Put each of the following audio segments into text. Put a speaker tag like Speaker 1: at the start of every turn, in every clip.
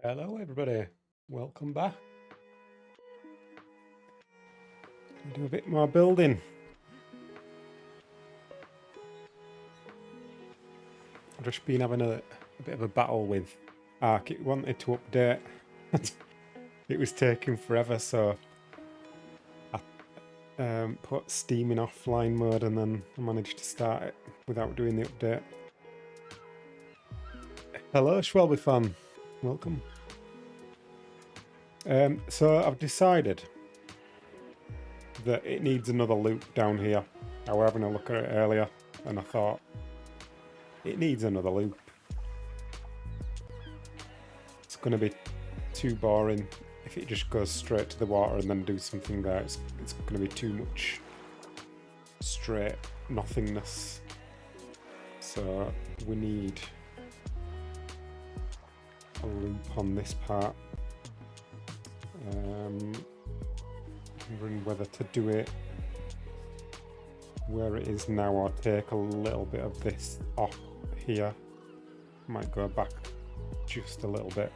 Speaker 1: Hello everybody, welcome back. Do a bit more building. I've just been having a bit of a battle with Ark. It wanted to update. It was taking forever, so I put Steam in offline mode and then I managed to start it without doing the update. Hello Schwalbe fan, welcome. So I've decided that it needs another loop down here. I was having a look at it earlier and I thought it needs another loop. It's going to be too boring if it just goes straight to the water and then do something there. It's going to be too much straight nothingness. So we need a loop on this part. Wondering whether to do it where it is now or take a little bit of this off here. Might go back just a little bit.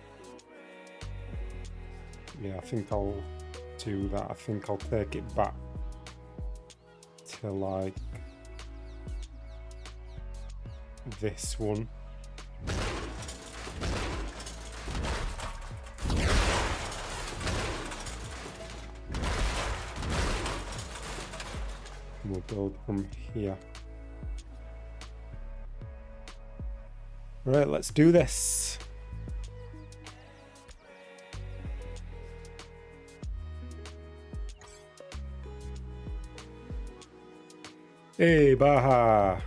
Speaker 1: Yeah, I think I'll do that. I think I'll take it back to like this one. We'll build from here. Right, let's do this. Hey, Baha!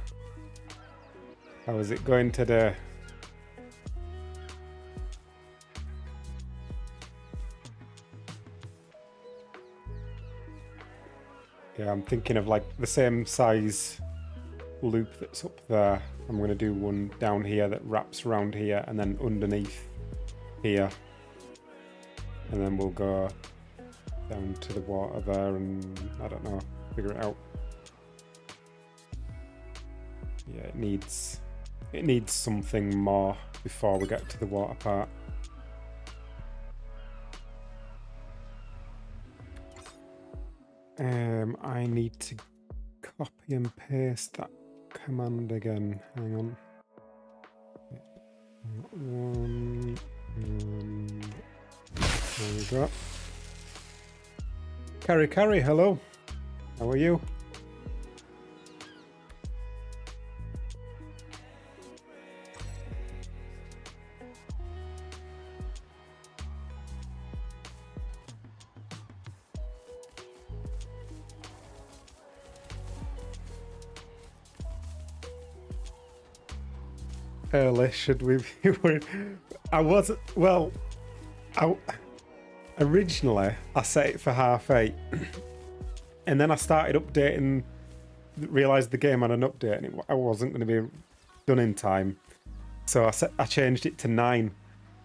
Speaker 1: How is it going today? Yeah, I'm thinking of like the same size loop that's up there. I'm going to do one down here that wraps around here and then underneath here. And then we'll go down to the water there and, I don't know, figure it out. Yeah, it needs something more before we get to the water part. I need to copy and paste that command again. Hang on. There we go. Carrie, hello. How are you? Early, should we be worried? Originally I set it for 8:30 and then I started updating, realised the game had an update and I wasn't going to be done in time, so I changed it to 9,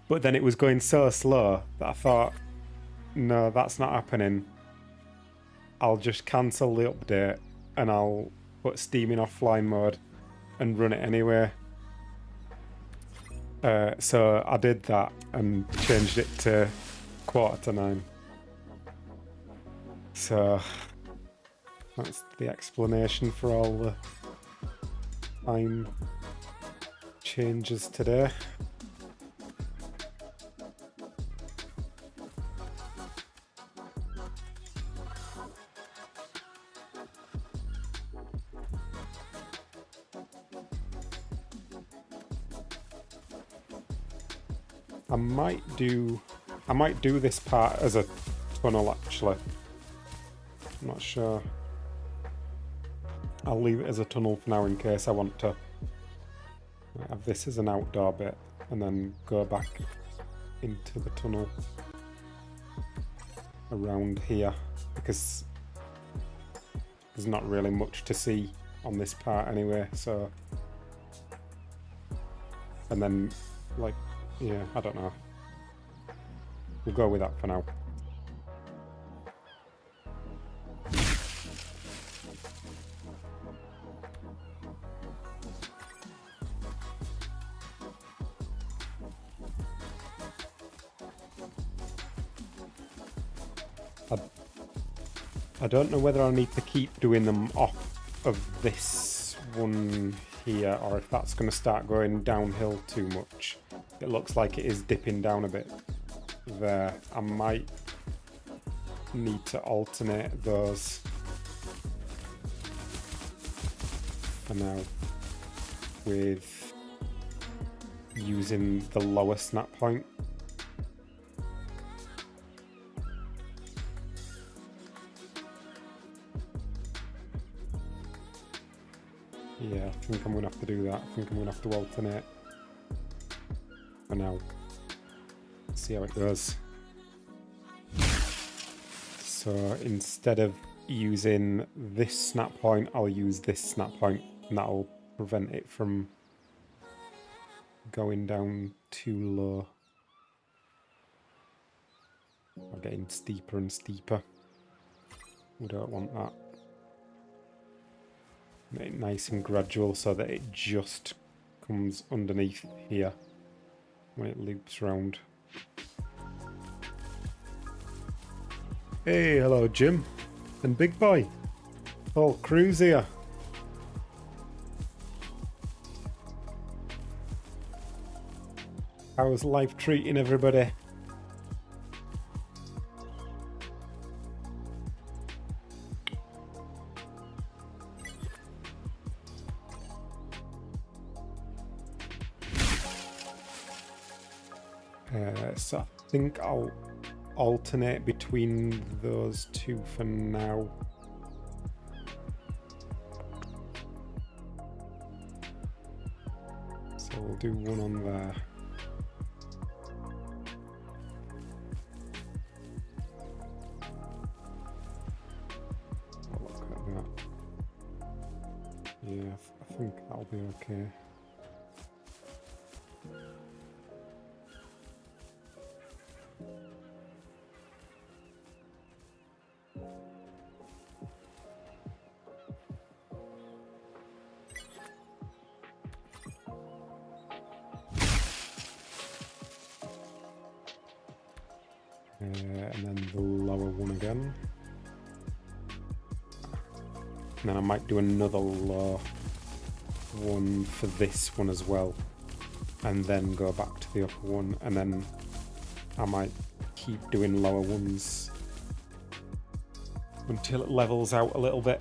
Speaker 1: but then it was going so slow that I thought, no, that's not happening. I'll just cancel the update and I'll put Steam in offline mode and run it anyway. So I did that and changed it to 8:45. So that's the explanation for all the time changes today. I might do this part as a tunnel actually. I'm not sure. I'll leave it as a tunnel for now in case I want to have this as an outdoor bit and then go back into the tunnel around here because there's not really much to see on this part anyway, so, and then like, yeah, I don't know. We'll go with that for now. I don't know whether I need to keep doing them off of this one here, or if that's going to start going downhill too much. It looks like it is dipping down a bit there. I might need to alternate those for now with using the lower snap point. Yeah, I think I'm going to have to do that. I think I'm going to have to alternate for now. Let's see how it goes. So instead of using this snap point, I'll use this snap point, and that'll prevent it from going down too low or getting steeper and steeper. We don't want that. Make it nice and gradual so that it just comes underneath here when it loops round. Hey, hello Jim and Big Boy. Whole crew's here. How's life treating everybody? So I think I'll alternate between those two for now. So we'll do one on there. Oh, look at that. Yeah, I think that'll be okay. And then the lower one again. And then I might do another low one for this one as well. And then go back to the upper one. And then I might keep doing lower ones until it levels out a little bit.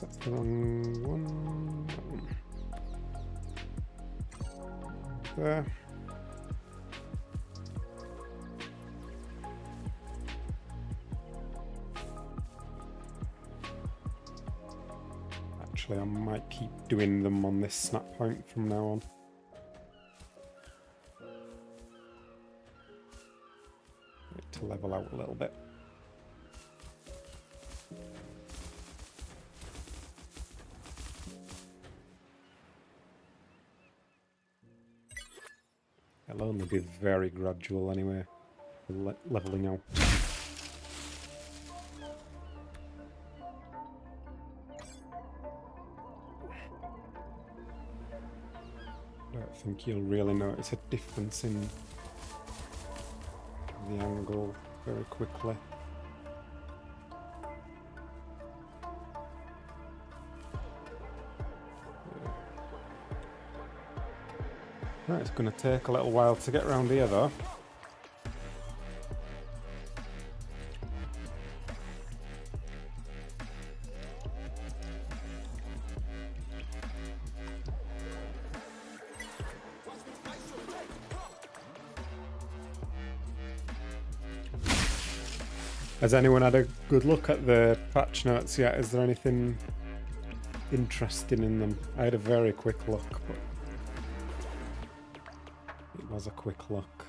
Speaker 1: That's the wrong one. That one. There. Actually, I might keep doing them on this snap point from now on. To level out a little bit. It'll only be very gradual anyway, leveling out. I don't think you'll really notice a difference in the angle very quickly. Right, it's going to take a little while to get around here though. Has anyone had a good look at the patch notes yet? Is there anything interesting in them? I had a very quick look, but it was a quick look.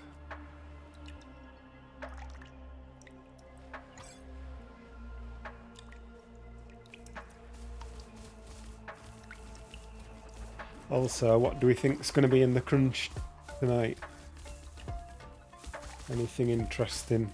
Speaker 1: Also, what do we think is going to be in the crunch tonight? Anything interesting?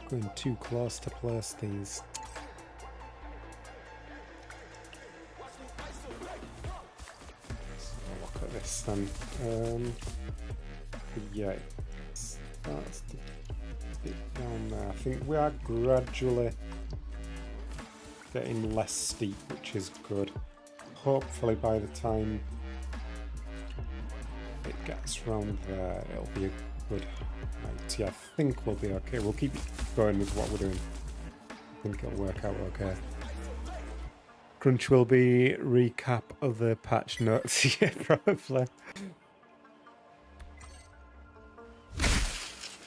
Speaker 1: Going too close to place these. So look at this then. Yeah, that's the bit down there. I think we are gradually getting less steep, which is good. Hopefully by the time it gets round there, it'll be a good height. Yeah, I think we'll be okay. We'll keep going with what we're doing. I think it'll work out okay. Crunch will be recap of the patch notes. Yeah, probably.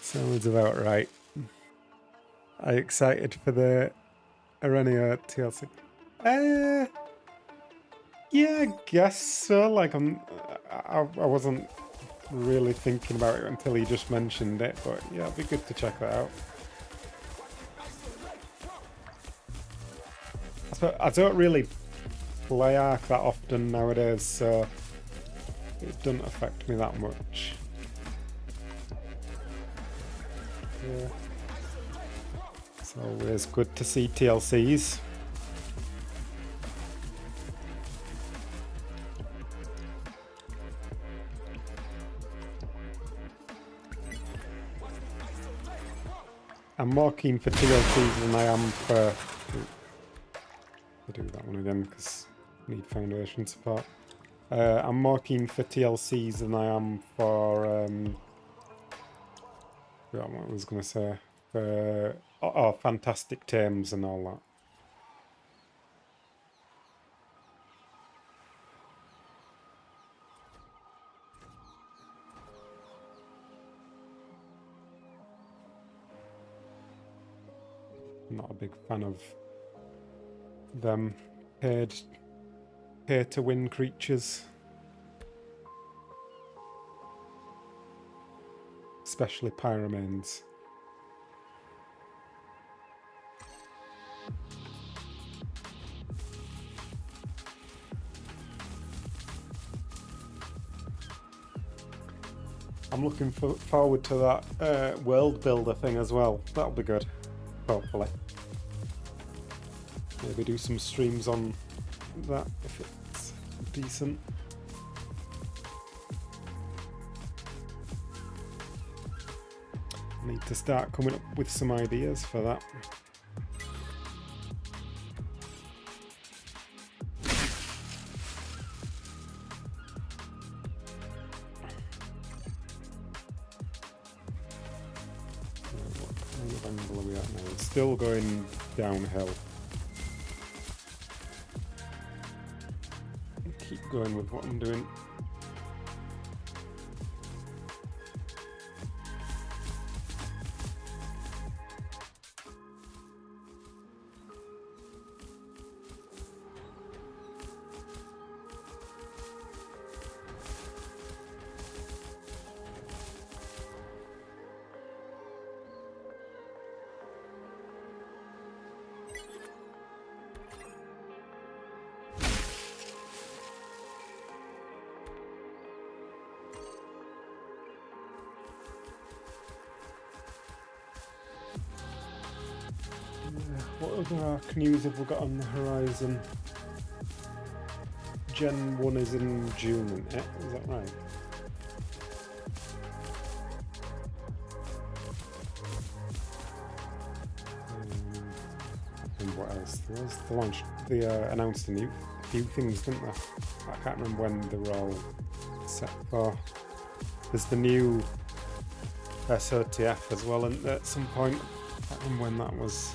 Speaker 1: Sounds about right. Are you excited for the Arenio TLC? Yeah, I guess so. Like I wasn't really thinking about it until he just mentioned it, but yeah, it'd be good to check that out. I don't really play Ark that often nowadays, so it doesn't affect me that much. Yeah. It's always good to see TLCs. I'm more keen for TLCs than I am for... I'll do that one again because I need foundation support. I'm more keen for TLCs than I am for... I forgot what I was going to say. For Fantastic Tames and all that. I'm not a big fan of them pay to win creatures. Especially Pyromanes. I'm looking forward to that world builder thing as well. That'll be good. Hopefully. Maybe do some streams on that if it's decent. I need to start coming up with some ideas for that. What kind of angle are we at now? It's still going downhill. Keep going with what I'm doing. What other Ark news have we got on the horizon? Gen 1 is in June, isn't it? Is that right? And what else? They announced a few things, didn't they? I can't remember when they were all set for. There's the new SOTF as well, and at some point, I can't remember when that was.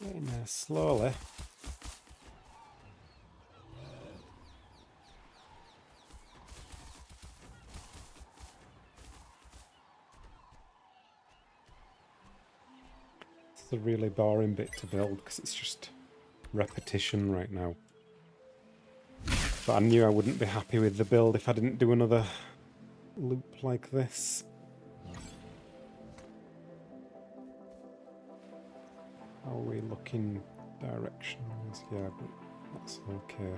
Speaker 1: Getting there slowly. the really boring bit to build because it's just repetition right now. But I knew I wouldn't be happy with the build if I didn't do another loop like this. How are we looking directions? Yeah, but that's okay.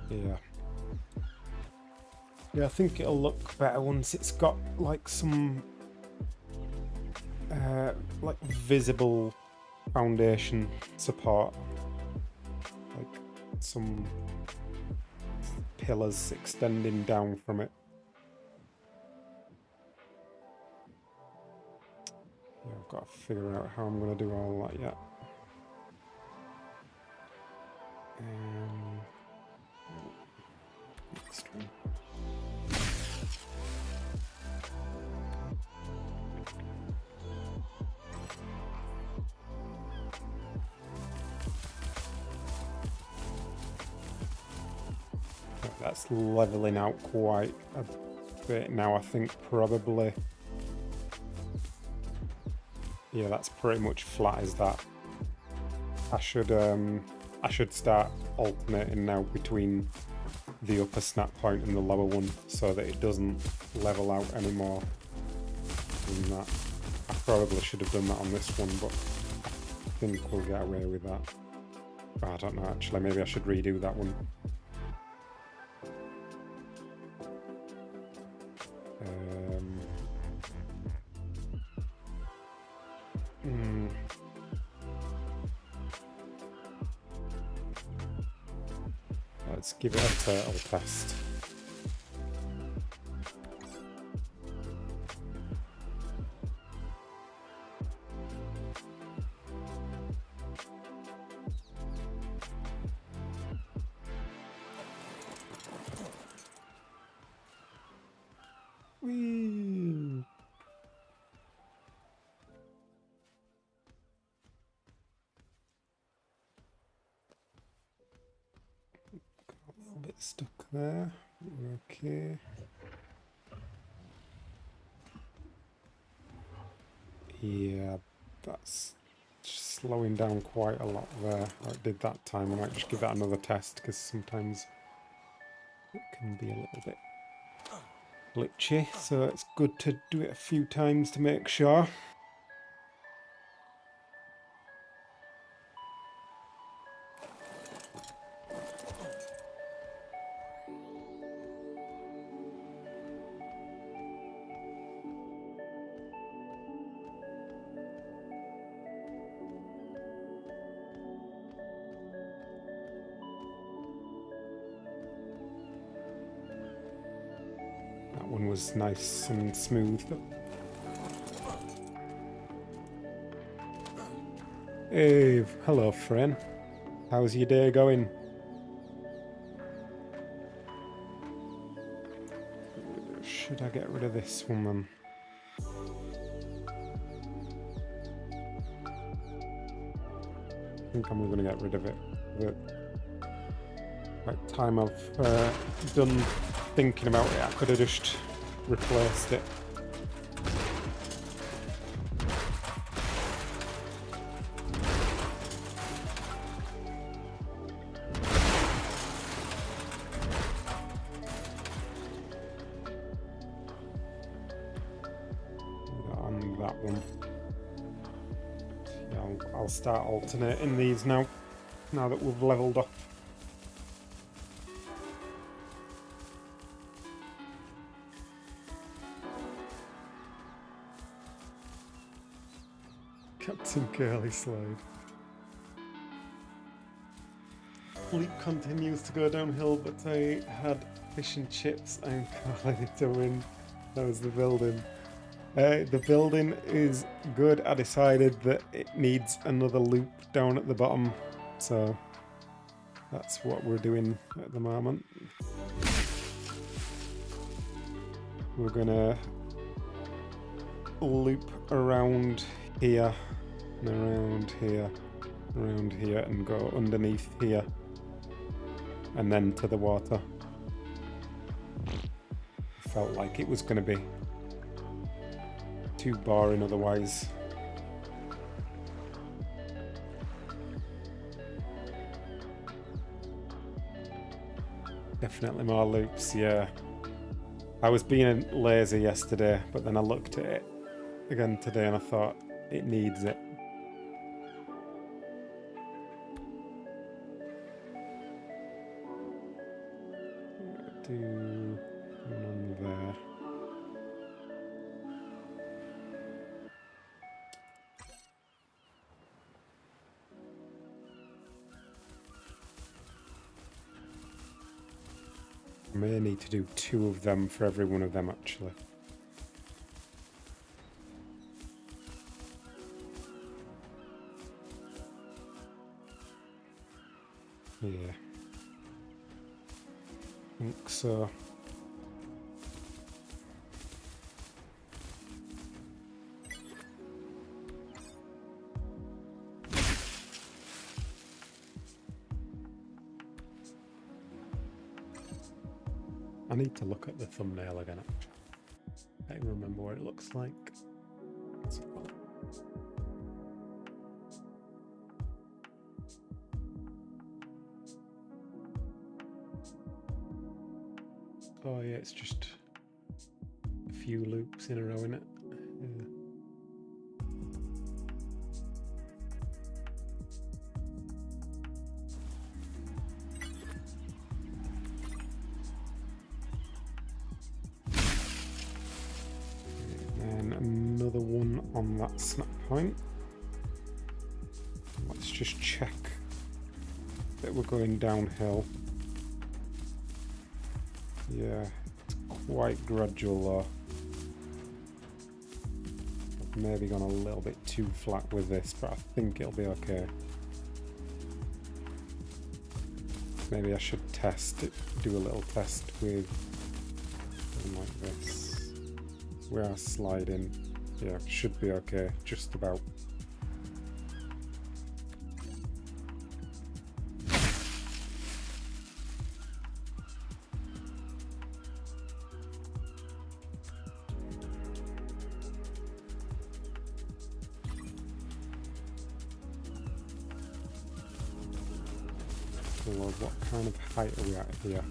Speaker 1: Yeah. Yeah, I think it'll look better once it's got like some like visible foundation support, like some pillars extending down from it. Yeah, I've got to figure out how I'm going to do all that yet. Next one. That's leveling out quite a bit now, I think, probably. Yeah, that's pretty much flat as that. I should start alternating now between the upper snap point and the lower one so that it doesn't level out anymore than that. I probably should have done that on this one, but I think we'll get away with that. I don't know, actually, maybe I should redo that one. Let's give it a turtle test. Whee! Got a little bit stuck there. Okay. Yeah, that's slowing down quite a lot there. I did that time. I might just give that another test because sometimes it can be a little bit glitchy. So it's good to do it a few times to make sure. One was nice and smooth. Hey, hello friend. How's your day going? Should I get rid of this one then? I think I'm going to get rid of it. The time I've done thinking about it, I could have just replaced it. On that one. Yeah, I'll start alternating these now that we've leveled up. Captain Curly Slide. Fleet continues to go downhill, but I had fish and chips. I'm calling it a win. That was the building. The building is good. I decided that it needs another loop down at the bottom, so that's what we're doing at the moment. We're gonna loop around here, and around here, around here, and go underneath here, and then to the water. Felt like it was going to be too boring otherwise. Definitely more loops, yeah. I was being lazy yesterday, but then I looked at it again today and I thought it needs it. Do one on there. I may need to do 2 of them for every one of them actually. Yeah. I think so. I need to look at the thumbnail again actually. I don't remember what it looks like. Oh yeah, it's just a few loops in a row in it. Yeah. And another one on that snap point. Let's just check that we're going downhill. Yeah, it's quite gradual though. I've maybe gone a little bit too flat with this, but I think it'll be okay. Maybe I should test it, do a little test with something like this. We are sliding. Yeah, should be okay, just about. Lord, what kind of height are we at here?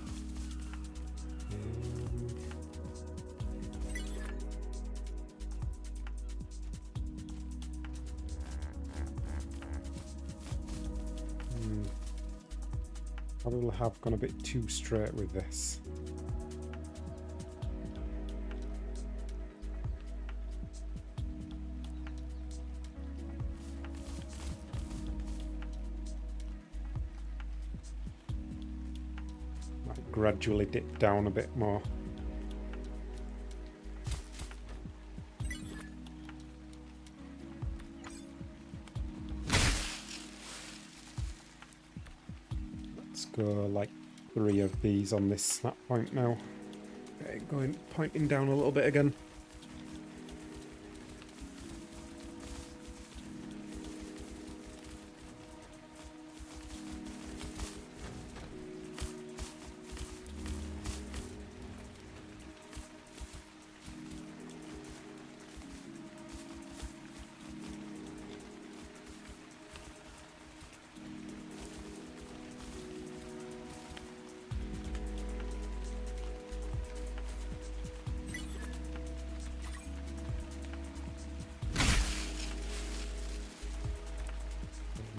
Speaker 1: Probably have gone a bit too straight with this. Might gradually dip down a bit more. Go like 3 of these on this snap point now. Okay, pointing down a little bit again.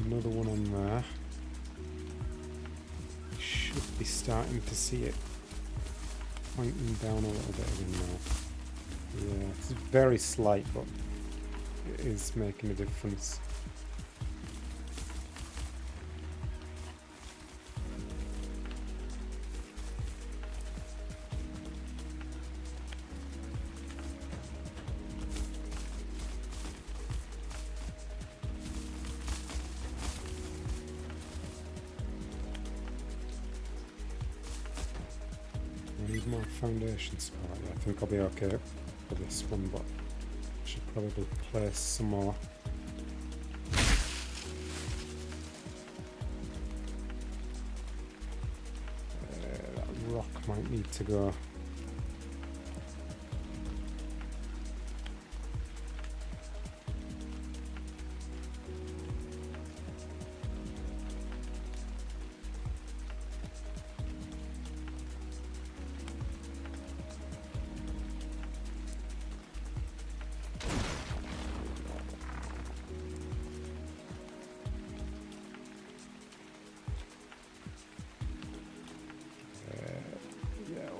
Speaker 1: Another one on there. Should be starting to see it pointing down a little bit again now. Yeah, it's very slight, but it is making a difference. I need more foundation support. I think I'll be okay for this one, but Should probably place some more. That rock might need to go.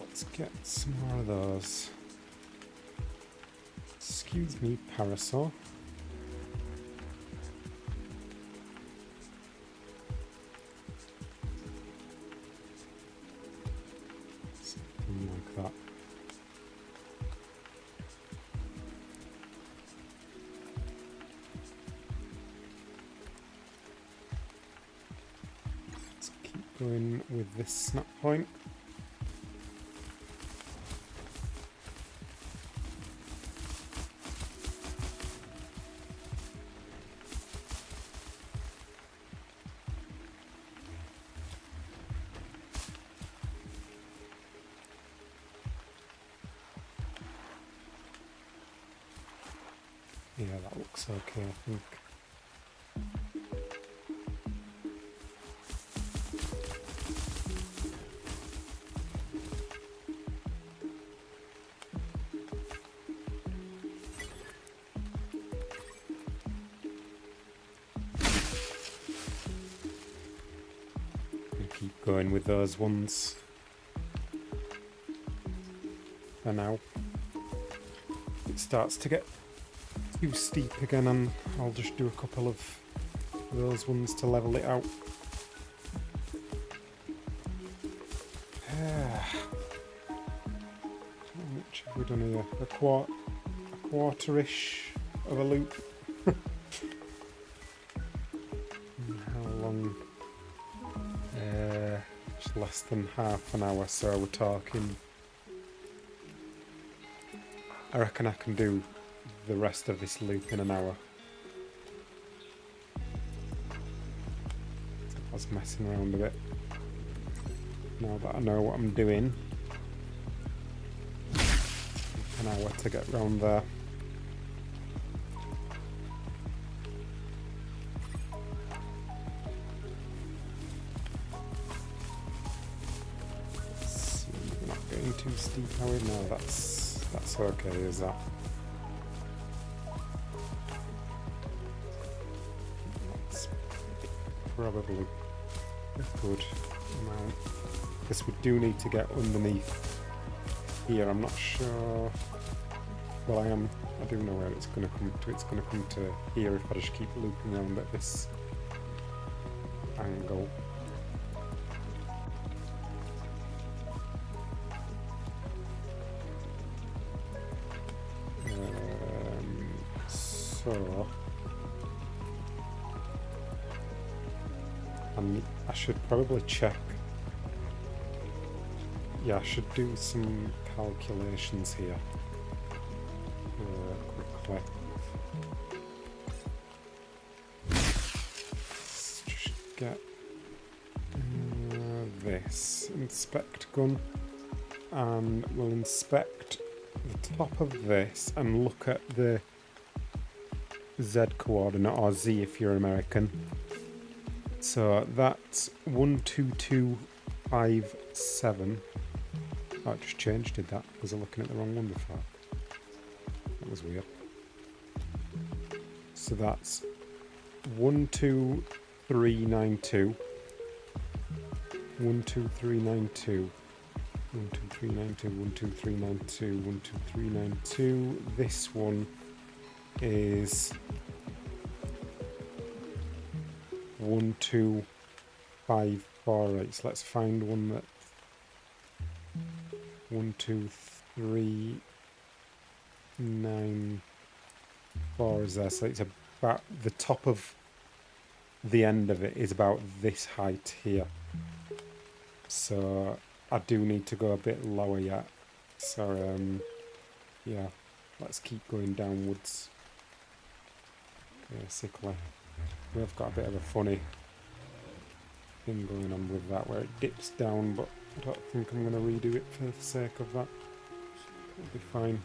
Speaker 1: Let's get some more of those. Excuse me, parasol. Something like that. Let's keep going with this snap point. Yeah, that looks okay, I think. Keep going with those ones for now. It starts to get too steep again, and I'll just do a couple of those ones to level it out. How much have we done here? A quarter-ish of a loop. How long? Just less than half an hour, so we're talking. I reckon I can do the rest of this loop in an hour. I was messing around a bit. Now that I know what I'm doing, an hour to get round there. So we're not getting too steep, are we? No, that's okay, is that? Probably a good amount. Because we do need to get underneath here. I'm not sure. Well, I do know where it's going to come to. It's going to come to here if I just keep looping around at this angle. So I should probably check. Yeah, I should do some calculations here quickly. Let's just get this inspect gun, and we'll inspect the top of this and look at the Z coordinate, or Z if you're American. So that's 12257. Oh, it just changed, did that? Was I looking at the wrong one before? That was weird. So that's 12392. 12392. 12392. 12392. 12392. This one is 12548. So let's find one that 12394 is there. So it's about the top of the end of it is about this height here. So I do need to go a bit lower yet. So yeah, let's keep going downwards. Basically, we've got a bit of a funny thing going on with that where it dips down, but I don't think I'm going to redo it for the sake of that. It'll be fine.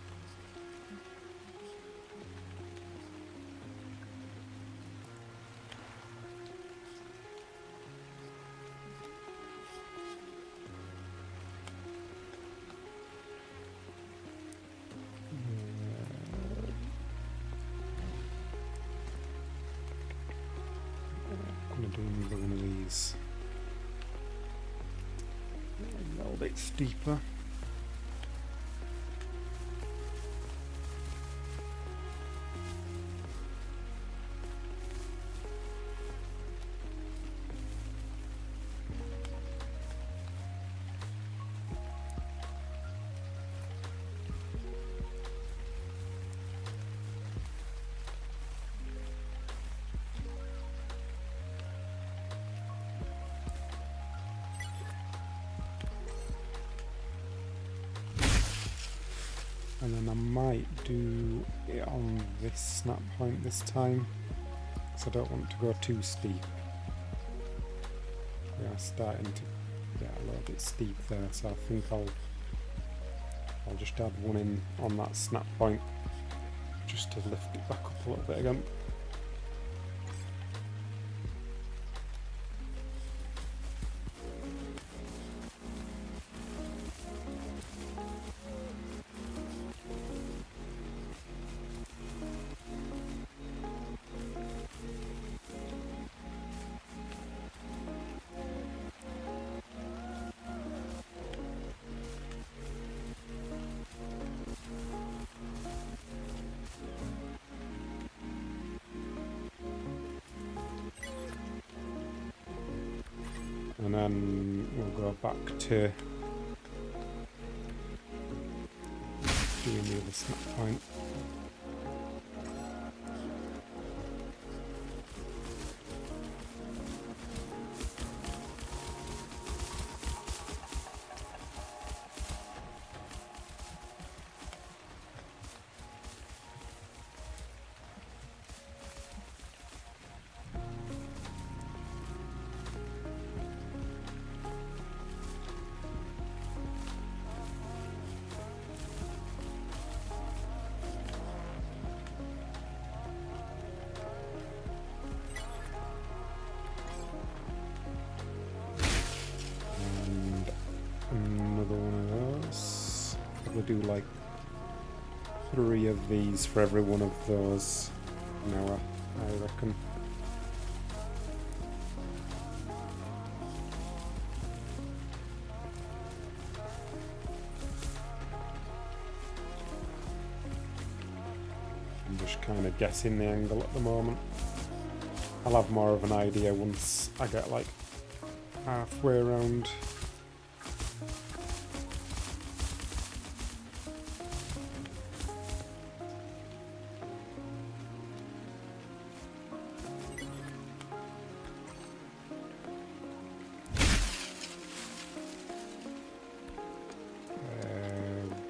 Speaker 1: I'm going to do another one of these. A little bit steeper. And then I might do it on this snap point this time, because I don't want to go too steep. We are starting to get a little bit steep there, so I think I'll just add one in on that snap point, just to lift it back up a little bit again. And then we'll go back to doing the other snap point. Another one of those. We'll do like 3 of these for every one of those an hour, I reckon. I'm just kind of guessing the angle at the moment. I'll have more of an idea once I get like halfway around.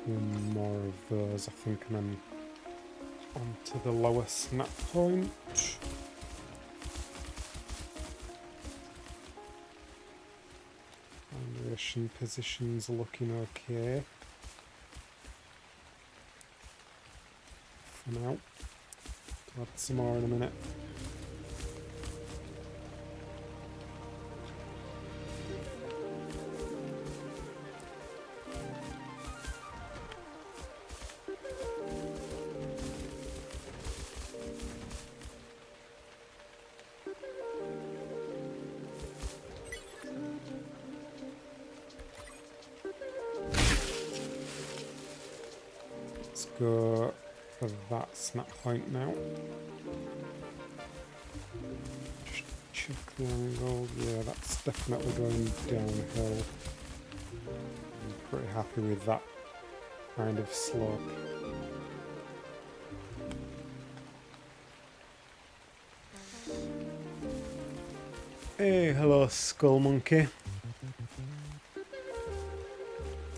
Speaker 1: One more of those, I think, and then onto the lower snap point. Foundation positions are looking okay for now. I'll add some more in a minute. Let's go for that snap point now. Just check the angle. Yeah, that's definitely going downhill. I'm pretty happy with that kind of slope. Hey, hello Skull Monkey.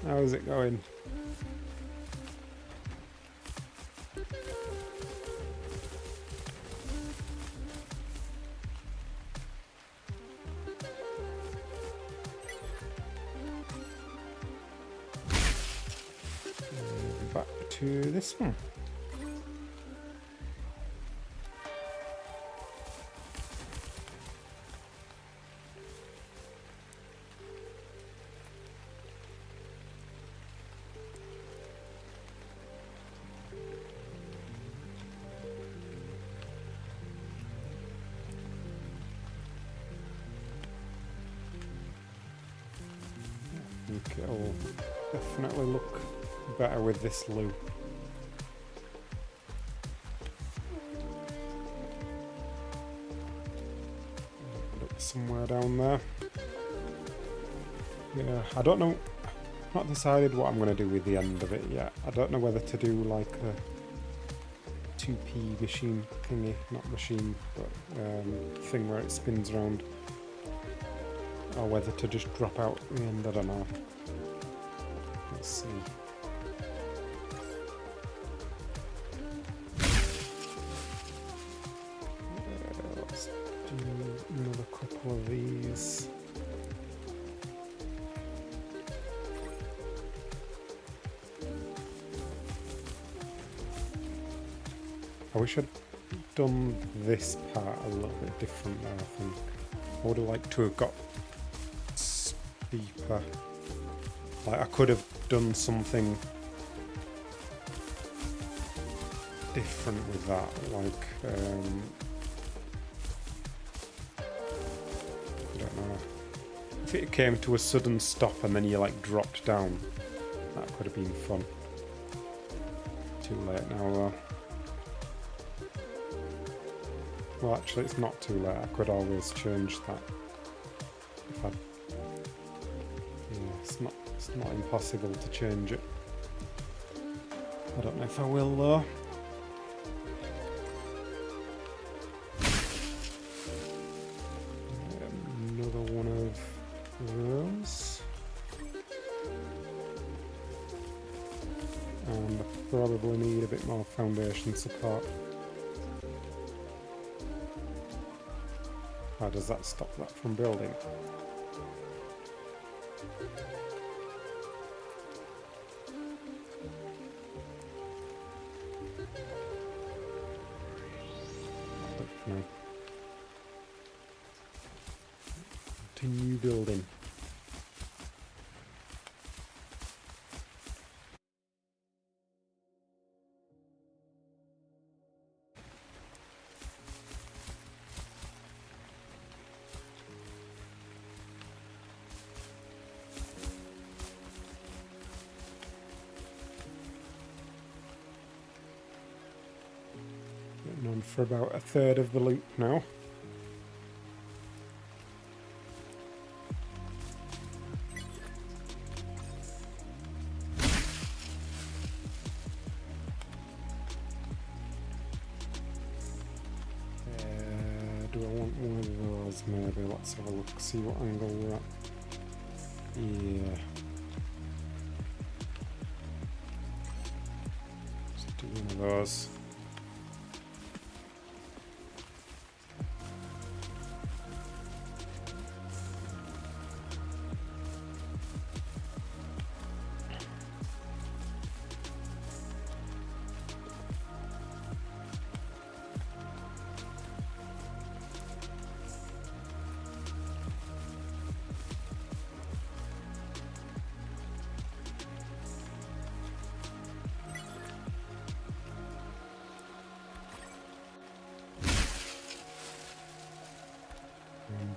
Speaker 1: How's it going? to this one. I think it'll definitely look better with this loop. Put it somewhere down there. Yeah, I don't know. Not decided what I'm going to do with the end of it yet. I don't know whether to do like a 2p machine thingy, not machine, but thing where it spins around. Or whether to just drop out at the end, I don't know. Let's see. Let's do another couple of these. I wish I'd done this part a little bit different there, I think. I would have liked to have got steeper. Like I could have done something different with that, like I don't know. If it came to a sudden stop and then you like dropped down, that could have been fun. Too late now though. Well, actually, it's not too late. I could always change that. If I, yeah, it's not impossible to change it. I don't know if I will though. Another one of those. And I probably need a bit more foundation support. How does that stop that from building? No. Continue building. On for about a third of the loop now. Do I want one of those maybe? Let's have a look, see what angle we're at. Yeah. Let's do one of those.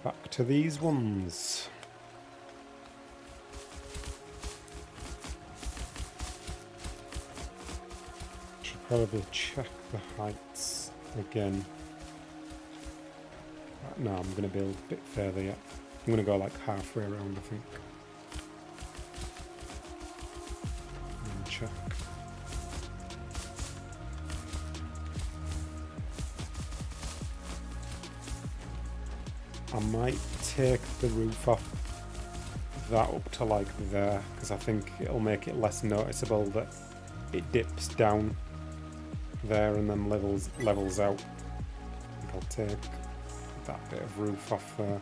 Speaker 1: Back to these ones. Should probably check the heights again. No, I'm going to build a bit further yet. I'm going to go like halfway around, I think. And check. I might take the roof off that up to like there, because I think it'll make it less noticeable that it dips down there and then levels out. I think I'll take that bit of roof off there.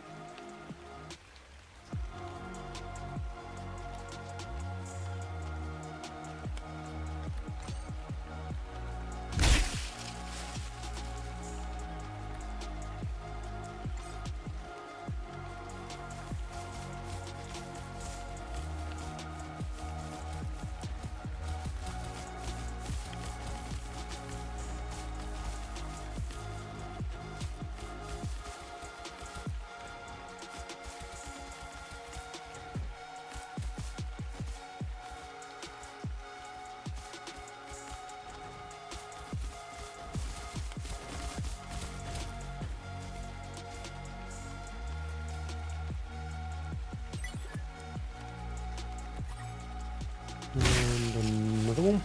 Speaker 1: cool.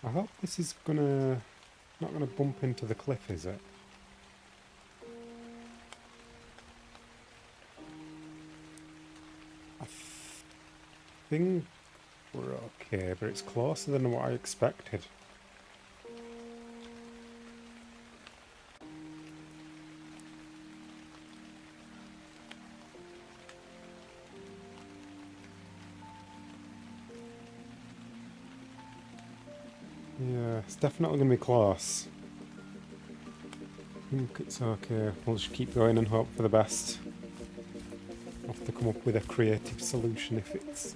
Speaker 1: I hope this is not gonna bump into the cliff, is it? I think we're okay, but it's closer than what I expected. Yeah, it's definitely going to be close. I think it's okay. We'll just keep going and hope for the best. I'll have to come up with a creative solution if it's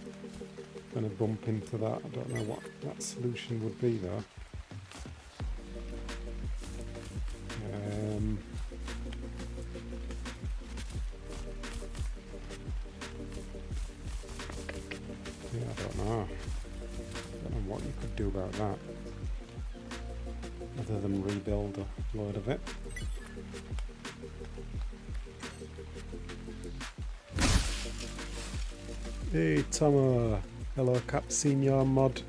Speaker 1: going to bump into that. I don't know what that solution would be though. Yeah, I don't know. I don't know what you could do about that. Other than rebuild a load of it. Hey Tomo! Hello Cap Senior mod.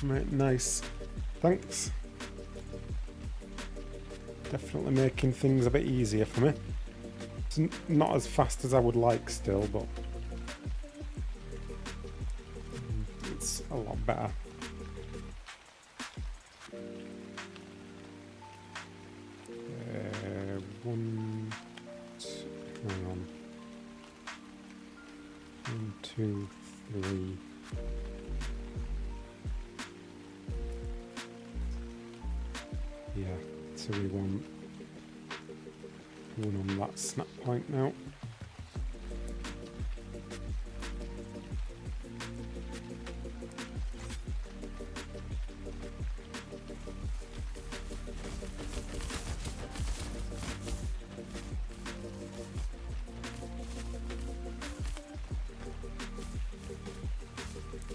Speaker 1: Right, nice. Thanks. Definitely making things a bit easier for me. It's not as fast as I would like still, but it's a lot better. Hang on. 1, 2, 3. Yeah, so we want one on that snap point now.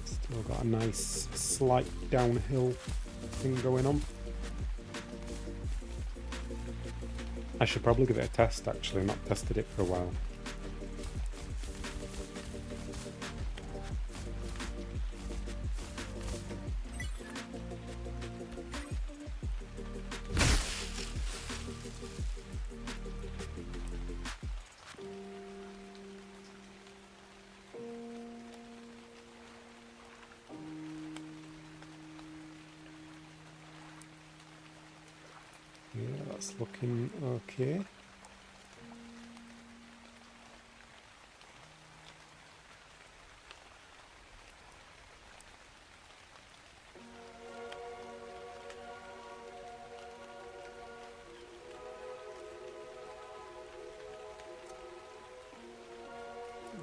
Speaker 1: Still got a nice slight downhill thing going on. I should probably give it a test actually, I've not tested it for a while. Yeah, that's looking okay.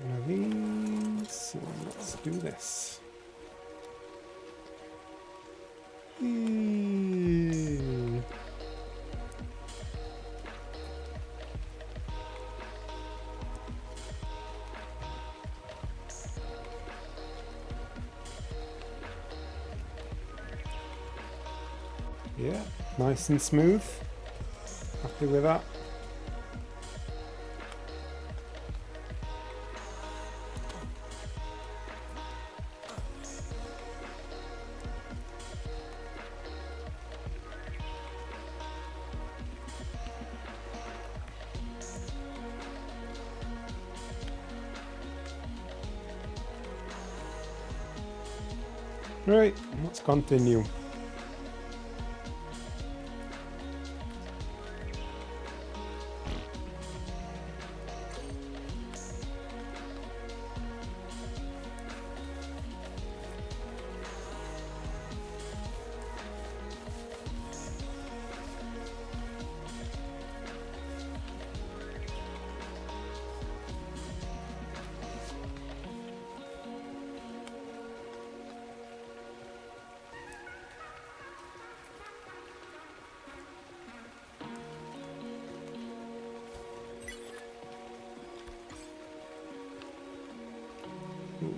Speaker 1: One of these, so let's do this. Yeah, nice and smooth. Happy with that. Right, let's continue.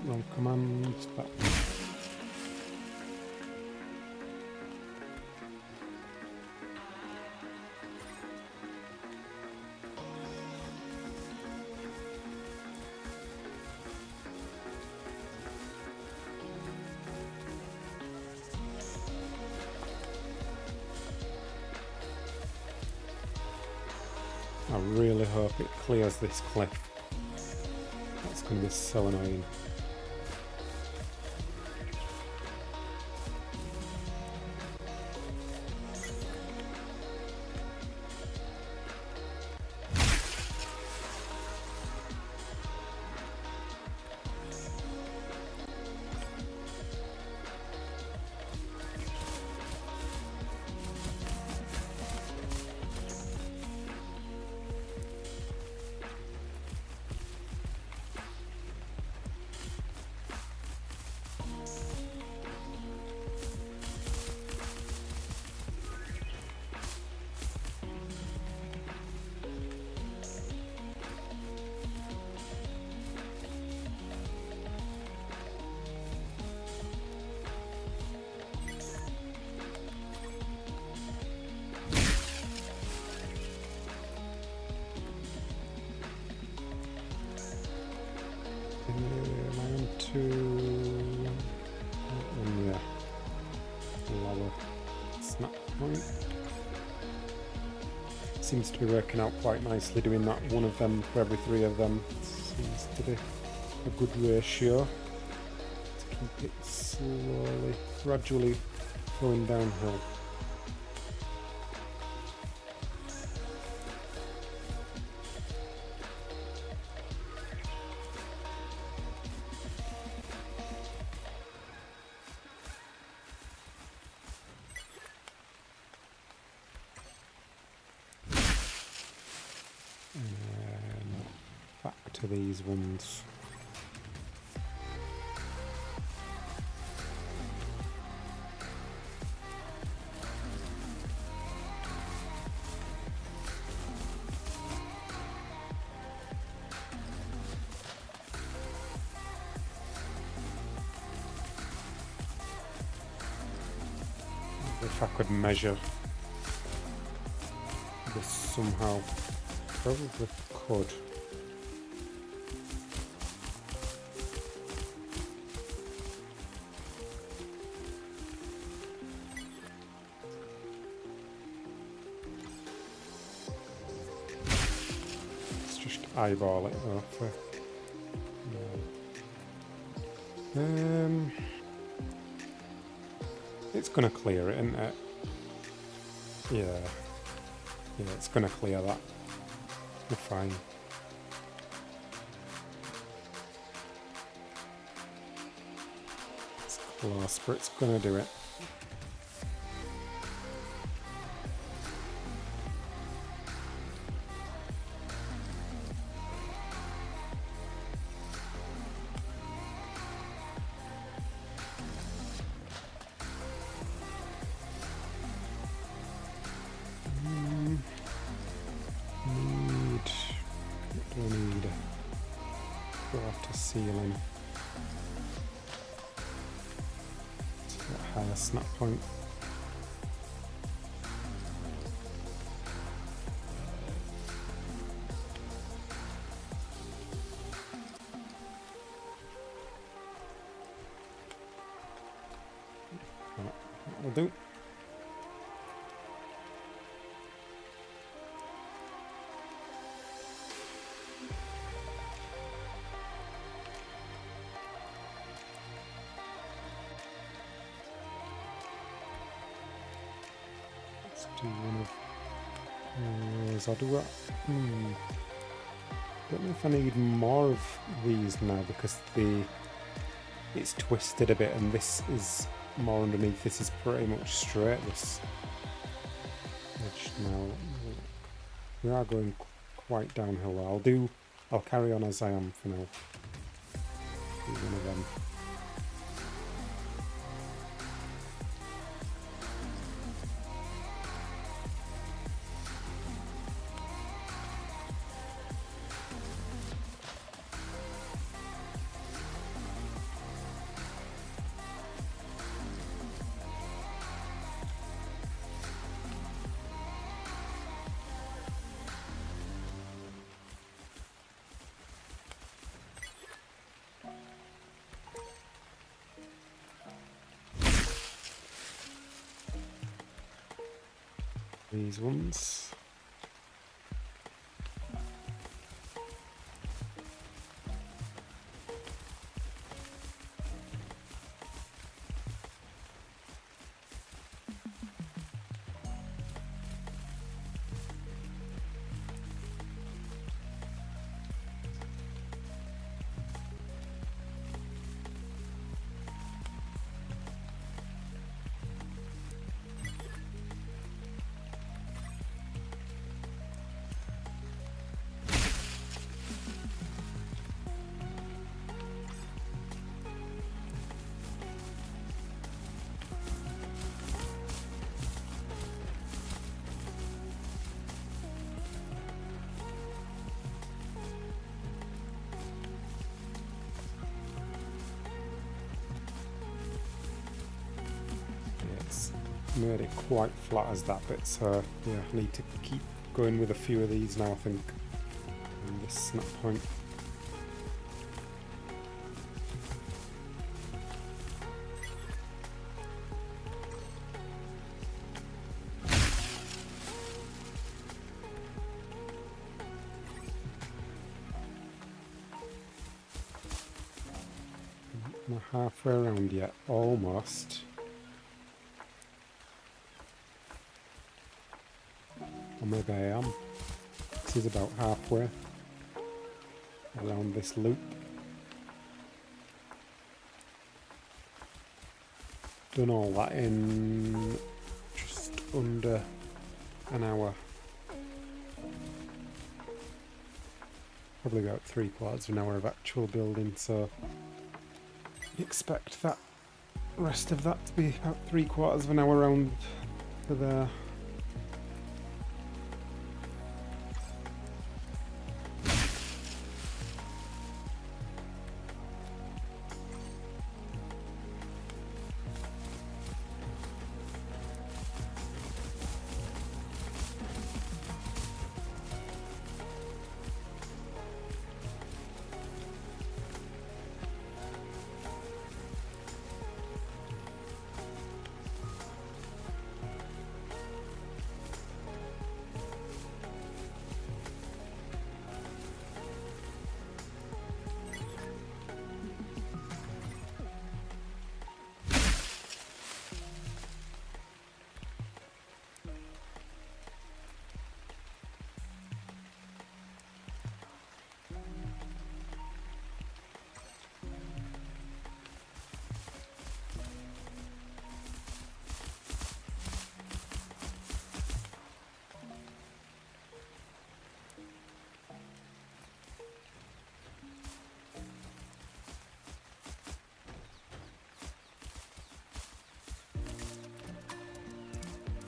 Speaker 1: Wrong command. That. I really hope it clears this cliff. That's going to be so annoying. Am I on to... yeah. Lower snap point. Seems to be working out quite nicely, doing that one of them for every 3 of them. Seems to be a good ratio to keep it slowly, gradually going downhill. Back to these ones. If I could measure this somehow, probably could. Eyeball it though for it's gonna clear it, isn't it? Yeah, it's gonna clear that. We're fine. It's close, but it's gonna do it. Ceiling. Let's get a higher snap point. That'll do. Do one of those. I'll do what? Don't know if I need more of these now because it's twisted a bit and this is more underneath. This is pretty much straight, this edge now. We are going quite downhill. I'll carry on as I am for now. Do one of them. These ones. made it quite flat as that bit, so yeah, I need to keep going with a few of these now, I think, on this snap point. Not halfway around yet, almost. Or maybe I am. This is about halfway around this loop. Done all that in just under an hour. Probably about 3/4 of an hour of actual building, so expect that rest of that to be about 3/4 of an hour round to there.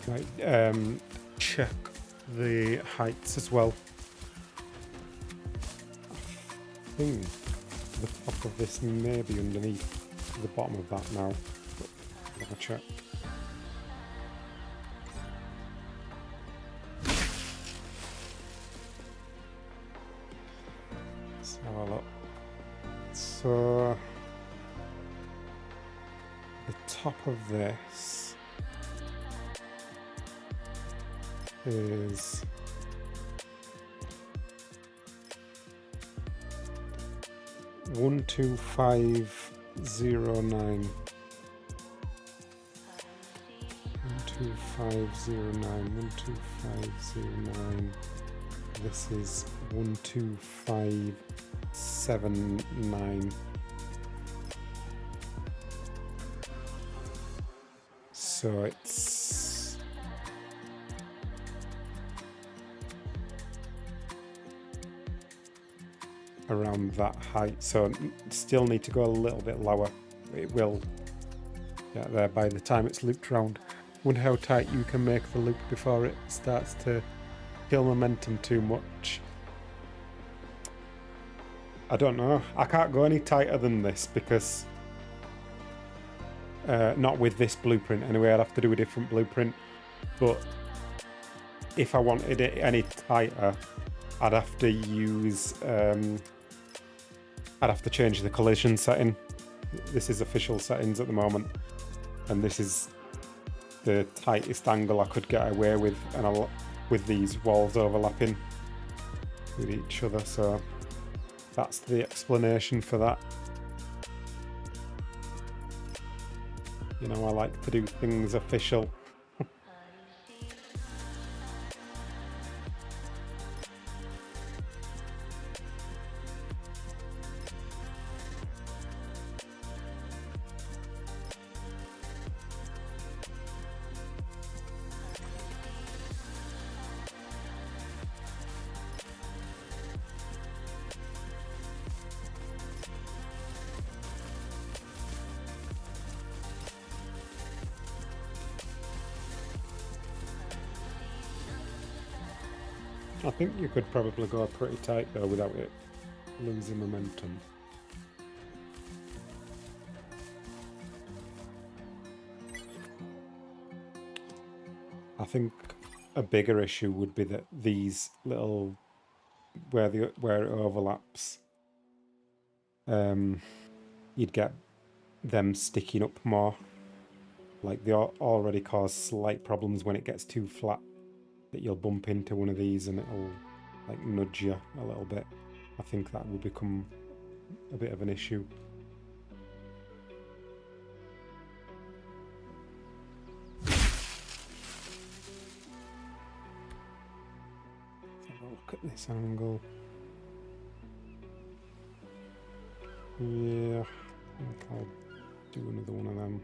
Speaker 1: Right, check the heights as well. I think the top of this may be underneath the bottom of that now, but I'll have a check. Let's have a look. So the top of this is 12509. 12509. This is 12579. So it's around that height, so still need to go a little bit lower. It will get there by the time it's looped round. Wonder how tight you can make the loop before it starts to kill momentum too much. I don't know. I can't go any tighter than this because not with this blueprint anyway. I'd have to do a different blueprint, but if I wanted it any tighter, I'd have to use I'd have to change the collision setting. This is official settings at the moment, and this is the tightest angle I could get away with, and with these walls overlapping with each other. So that's the explanation for that. You know, I like to do things official. I think you could probably go pretty tight though without it losing momentum. I think a bigger issue would be that these little where it overlaps, you'd get them sticking up more. Like they already cause slight problems when it gets too flat, that you'll bump into one of these and it'll like nudge you a little bit. I think that will become a bit of an issue. Let's have a look at this angle. Yeah, I think I'll do another one of them.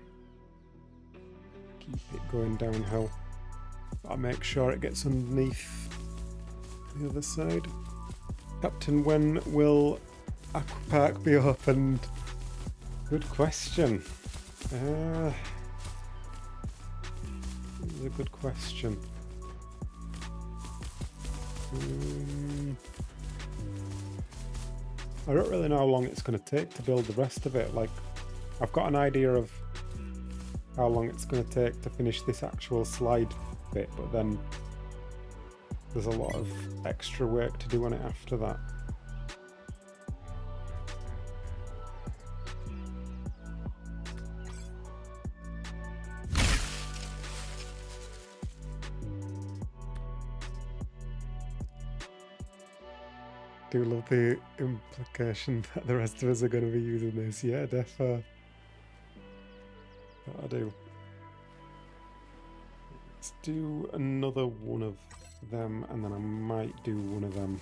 Speaker 1: Keep it going downhill. I'll make sure it gets underneath the other side. Captain, when will Aqua Park be opened? Good question. This is a good question. I don't really know how long it's going to take to build the rest of it. Like, I've got an idea of how long it's going to take to finish this actual slide bit, but then there's a lot of extra work to do on it after that. Do love the implication that the rest of us are going to be using this. Yeah, defo. That I do. Let's do another one of them, and then I might do one of them.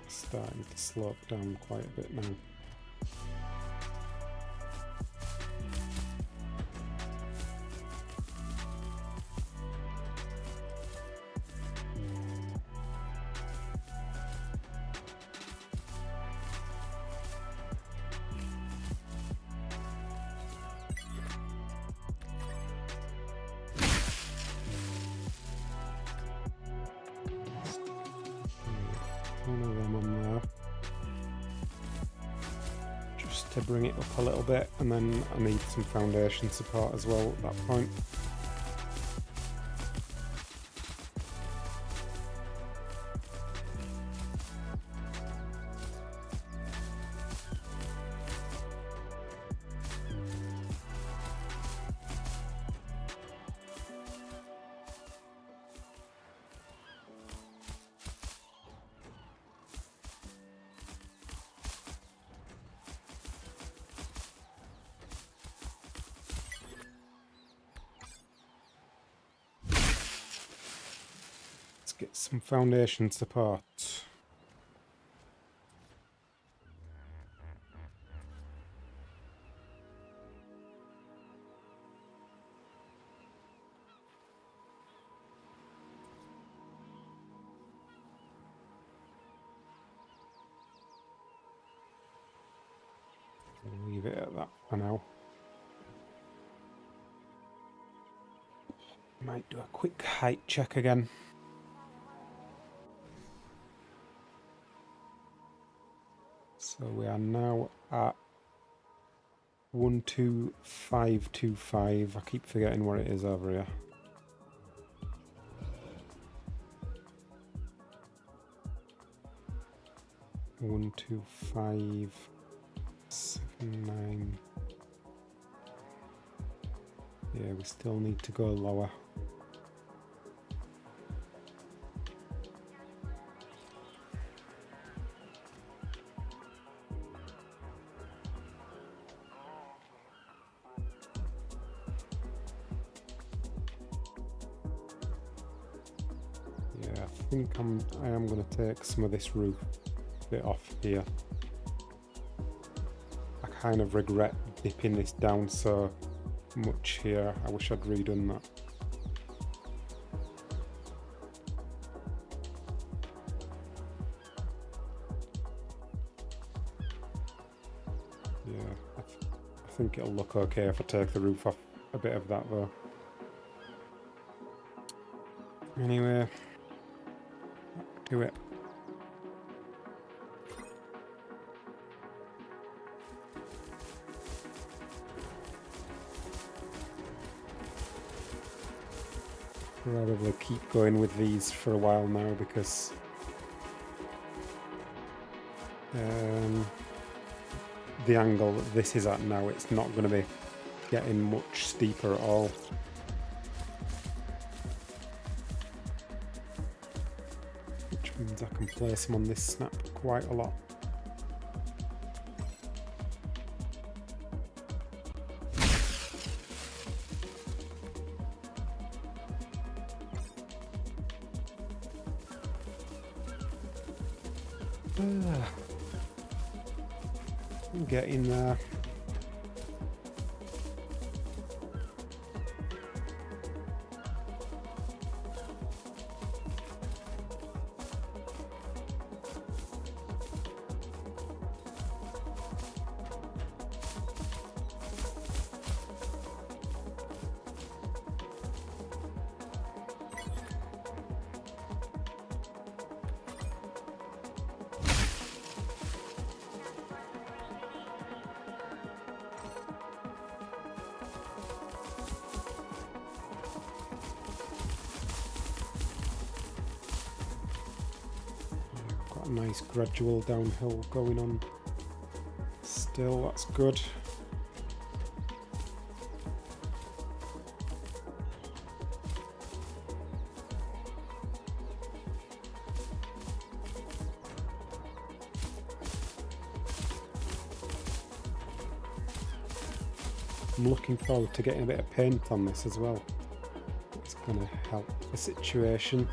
Speaker 1: It's starting to slope down quite a bit now. One of them on there, just to bring it up a little bit, and then I need some foundation support as well at that point. Get some foundation support. Leave it at that for now. Might do a quick height check again. So we are now at 12525. I keep forgetting what it is over here. One, 2, 5, 7, 9. Yeah, we still need to go lower. I think I am going to take some of this roof bit off here. I kind of regret dipping this down so much here. I wish I'd redone that. Yeah, I think it'll look okay if I take the roof off a bit of that though. Anyway, back to it. probably keep going with these for a while now because the angle that this is at now, it's not going to be getting much steeper at all. Which means I can place them on this snap quite a lot. Getting there. Got a nice gradual downhill going on. Still, that's good. I'm looking forward to getting a bit of paint on this as well. It's going to help the situation.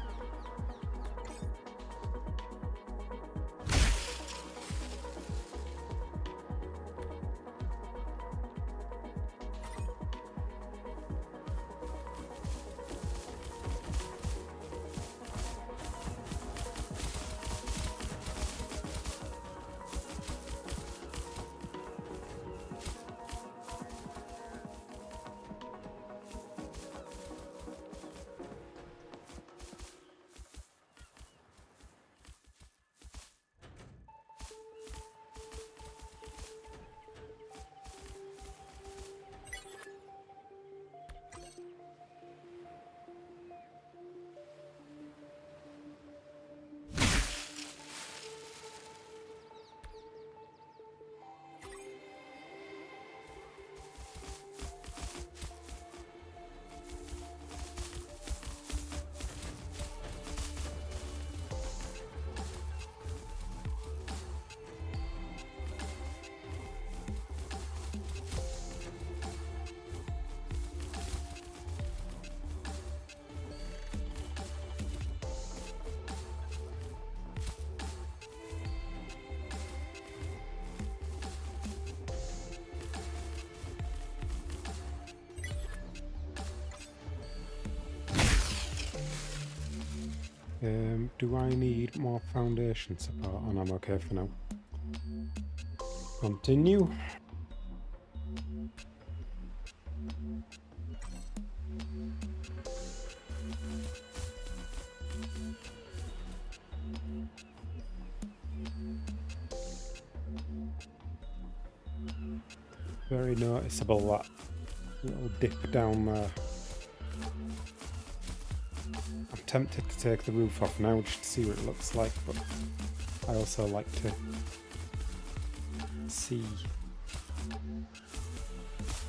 Speaker 1: Do I need more foundation support? And I'm okay for now. Continue. Very noticeable, that little dip down there. I'm tempted to take the roof off now just to see what it looks like, but I also like to see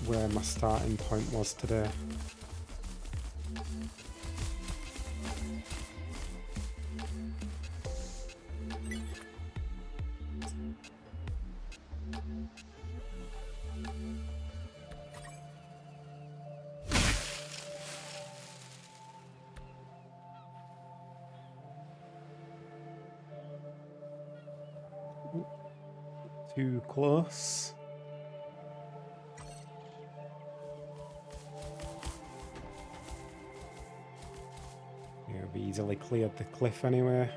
Speaker 1: where my starting point was today. Too close. Yeah, we easily cleared the cliff anyway.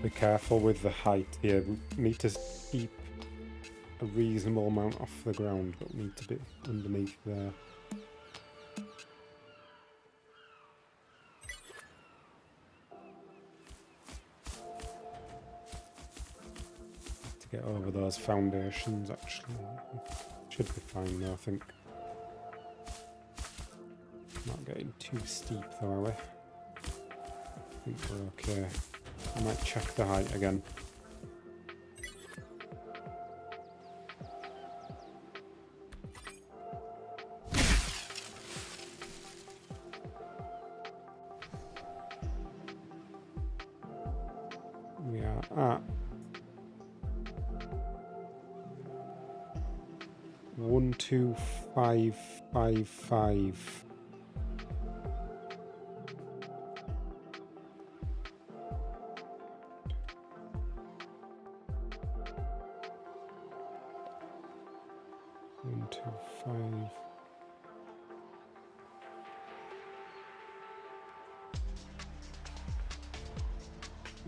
Speaker 1: Be careful with the height here. We need to keep a reasonable amount off the ground, but we need to be underneath there. To get over those foundations, actually. Should be fine though, I think. Not getting too steep though, are we? I think we're okay. I might check the height again. We are at 12555.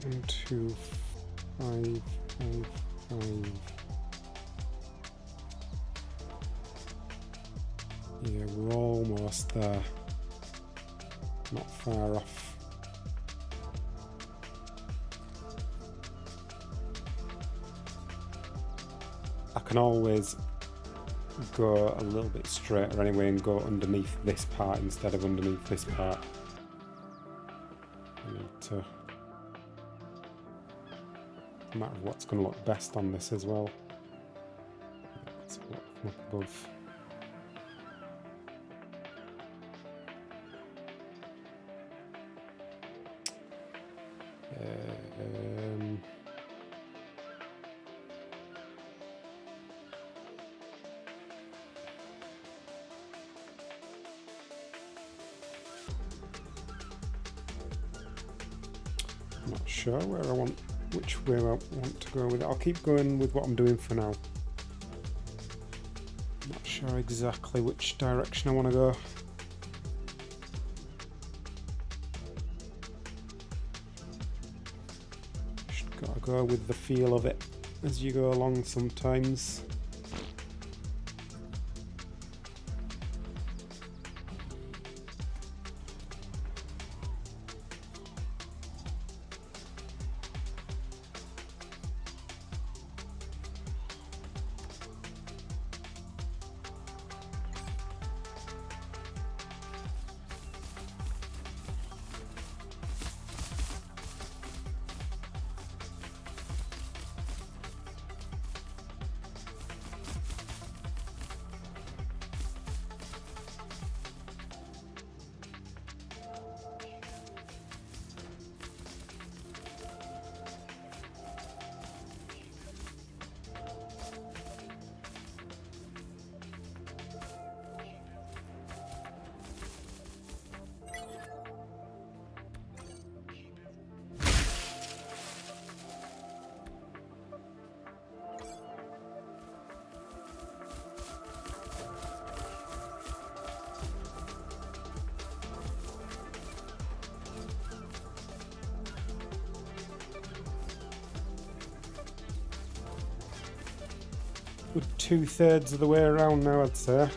Speaker 1: One, two, five, five, five. Yeah, we're almost there. Not far off. I can always go a little bit straighter anyway and go underneath this part instead of underneath this part. I need to... No matter what's going to look best on this as well. Let's look from up above. I'm not sure where I want, which way I want to go with it. I'll keep going with what I'm doing for now. I'm not sure exactly which direction I want to go. Just gotta go with the feel of it as you go along sometimes. Good 2/3 of the way around now, I'd say.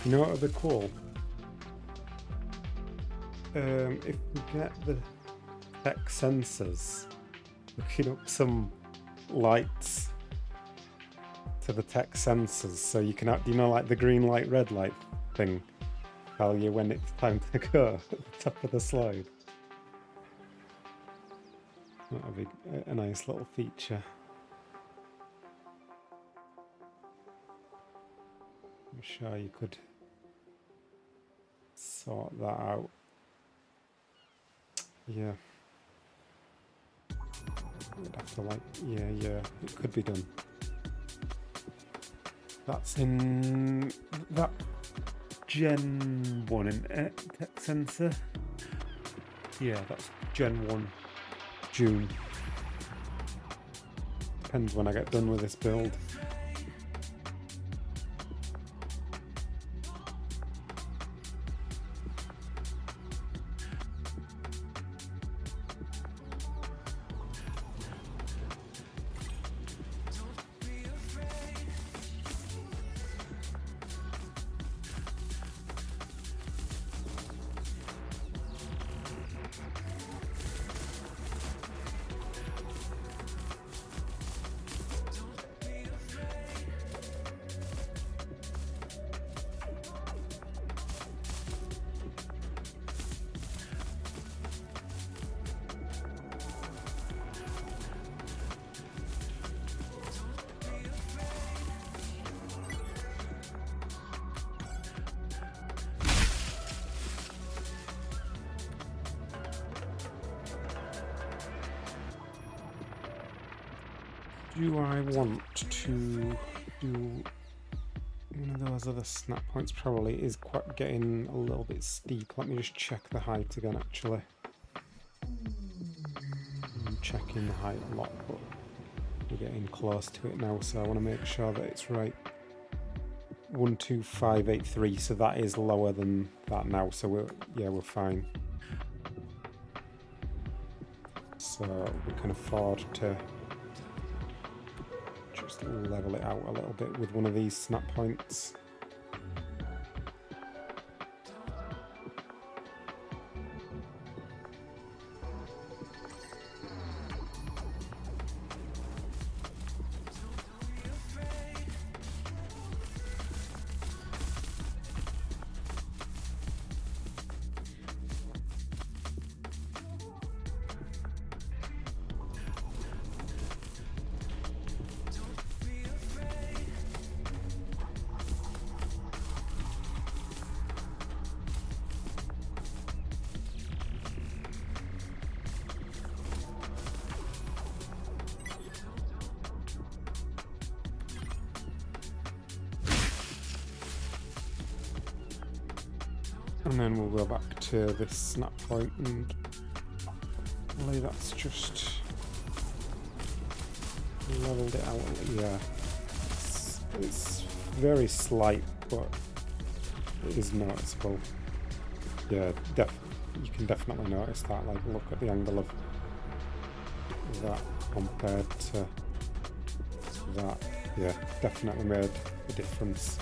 Speaker 1: You know what would be cool? If we get the tech sensors, hooking up some lights to the tech sensors so you can, do you know, like the green light, red light thing, tell you when it's time to go at the top of the slide. That would be a nice little feature. I'm sure you could sort that out. Yeah. You'd have to yeah, it could be done. That's in that Gen 1 in tech sensor. Yeah, that's Gen 1 June. Depends when I get done with this build. Do I want to do one of those other snap points? Probably is quite getting a little bit steep. Let me just check the height again, actually. I'm checking the height a lot, but we're getting close to it now, so I want to make sure that it's right. 12583, so that is lower than that now, so we're fine. So we can afford to just level it out a little bit with one of these snap points. And then we'll go back to this snap point, and hopefully that's just leveled it out. Yeah, it's very slight, but it is noticeable. Yeah, you can definitely notice that. Like, look at the angle of that compared to that. Yeah, definitely made a difference.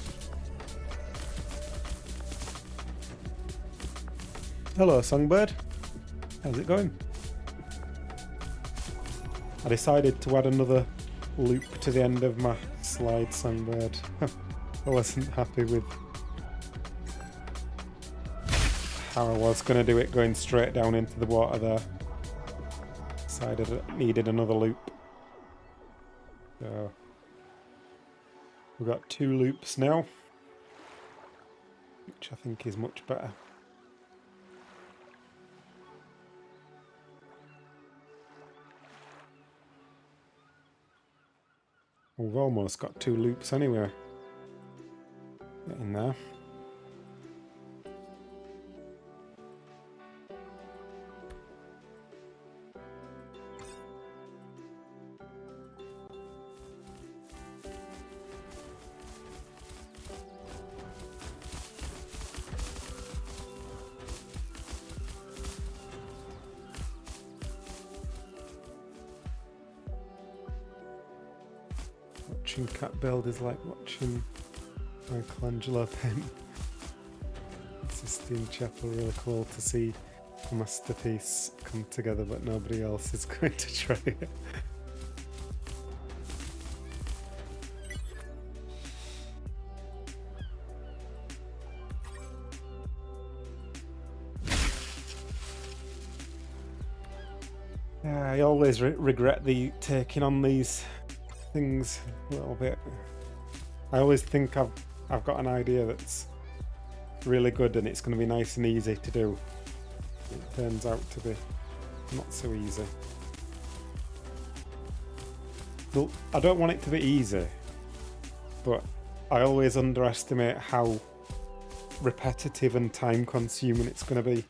Speaker 1: Hello, Songbird. How's it going? I decided to add another loop to the end of my slide, Songbird. I wasn't happy with how I was going to do it, going straight down into the water there. Decided it needed another loop. So we've got 2 loops now, which I think is much better. We've almost got 2 loops anyway. Get in there. Watching cat build is like watching Michelangelo paint Sistine Chapel, really cool to see a masterpiece come together, but nobody else is going to try it. Yeah, I always regret taking on these things a little bit. I always think I've got an idea that's really good and it's going to be nice and easy to do. It turns out to be not so easy. Well, I don't want it to be easy, but I always underestimate how repetitive and time consuming it's going to be.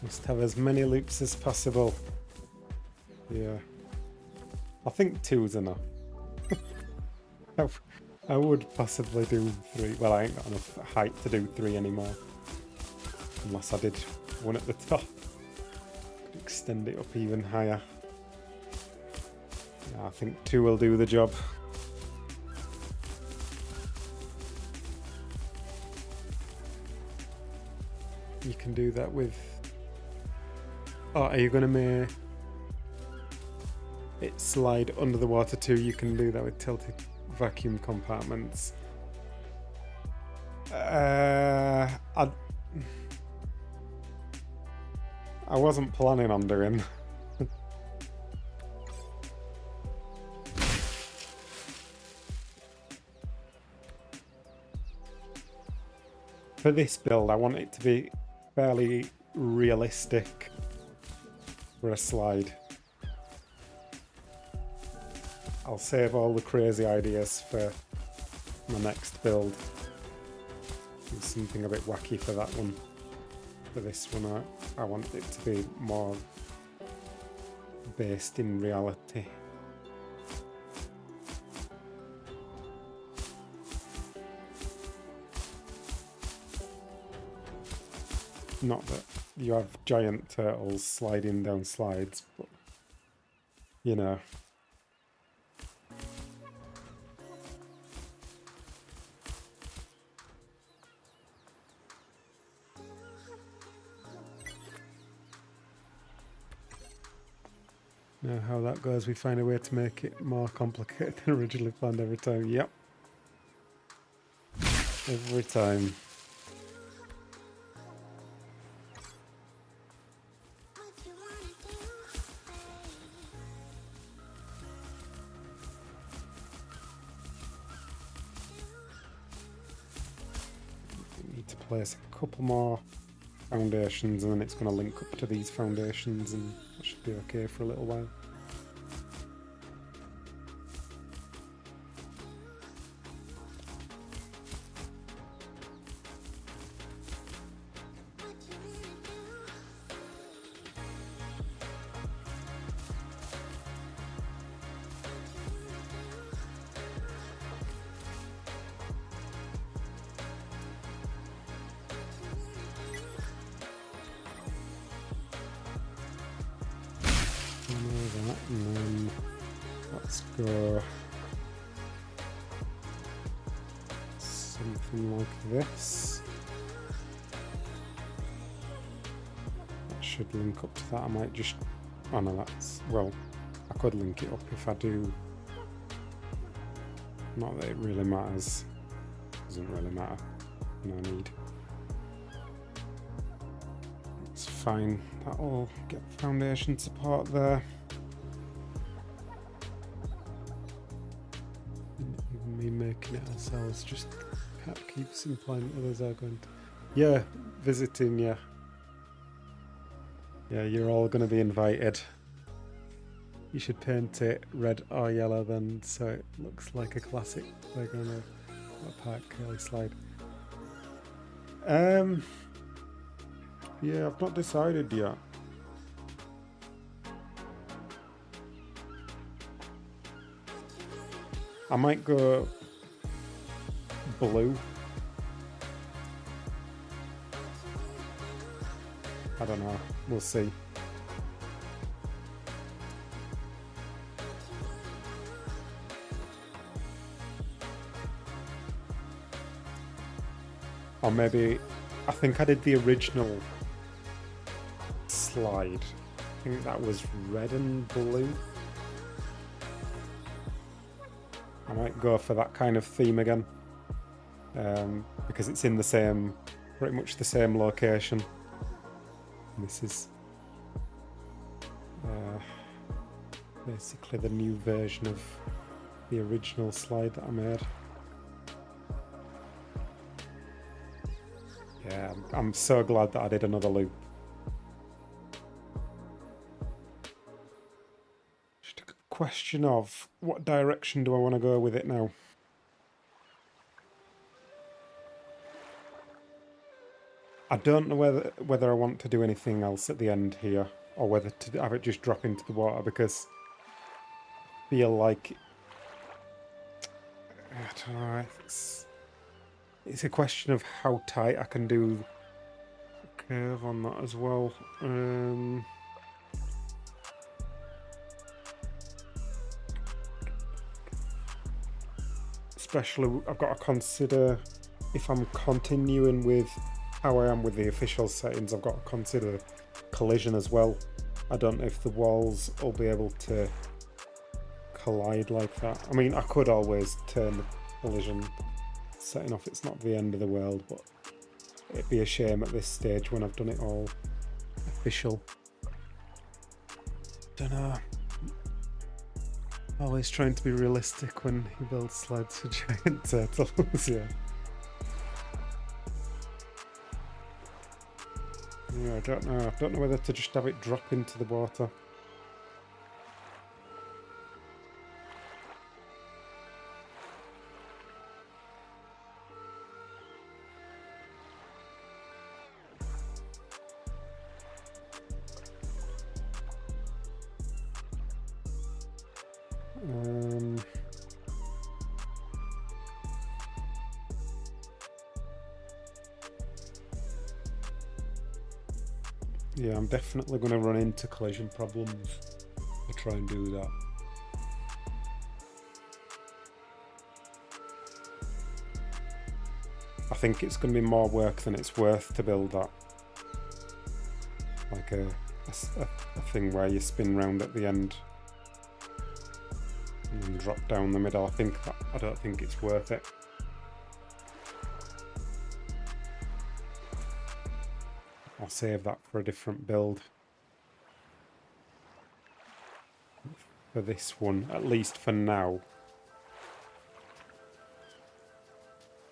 Speaker 1: Must have as many loops as possible. Yeah. I think 2 is enough. I would possibly do 3. Well, I ain't got enough height to do 3 anymore. Unless I did one at the top. Could extend it up even higher. Yeah, I think 2 will do the job. You can do that with... Oh, are you going to make it slide under the water too? You can do that with tilted vacuum compartments. I wasn't planning on doing. For this build, I want it to be fairly realistic for a slide. I'll save all the crazy ideas for my next build. Do something a bit wacky for that one. For this one, I want it to be more based in reality. Not that you have giant turtles sliding down slides, but you know. Now how that goes, we find a way to make it more complicated than originally planned every time. Yep. Every time. Place a couple more foundations and then it's going to link up to these foundations and that should be okay for a little while. And then let's go something like this. That should link up to that. I might just, oh no, that's, well, I could link it up if I do. Not that it really matters. Doesn't really matter. No need. It's fine. That'll get foundation support there. Even me making it ourselves just keeps implying others are going to. Yeah, visiting, yeah. Yeah, you're all going to be invited. You should paint it red or yellow then, so it looks like a classic playground or a park curly slide. Yeah, I've not decided yet. I might go blue. I don't know. We'll see. Or maybe, I think I did the original slide. I think that was red and blue. I might go for that kind of theme again. Because it's in the same, pretty much the same location. And this is basically the new version of the original slide that I made. Yeah, I'm so glad that I did another loop. Just a question of what direction do I want to go with it now? I don't know whether I want to do anything else at the end here, or whether to have it just drop into the water, because I feel like, I don't know, it's a question of how tight I can do the curve on that as well. Especially, I've got to consider if I'm continuing with how I am with the official settings, I've got to consider collision as well. I don't know if the walls will be able to collide like that. I mean, I could always turn the collision setting off. It's not the end of the world, but it'd be a shame at this stage when I've done it all official. Don't know. Always trying to be realistic when you build slides for giant turtles, yeah. Yeah, I don't know. I don't know whether to just have it drop into the water. Yeah, I'm definitely going to run into collision problems to try and do that. I think it's going to be more work than it's worth to build that. Like a thing where you spin round at the end and then drop down the middle. I don't think it's worth it. I'll save that for a different build. For this one, at least for now.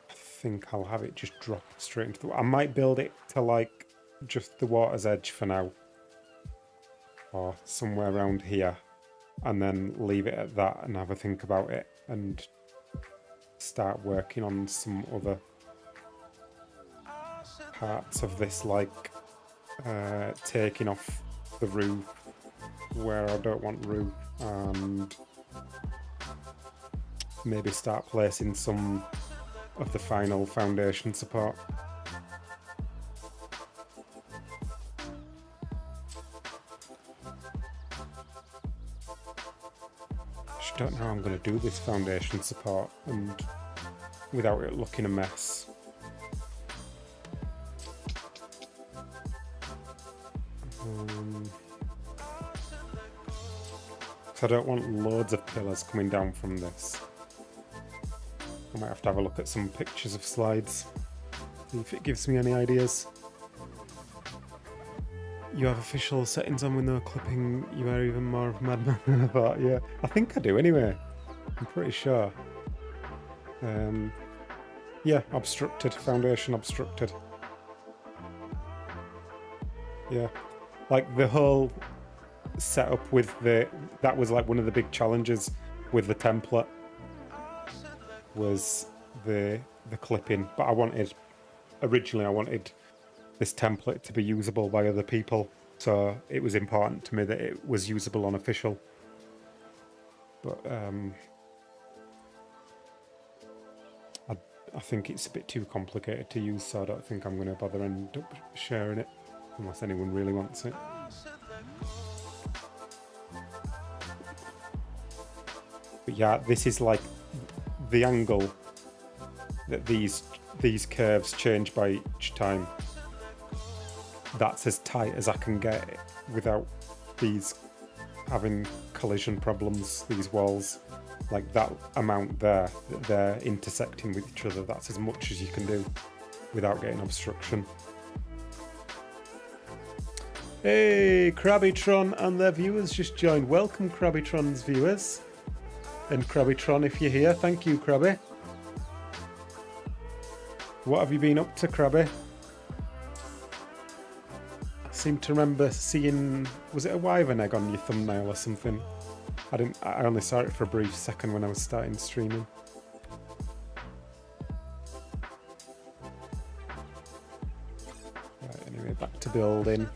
Speaker 1: I think I'll have it just drop straight into the water. I might build it to like just the water's edge for now. Or somewhere around here. And then leave it at that and have a think about it and start working on some other parts of this, like taking off the roof where I don't want roof, and maybe start placing some of the final foundation support. I just don't know how I'm going to do this foundation support and without it looking a mess. I don't want loads of pillars coming down from this. I might have to have a look at some pictures of slides, see if it gives me any ideas. You have official settings on with no clipping. You are even more of a madman than I thought. Yeah, I think I do anyway. I'm pretty sure. Yeah, obstructed. Foundation obstructed. Yeah, like the whole setup with that was like one of the big challenges with the template was the clipping, but originally I wanted this template to be usable by other people, so it was important to me that it was usable on official. But I think it's a bit too complicated to use, so I don't think I'm going to bother end up sharing it, unless anyone really wants it. But yeah, this is like the angle that these curves change by each time. That's as tight as I can get it without these having collision problems, these walls. Like that amount there, that they're intersecting with each other, that's as much as you can do without getting obstruction. Hey, Krabbytron and their viewers just joined. Welcome, Krabbytron's viewers. And Krabbytron, if you're here, thank you, Krabby. What have you been up to, Krabby? I seem to remember seeing, was it a wyvern egg on your thumbnail or something? I only saw it for a brief second when I was starting streaming. Right, anyway, back to building.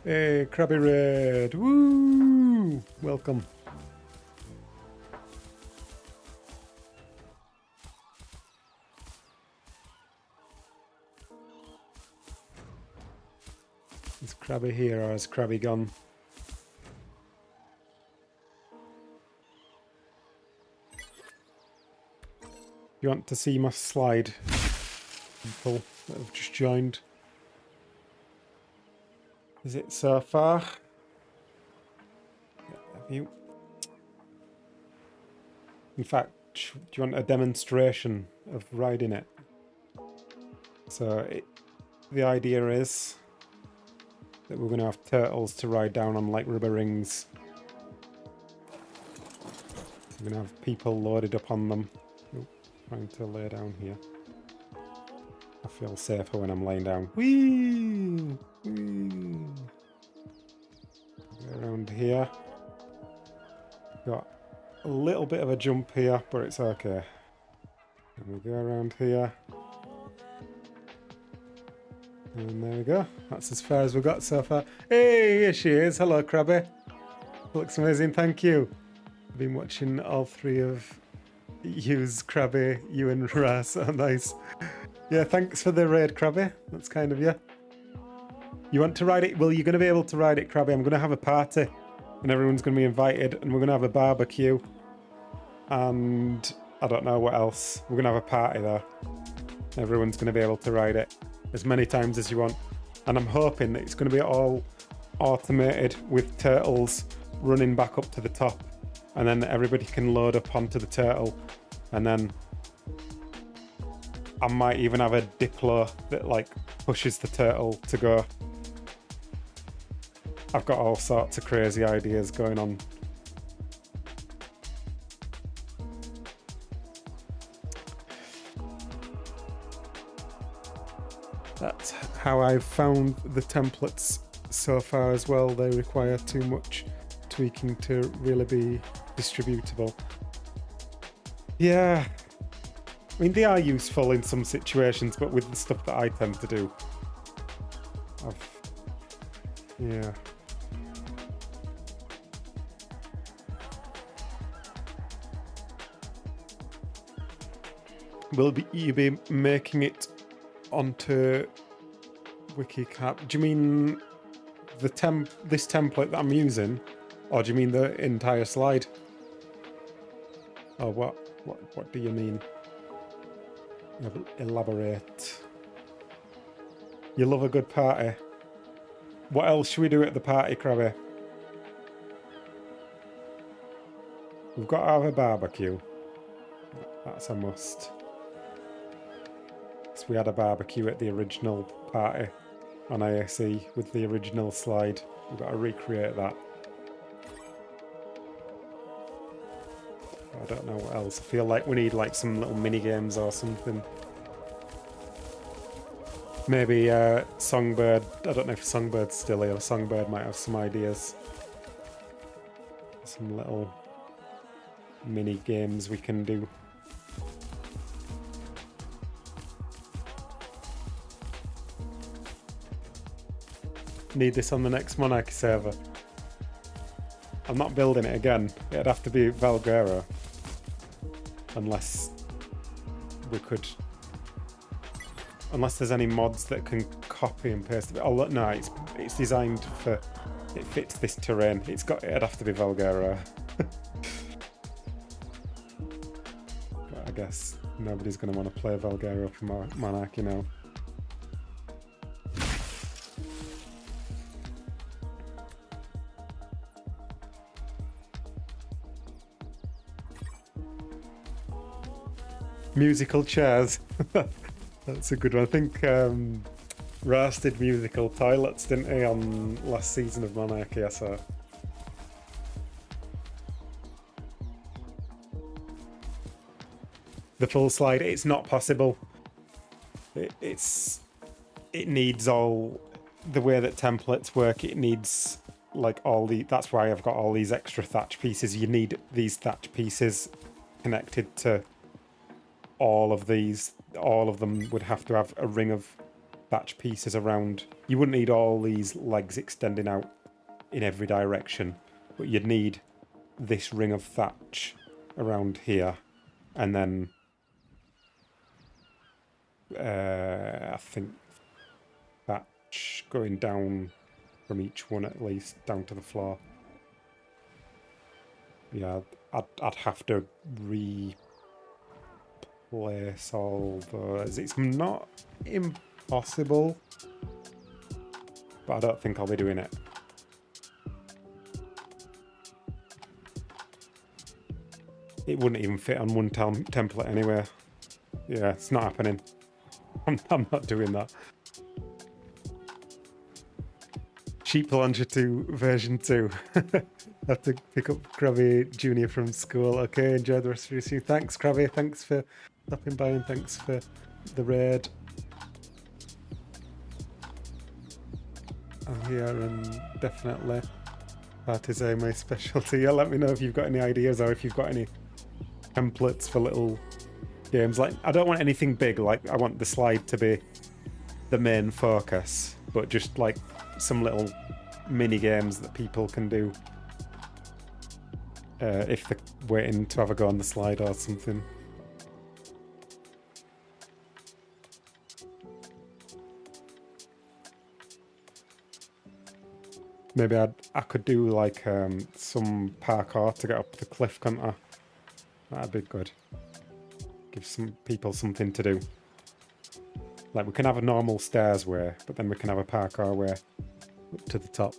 Speaker 1: Hey, Krabby Red! Woo! Welcome. Is Krabby here or has Krabby gone? You want to see my slide, people that have just joined? Is it so far? Yeah, have you? In fact, do you want a demonstration of riding it? So the idea is that we're going to have turtles to ride down on like rubber rings. We're going to have people loaded up on them. Oop, trying to lay down here. I feel safer when I'm laying down. Whee! Whee! Go around here. Got a little bit of a jump here, but it's okay. And we go around here. And there we go. That's as far as we've got so far. Hey, here she is. Hello, Krabby. Looks amazing, thank you. I've been watching all three of yous, Krabby, you and Ras. Oh, nice. Yeah, thanks for the raid, Krabby. That's kind of you. You want to ride it? Well, you're going to be able to ride it, Krabby. I'm going to have a party. And everyone's going to be invited. And we're going to have a barbecue. And I don't know what else. We're going to have a party there. Everyone's going to be able to ride it as many times as you want. And I'm hoping that it's going to be all automated with turtles running back up to the top. And then everybody can load up onto the turtle. And then I might even have a Diplo that like pushes the turtle to go. I've got all sorts of crazy ideas going on. That's how I've found the templates so far as well. They require too much tweaking to really be distributable. Yeah. I mean, they are useful in some situations, but with the stuff that I tend to do, yeah. Will you be making it onto WikiCap? Do you mean this template that I'm using, or do you mean the entire slide? Oh, what do you mean? Elaborate. You love a good party. What else should we do at the party, Krabby? We've got to have a barbecue. That's a must. So we had a barbecue at the original party on ASE with the original slide. We've got to recreate that. I don't know what else. I feel like we need like some little mini games or something. Maybe Songbird. I don't know if Songbird's still here. Songbird might have some ideas. Some little mini games we can do. need this on the next Monarchy server. I'm not building it again. It'd have to be Valguero. Unless we could... Unless there's any mods that can copy and paste it. Oh, look, no, it's designed for... It fits this terrain. It'd have to be Valguero. But I guess nobody's going to want to play Valguero for Monarchy now. Musical chairs. That's a good one. I think Ras did musical toilets, didn't he, on last season of Monarchy, I saw. The full slide, it's not possible. It needs all... The way that templates work, it needs like all the... That's why I've got all these extra thatch pieces. You need these thatch pieces connected to all of these. All of them would have to have a ring of thatch pieces around. You wouldn't need all these legs extending out in every direction, but you'd need this ring of thatch around here, and then I think thatch going down from each one at least down to the floor. Yeah, I'd have to replace all those. It's not impossible, but I don't think I'll be doing it. It wouldn't even fit on one template anyway. Yeah, it's not happening. I'm not doing that. Sheep Launcher 2 version 2. Have to pick up Krabby Jr. from school. Okay, enjoy the rest of your stream. Thanks, Krabby. Thanks for stopping by and thanks for the raid. I'm here and definitely parties are my specialty. Yeah, let me know if you've got any ideas or if you've got any templates for little games. Like, I don't want anything big. Like, I want the slide to be the main focus, but just like some little mini games that people can do if they're waiting to have a go on the slide or something. Maybe I could do like some parkour to get up the cliff, couldn't I? That'd be good. Give some people something to do. Like, we can have a normal stairs way, but then we can have a parkour way up to the top.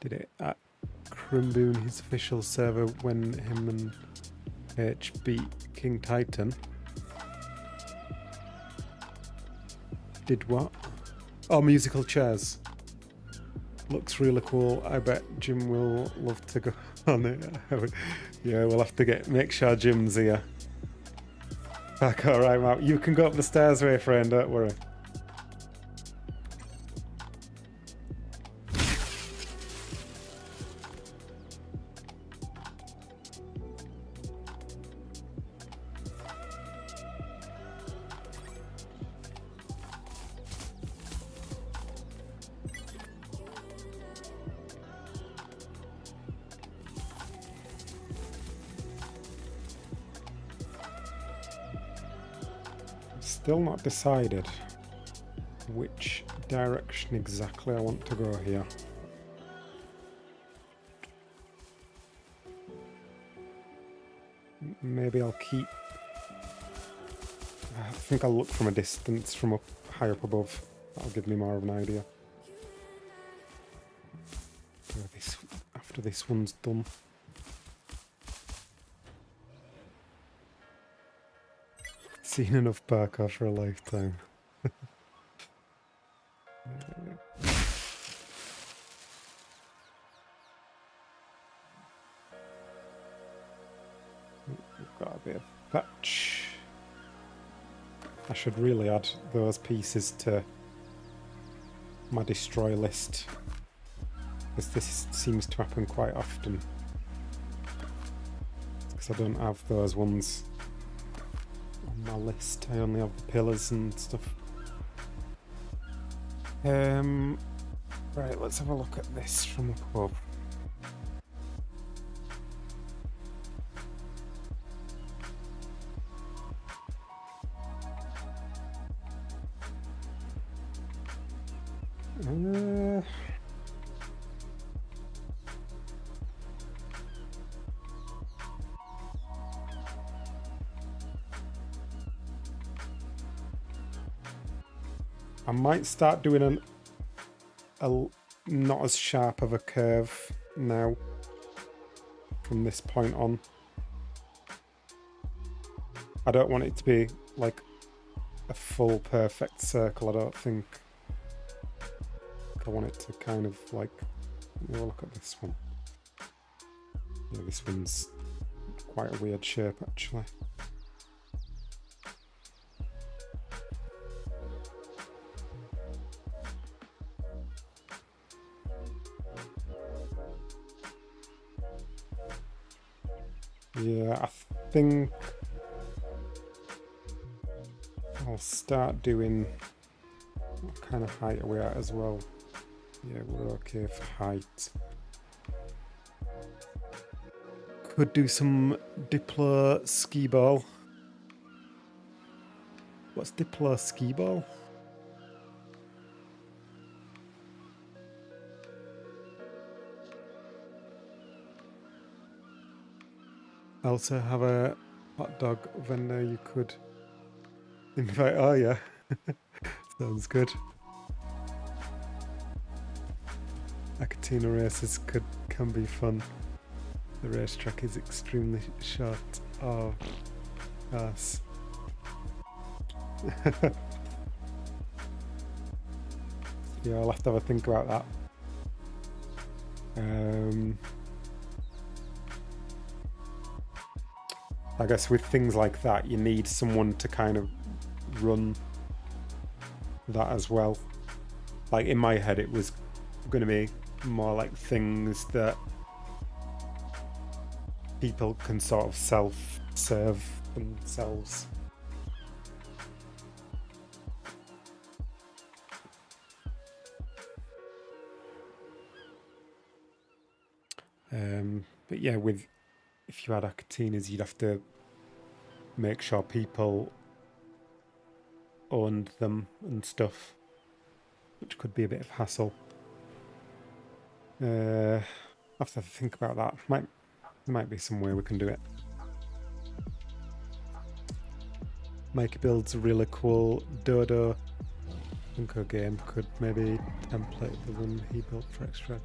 Speaker 1: Did it at Crumboon, his official server, when him and H beat King Titan. Did what? Oh, musical chairs. Looks really cool. I bet Jim will love to go on it. Yeah, we'll have to make sure Jim's here. Back, alright, Matt. You can go up the stairs, way, friend, don't worry. Still not decided which direction exactly I want to go here. Maybe I'll keep... I think I'll look from a distance from up high up above. That'll give me more of an idea. After this one's done. Seen enough parkour for a lifetime. We've got a bit of thatch. I should really add those pieces to my destroy list, because this seems to happen quite often. Because I don't have those ones on my list. I only have the pillars and stuff. Right, let's have a look at this from up above. I might start doing a not as sharp of a curve now from this point on. I don't want it to be like a full perfect circle, I don't think. I want it to kind of like, let me have a look at this one. Yeah, this one's quite a weird shape actually. Yeah, I think I'll start doing, what kind of height are we at as well? Yeah, we're okay for height. Could do some Diplo ski ball. What's Diplo ski ball? Also have a hot dog vendor you could invite. Oh yeah, sounds good. Acatina races can be fun. The racetrack is extremely short. Oh, yes. Yeah, I'll have to have a think about that. I guess with things like that, you need someone to kind of run that as well. Like in my head, it was going to be more like things that people can sort of self-serve themselves. But yeah, if you had Acatinas, you'd have to make sure people owned them and stuff, which could be a bit of hassle. I have to think about that. There might be some way we can do it. Mikey builds a really cool Dodo Funko game. Could maybe template the one he built for extra.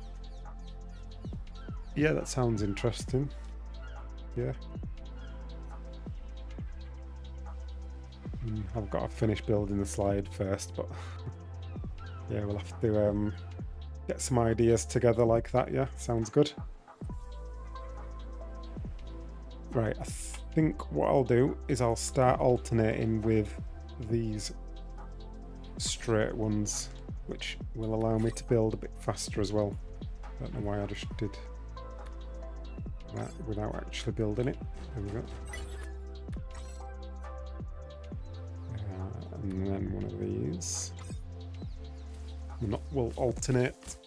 Speaker 1: Yeah, that sounds interesting. Yeah. I've got to finish building the slide first, but yeah, we'll have to get some ideas together like that. Yeah, sounds good. Right, I think what I'll do is I'll start alternating with these straight ones, which will allow me to build a bit faster as well. Don't know why I just did that without actually building it. There we go. And then one of these. We'll alternate.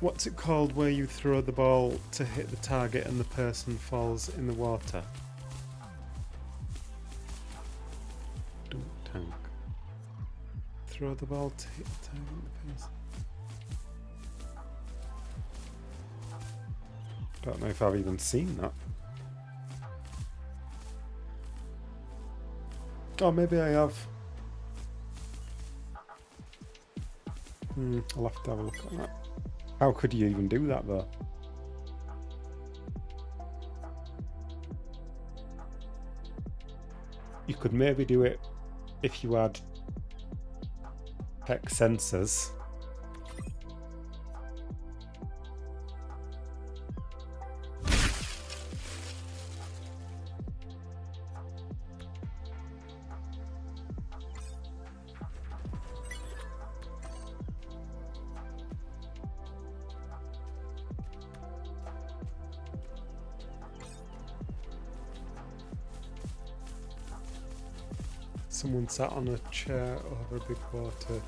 Speaker 1: What's it called where you throw the ball to hit the target and the person falls in the water? Dunk tank. Throw the ball to hit the target and the person. Don't know if I've even seen that. Oh, maybe I have. I'll have to have a look at that. How could you even do that though? You could maybe do it if you had tech sensors. Someone sat on a chair over a big water.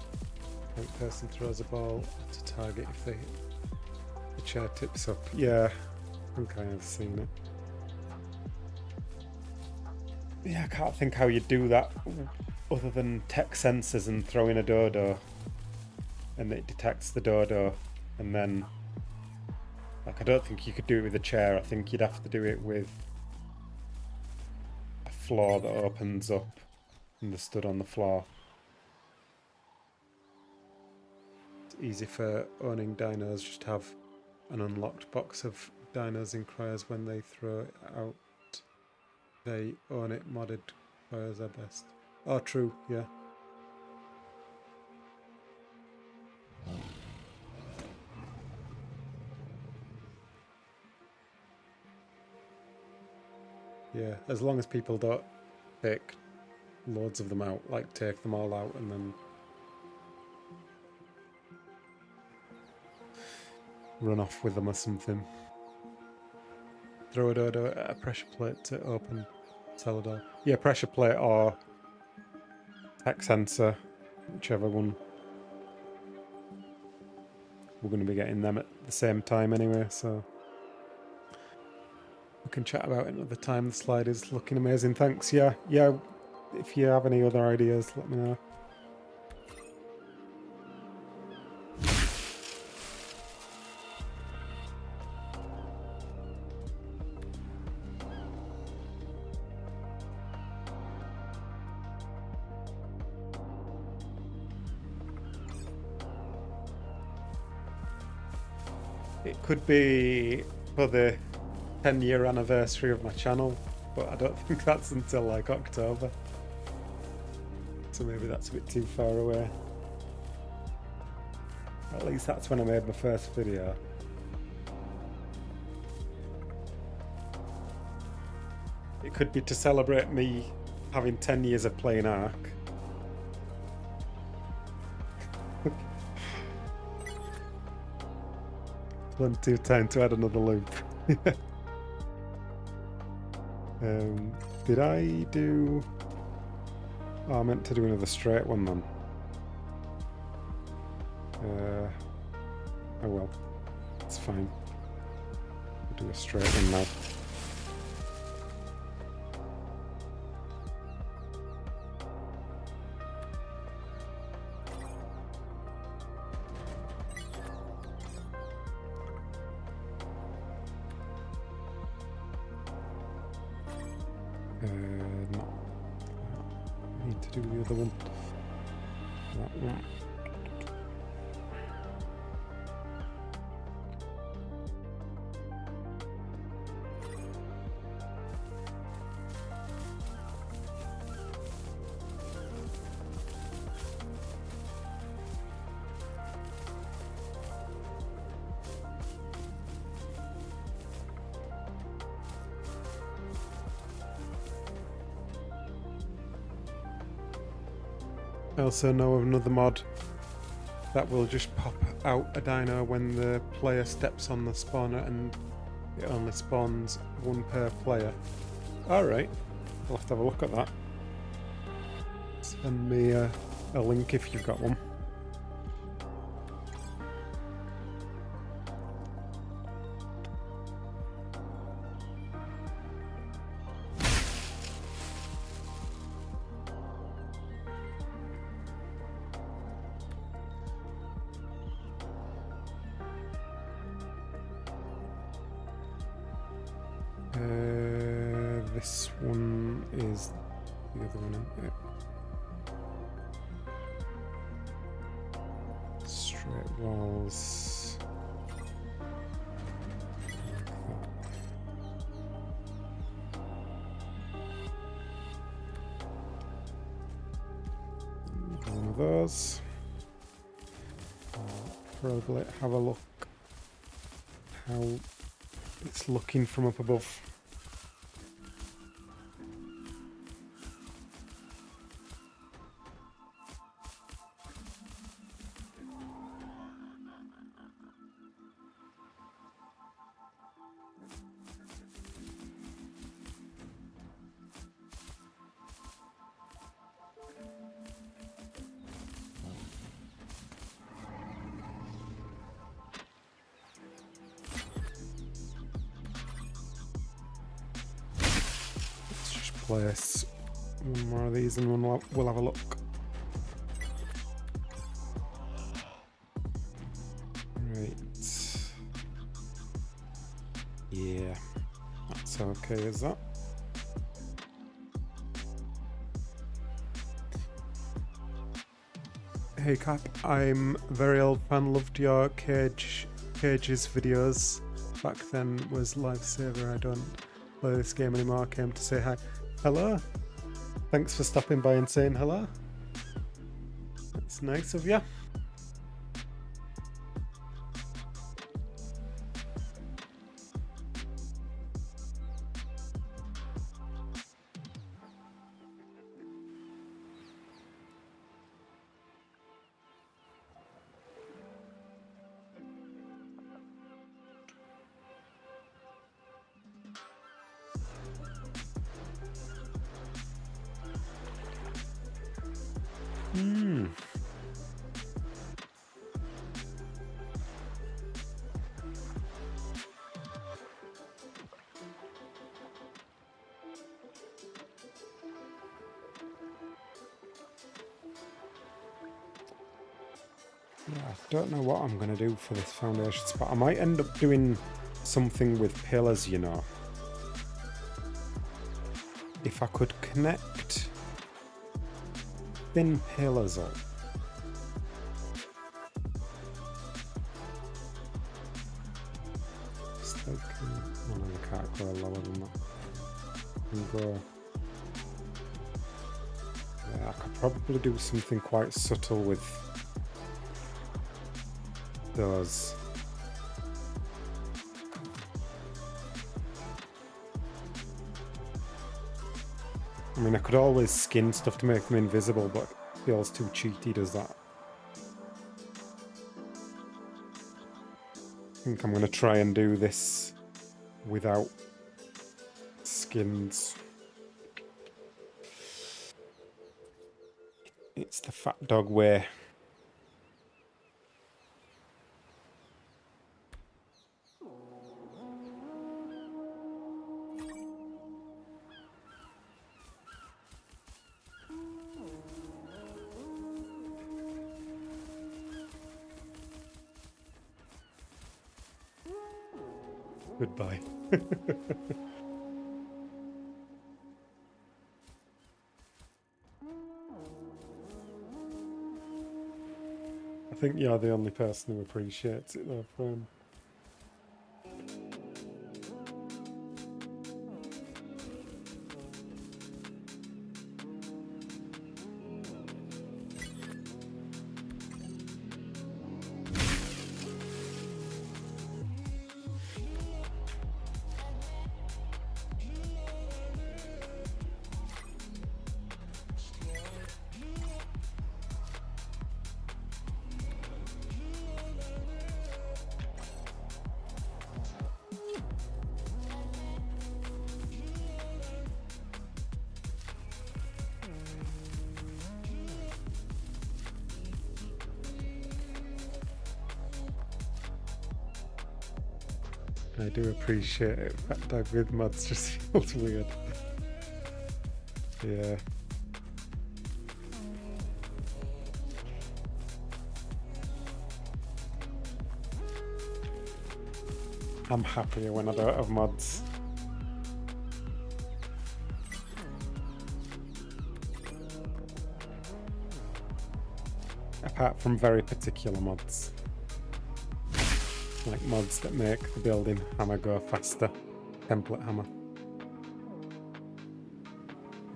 Speaker 1: The person throws a ball to target if the chair tips up. Yeah, I think I have seen it. Yeah, I can't think how you do that other than tech sensors and throw in a dodo and it detects the dodo, and then like I don't think you could do it with a chair. I think you'd have to do it with a floor that opens up and they're stood on the floor. It's easy for owning dinos, just have an unlocked box of dinos in cryos. When they throw it out, they own it. Modded cryos are best. Oh, true, yeah. Yeah, as long as people don't take loads of them out, like take them all out and then run off with them or something. Throw a dodo at a pressure plate to open cellar door. Yeah, pressure plate or tech sensor, whichever one. We're going to be getting them at the same time anyway, so we can chat about it another time. The slide is looking amazing. Thanks. Yeah. If you have any other ideas, let me know. It could be for the 10-year anniversary of my channel, but I don't think that's until like October. So maybe that's a bit too far away. At least that's when I made my first video. It could be to celebrate me having 10 years of playing Ark. Plenty of time to add another loop. Did I do... Oh, I meant to do another straight one then. Oh well, it's fine. I'll do a straight one now. No. I need to do the other one. That one. I also know of another mod that will just pop out a dino when the player steps on the spawner, and it only spawns one per player. Alright, I'll have to have a look at that. Send me a link if you've got one. This one is the other one, isn't it? Straight walls. Like one of those. I'll probably have a look how it's looking from up above. place one more of these and we'll have a look. Right. Yeah, that's okay, is that? Hey Cap, I'm a very old fan, loved your Cage's videos. Back then was lifesaver. I don't play this game anymore. Came to say hi. Hello. Thanks for stopping by and saying hello. That's nice of you. Yeah, I don't know what I'm going to do for this foundation spot. I might end up doing something with pillars, you know. If I could connect thin pillars up. Just like, oh no, I can't go lower than that. And go. Yeah, I could probably do something quite subtle with those. I mean, I could always skin stuff to make them invisible, but it feels too cheaty, does that? I think I'm going to try and do this without skins. It's the fat dog way. Goodbye. I think you're the only person who appreciates it though, friend. I do appreciate it. Fat dog with mods just feels weird. Yeah. I'm happier when I don't have mods. Apart from very particular mods. Like mods that make the building hammer go faster. Template hammer.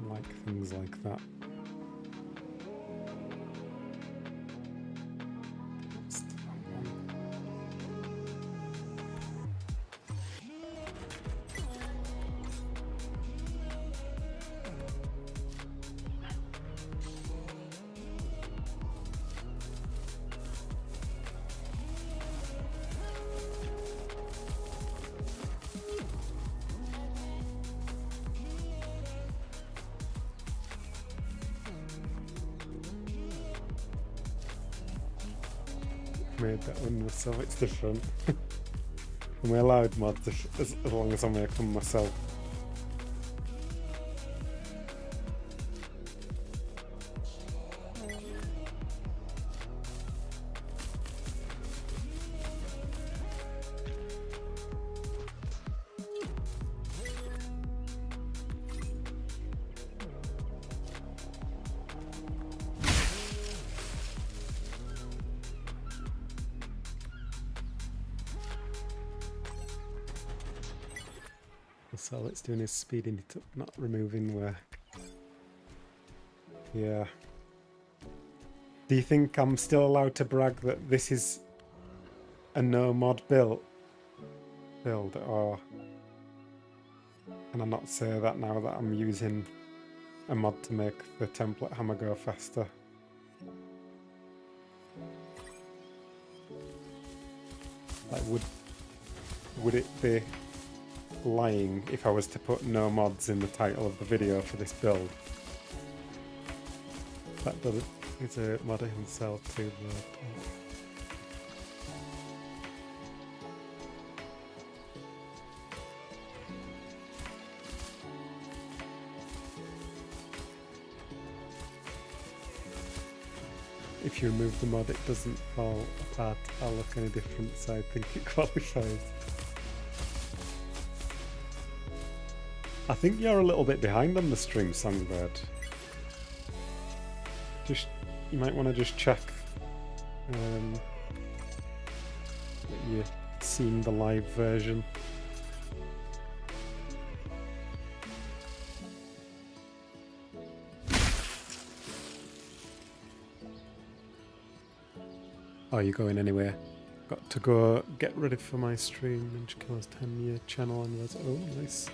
Speaker 1: I like things like that. Made that one myself, it's different. Am I allowed mods as long as I make them myself? so all it's doing is speeding it up, not removing work. Yeah. Do you think I'm still allowed to brag that this is a no mod build, or can I not say that now that I'm using a mod to make the template hammer go faster? Like, would it be lying if I was to put no mods in the title of the video for this build? That does it's a modder himself too. If you remove the mod, it doesn't fall apart. I'll look any different, so I think it qualifies. I think you're a little bit behind on the stream, Songbird. You might want to just check that you're seeing the live version. Are you going anywhere? Got to go get ready for my stream. Ninja Killer's 10-year channel anniversary. Oh, nice.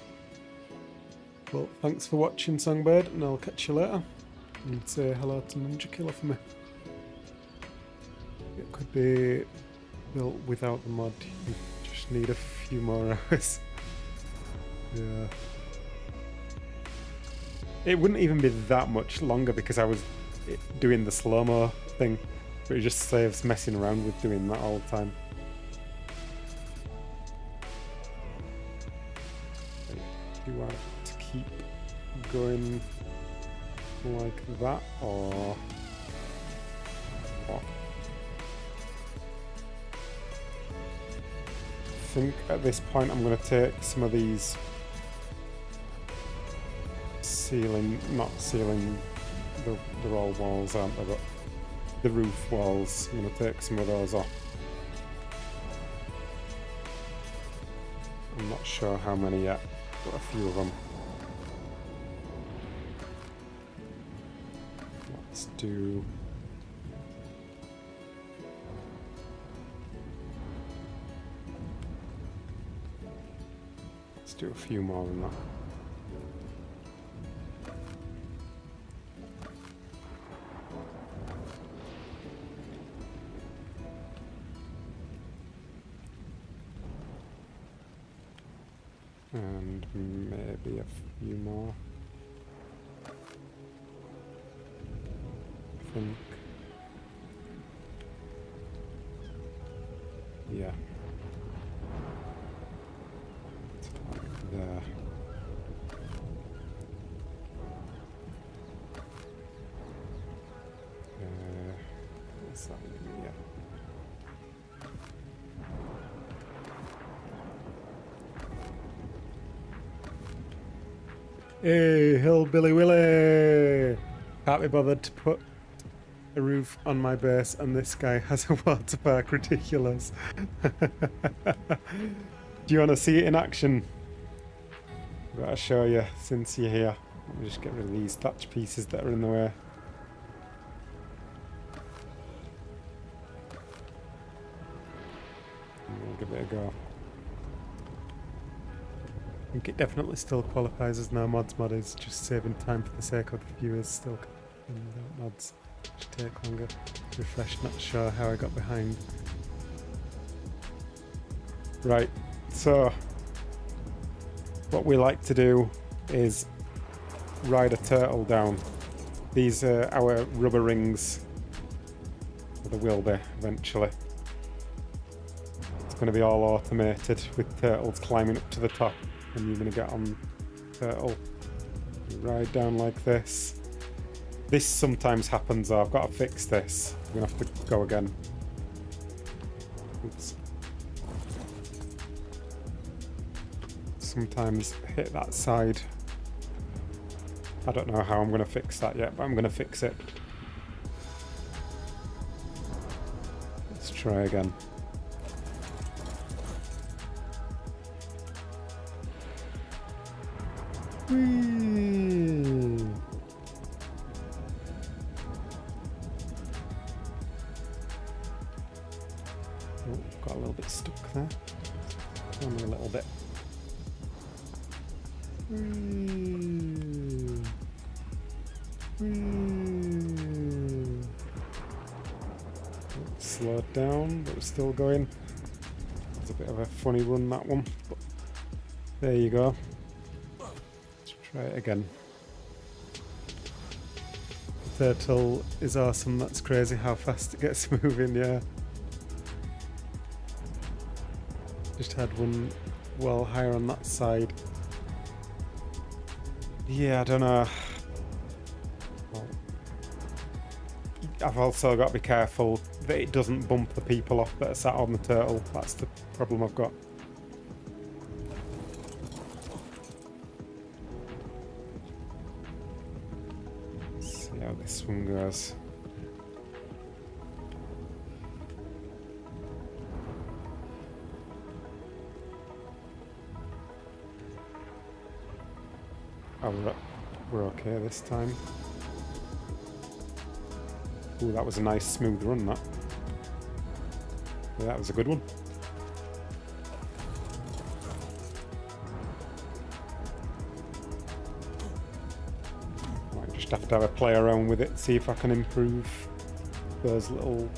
Speaker 1: Well, thanks for watching, Songbird, and I'll catch you later. And say hello to Ninja Killer for me. It could be built without the mod. You just need a few more hours. Yeah. It wouldn't even be that much longer because I was doing the slow-mo thing. But it just saves messing around with doing that all the time. Do I want to keep going like that, or what? I think at this point I'm going to take some of these not ceiling, they're all walls, aren't they? But the roof walls, I'm going to take some of those off. I'm not sure how many yet, but a few of them. Let's do... Let's do a few more than that. And maybe a few more. I think. Yeah. Like there. What's that? Yeah. Hey, Hillbilly Willy! Can't be bothered to put a roof on my base, and this guy has a water park. Ridiculous. Do you want to see it in action? I've got to show you since you're here. Let me just get rid of these thatch pieces that are in the way. And we'll give it a go. I think it definitely still qualifies as no mods mod, is just saving time for the sake of the viewers still without mods. Should take longer. Refresh, not sure how I got behind. Right, so what we like to do is ride a turtle down. These are our rubber rings. There will be eventually. It's going to be all automated with turtles climbing up to the top. And you're going to get on turtle, you ride down like this. This sometimes happens, though. I've got to fix this. I'm going to have to go again. Oops. Sometimes hit that side. I don't know how I'm going to fix that yet, but I'm going to fix it. Let's try again. Whee! Oh, got a little bit stuck there. Only a little bit. Whee! Whee! Slowed down, but we're still going. It's a bit of a funny run, that one. But there you go. Let's try it again. The turtle is awesome. That's crazy how fast it gets moving, yeah. Just had one well higher on that side. Yeah, I don't know. Well, I've also got to be careful that it doesn't bump the people off that are sat on the turtle. That's the problem I've got. Let's see how this one goes. Oh, we're okay this time. Ooh, that was a nice smooth run, that. Yeah, that was a good one. Might just have to have a play around with it, see if I can improve those little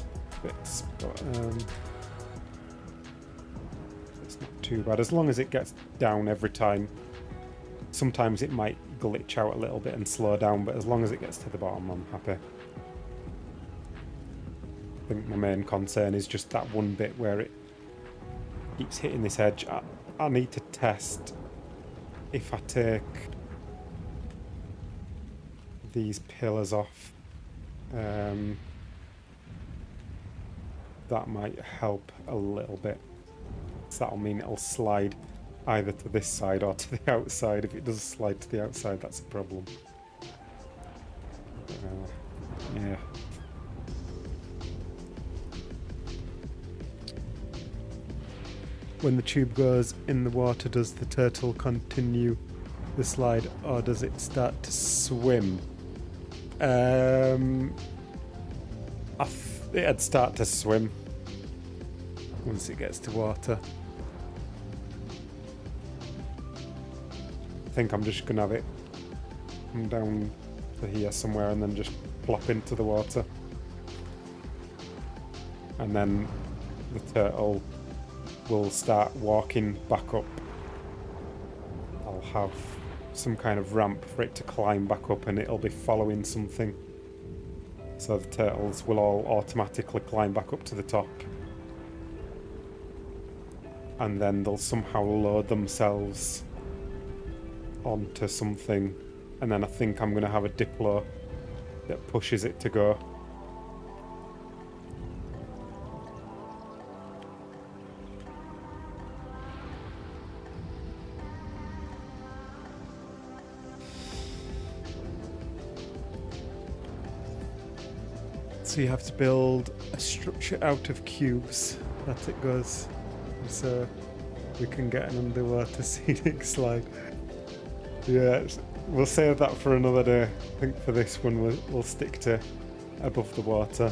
Speaker 1: bits. But it's not too bad, as long as it gets down every time. Sometimes it might glitch out a little bit and slow down, but as long as it gets to the bottom, I'm happy. I think my main concern is just that one bit where it keeps hitting this edge. I need to test if I take these pillars off. That might help a little bit. So that'll mean it'll slide either to this side or to the outside. If it does slide to the outside, that's a problem. Yeah. When the tube goes in the water, does the turtle continue the slide or does it start to swim? It'd start to swim once it gets to water. I think I'm just gonna have it come down to here somewhere and then just plop into the water. And then the turtle will start walking back up. I'll have some kind of ramp for it to climb back up and it'll be following something. So the turtles will all automatically climb back up to the top. And then they'll somehow load themselves onto something. And then I think I'm going to have a Diplo that pushes it to go. So you have to build a structure out of cubes that it goes, so we can get an underwater scenic slide. Yeah, we'll save that for another day. I think for this one we'll stick to above the water.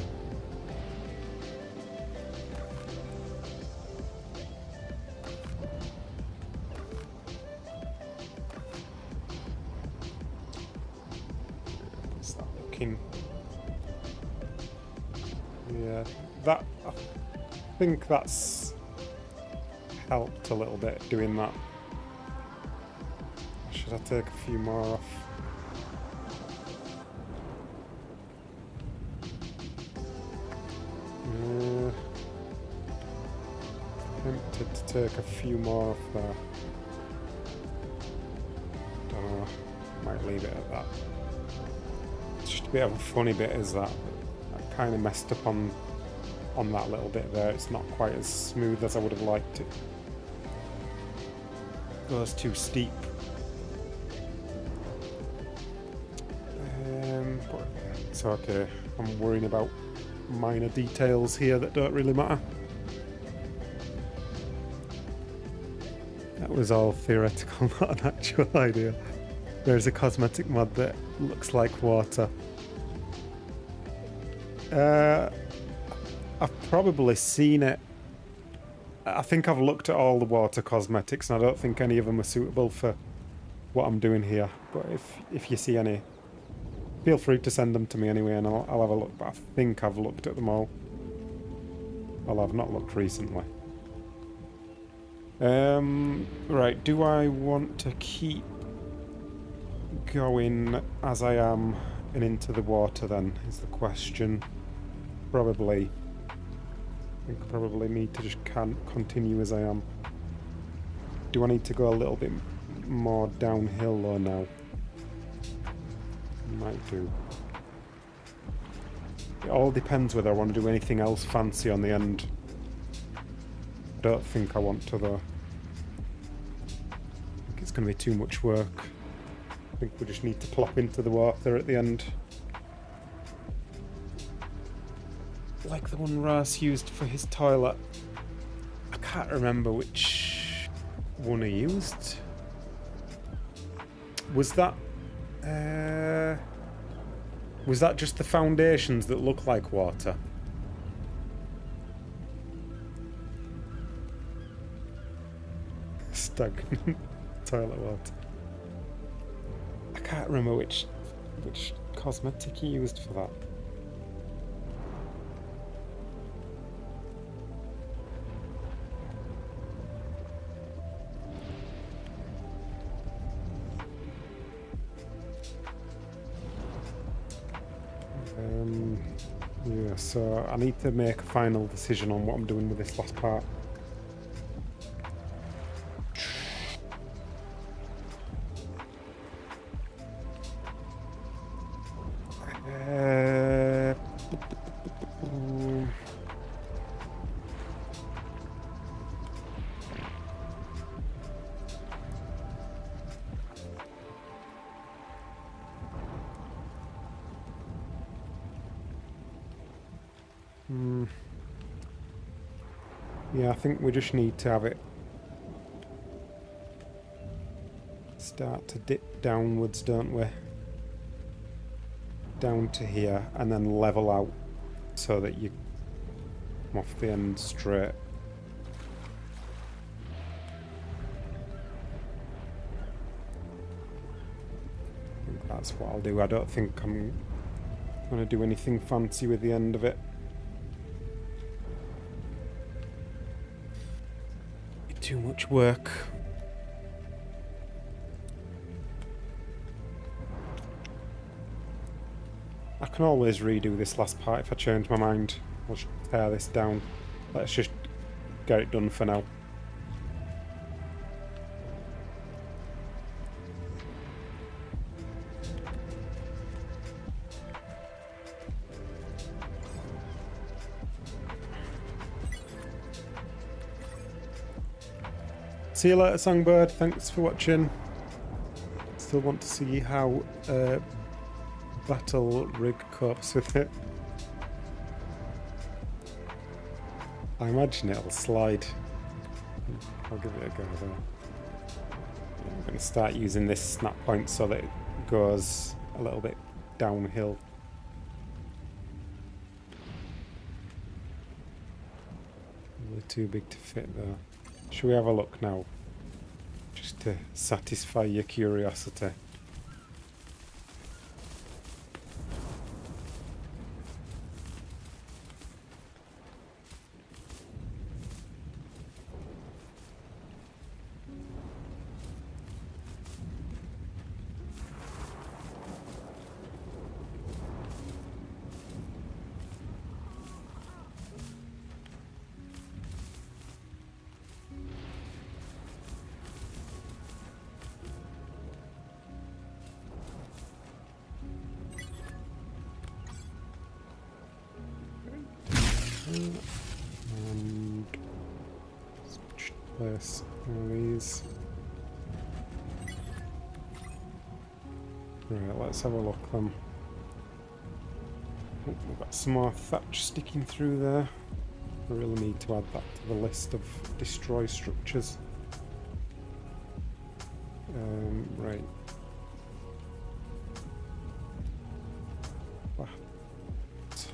Speaker 1: What's that looking? Yeah, that, I think that's helped a little bit doing that. Should I take a few more off? Tempted to take a few more off there. Don't know, might leave it at that. It's just a bit of a funny bit, is that I kind of messed up on that little bit there. It's not quite as smooth as I would have liked it. Goes too steep. But it's okay. I'm worrying about minor details here that don't really matter. That was all theoretical, not an actual idea. There's a cosmetic mod that looks like water. I've probably seen it. I think I've looked at all the water cosmetics and I don't think any of them are suitable for what I'm doing here. But if you see any, feel free to send them to me anyway and I'll have a look. But I think I've looked at them all. Well, I've not looked recently. Right, do I want to keep going as I am and into the water then, is the question. Probably. I think I probably need to just continue as I am. Do I need to go a little bit more downhill or now? Might do. It all depends whether I want to do anything else fancy on the end. I don't think I want to though. I think it's going to be too much work. I think we just need to plop into the water at the end. Like the one Ras used for his toilet. I can't remember which one he used. Was that just the foundations that look like water? Stagnant toilet water. I can't remember which cosmetic he used for that. Yeah, so I need to make a final decision on what I'm doing with this last part. Yeah, I think we just need to have it start to dip downwards, don't we? Down to here and then level out so that you come off the end straight. I think that's what I'll do. I don't think I'm going to do anything fancy with the end of it. Too much work. I can always redo this last part if I change my mind. I'll just tear this down. Let's just get it done for now. See you later, Songbird. Thanks for watching. Still want to see how Battle Rig copes with it. I imagine it'll slide. I'll give it a go though. I'm going to start using this snap point so that it goes a little bit downhill. Really too big to fit though. Should we have a look now? Just to satisfy your curiosity. And switch place all these. Right, let's have a look then. Oh, we've got some more thatch sticking through there. I really need to add that to the list of destroy structures. Right.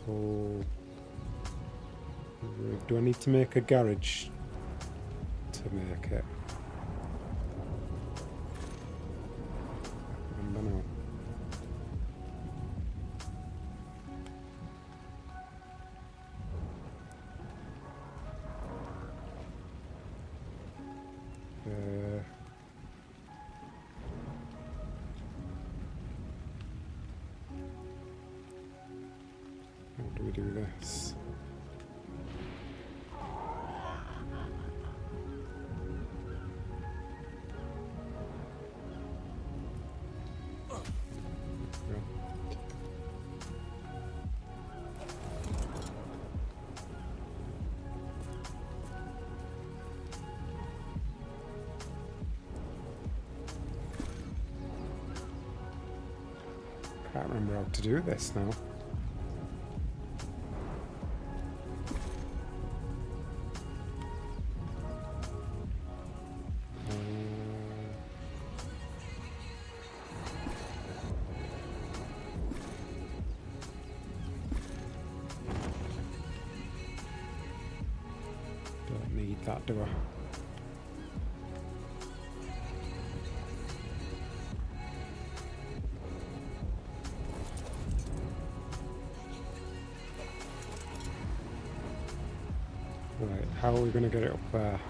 Speaker 1: Battle rig. Do I need to make a garage to make it? I don't know. How do we do this? Can't remember how to do this now. Don't need that, do I? Right, how are we going to get it up there?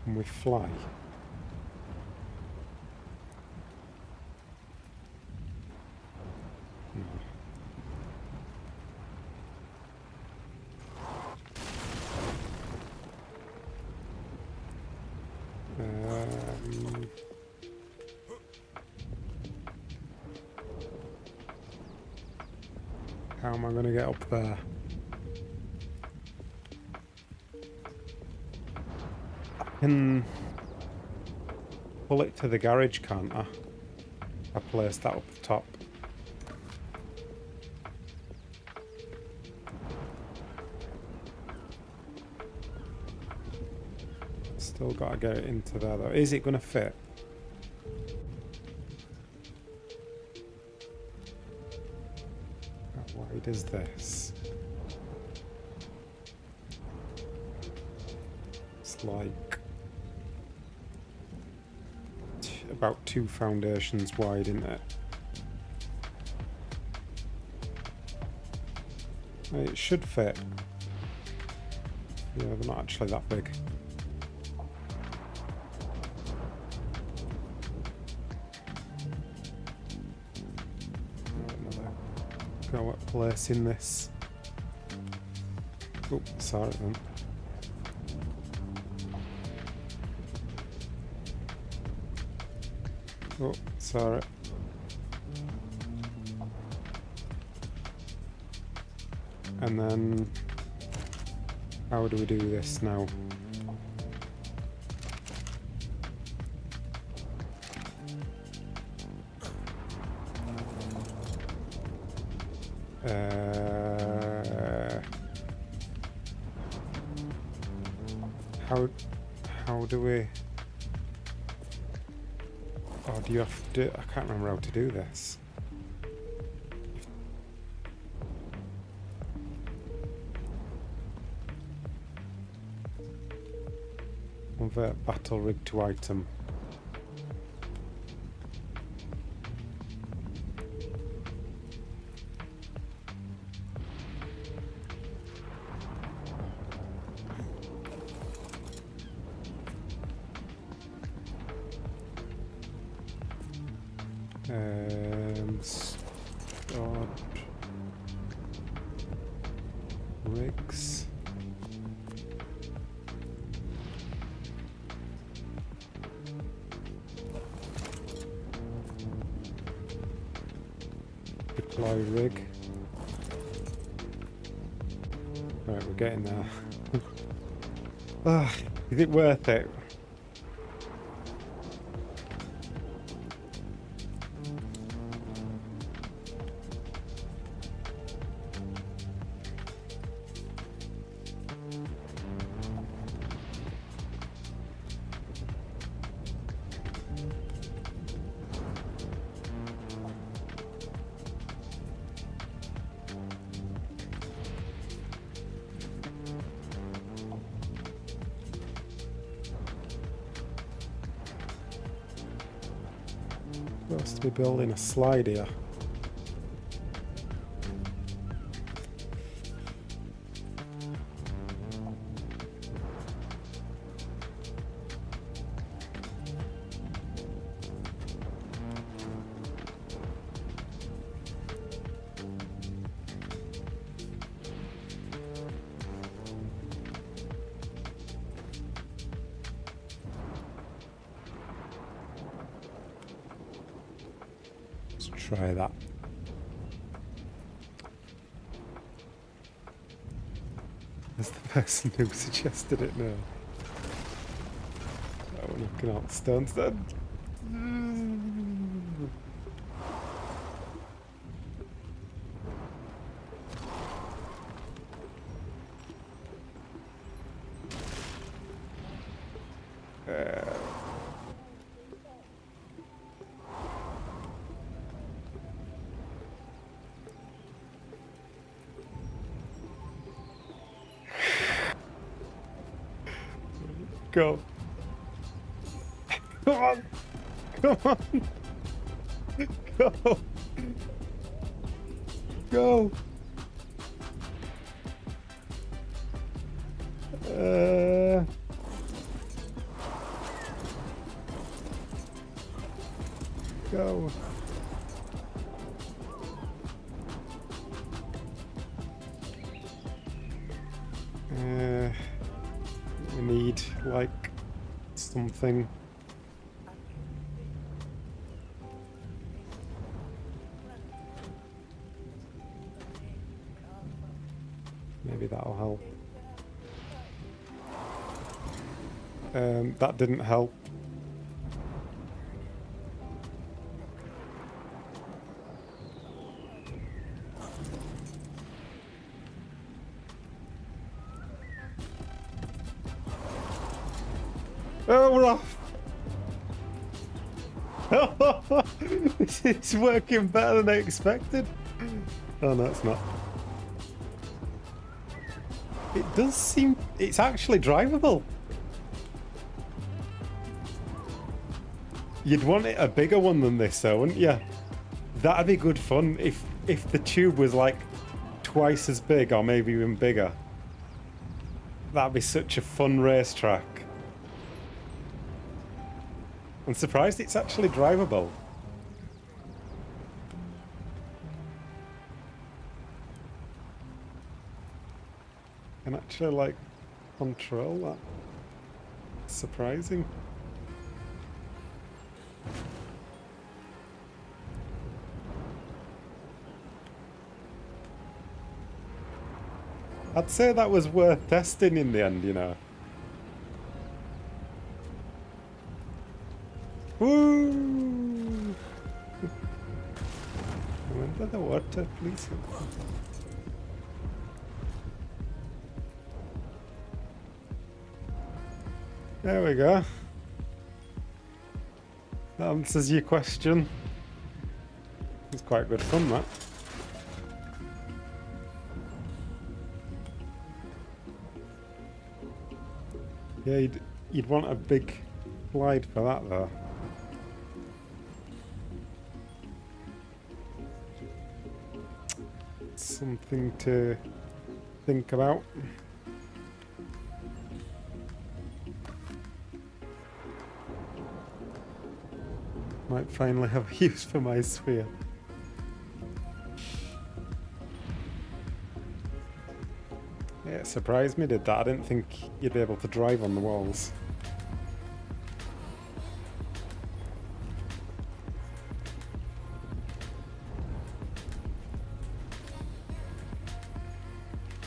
Speaker 1: Can we fly? No. How am I going to get up there? I can pull it to the garage, can't I? I place that up the top. Still got to get it into there though. Is it going to fit? How wide is this? It's like about 2 foundations wide, isn't it? It should fit. Yeah, they're not actually that big. Go at placing this. Oh, sorry then. Oh, sorry. And then, how do we do this now? How do we? Oh, do you have to? I can't remember how to do this. Convert battle rig to item. Stored rigs. Deploy rig. Right, we're getting there. Is it worth it? Supposed to be building a slide here. Try that. That's the person who suggested it now. Oh, we're knocking out the stones then. Go. Come on. Come on. Go. Go. Go. We need, like, something. Maybe that'll help. That didn't help. Oh, we're off! This is working better than I expected. Oh no, it's not. It does seem... it's actually drivable. You'd want it a bigger one than this though, wouldn't you? That'd be good fun if the tube was like twice as big or maybe even bigger. That'd be such a fun racetrack. I'm surprised it's actually drivable. Can actually like control that. Surprising. I'd say that was worth testing in the end, you know. Woo! Remember the water, please. There we go. That answers your question. It's quite good fun, that. Yeah, you'd want a big slide for that, though. Something to think about. Might finally have a use for my sphere. Yeah, it surprised me, did that. I didn't think you'd be able to drive on the walls.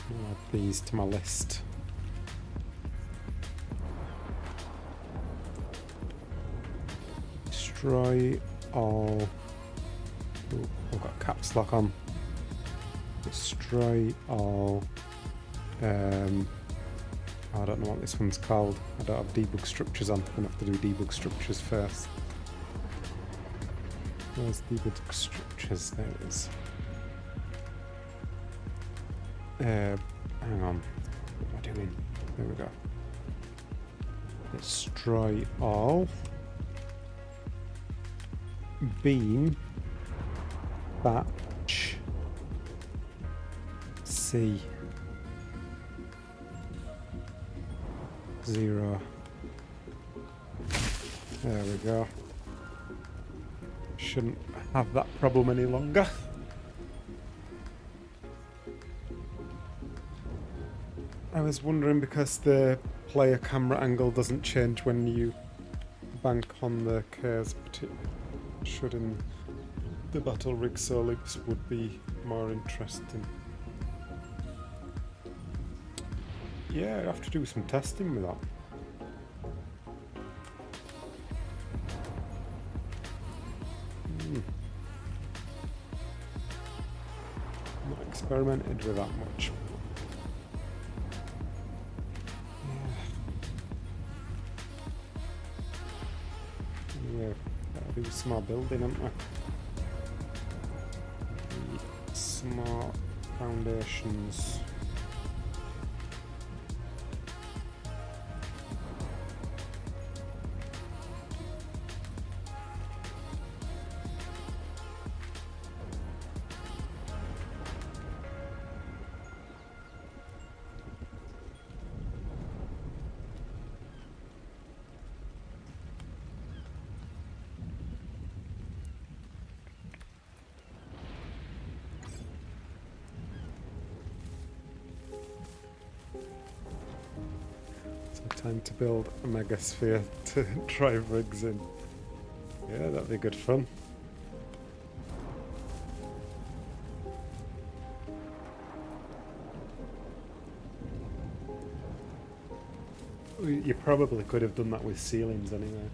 Speaker 1: I'll add these to my list. Destroy all... Ooh, I've got caps lock on. Destroy all... I don't know what this one's called. I don't have debug structures on. I'm going to have to do debug structures first. Where's debug structures? There it is. Hang on. What am I doing? There we go. Destroy all. beam batch C 0. There we go. Shouldn't have that problem any longer. I was wondering because the player camera angle doesn't change when you bank on the curves, but it should in the battle rig, so loops would be more interesting. Yeah, I have to do some testing with that. Not experimented with that much. Yeah, gotta do smart building, haven't we? Smart foundations. Time to build a megasphere to drive rigs in. Yeah, that'd be good fun. You probably could have done that with ceilings anyway.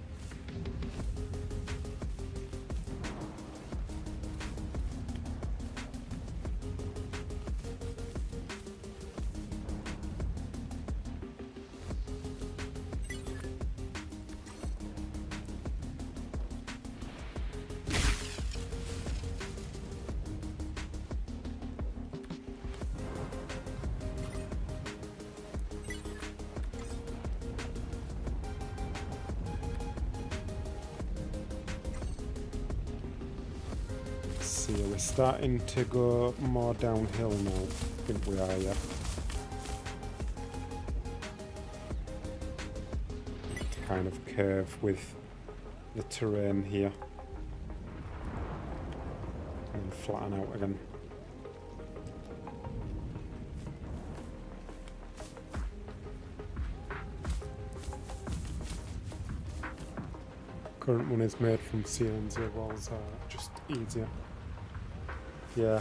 Speaker 1: See, are we starting to go more downhill now? I think we are, yeah. To kind of curve with the terrain here. And flatten out again. Current one is made from ceilings, yeah, walls are just easier. Yeah.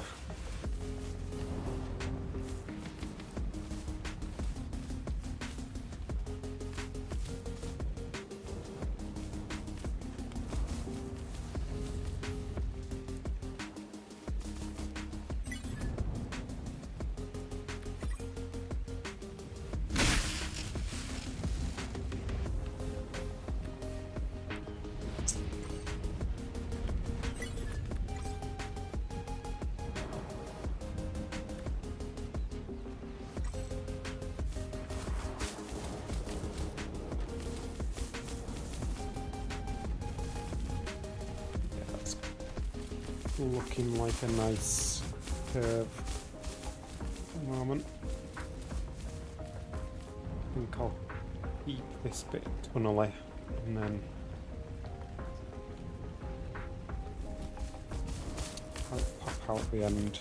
Speaker 1: Looking like a nice curve at the moment. I think I'll keep this bit tunnely and then I'll pop out the end.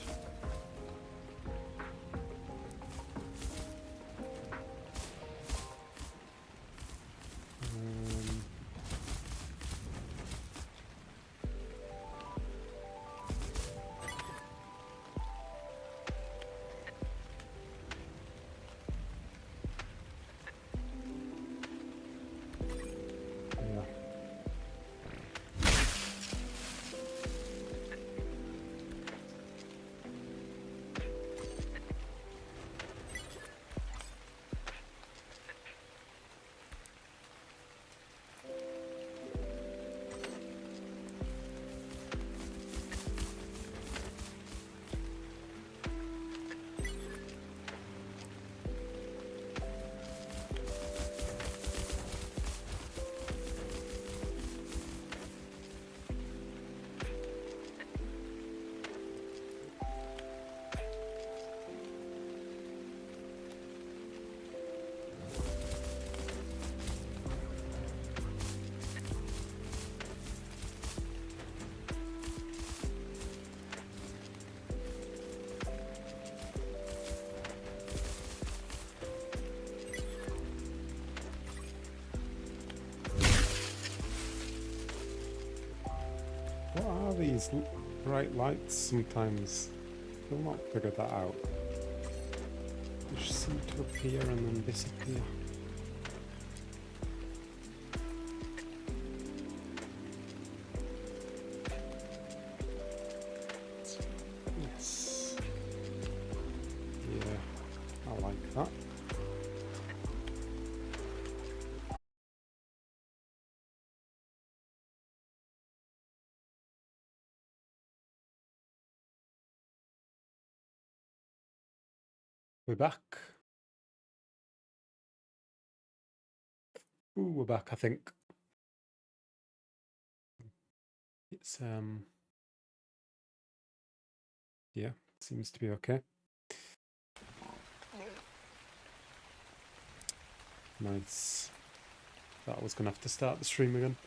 Speaker 1: What are these bright lights sometimes? Still not figured that out. They just seem to appear and then disappear. Yes. Yeah, I like that. We're back. Ooh, we're back, I think. It's, yeah, seems to be okay. Nice. Thought I was going to have to start the stream again.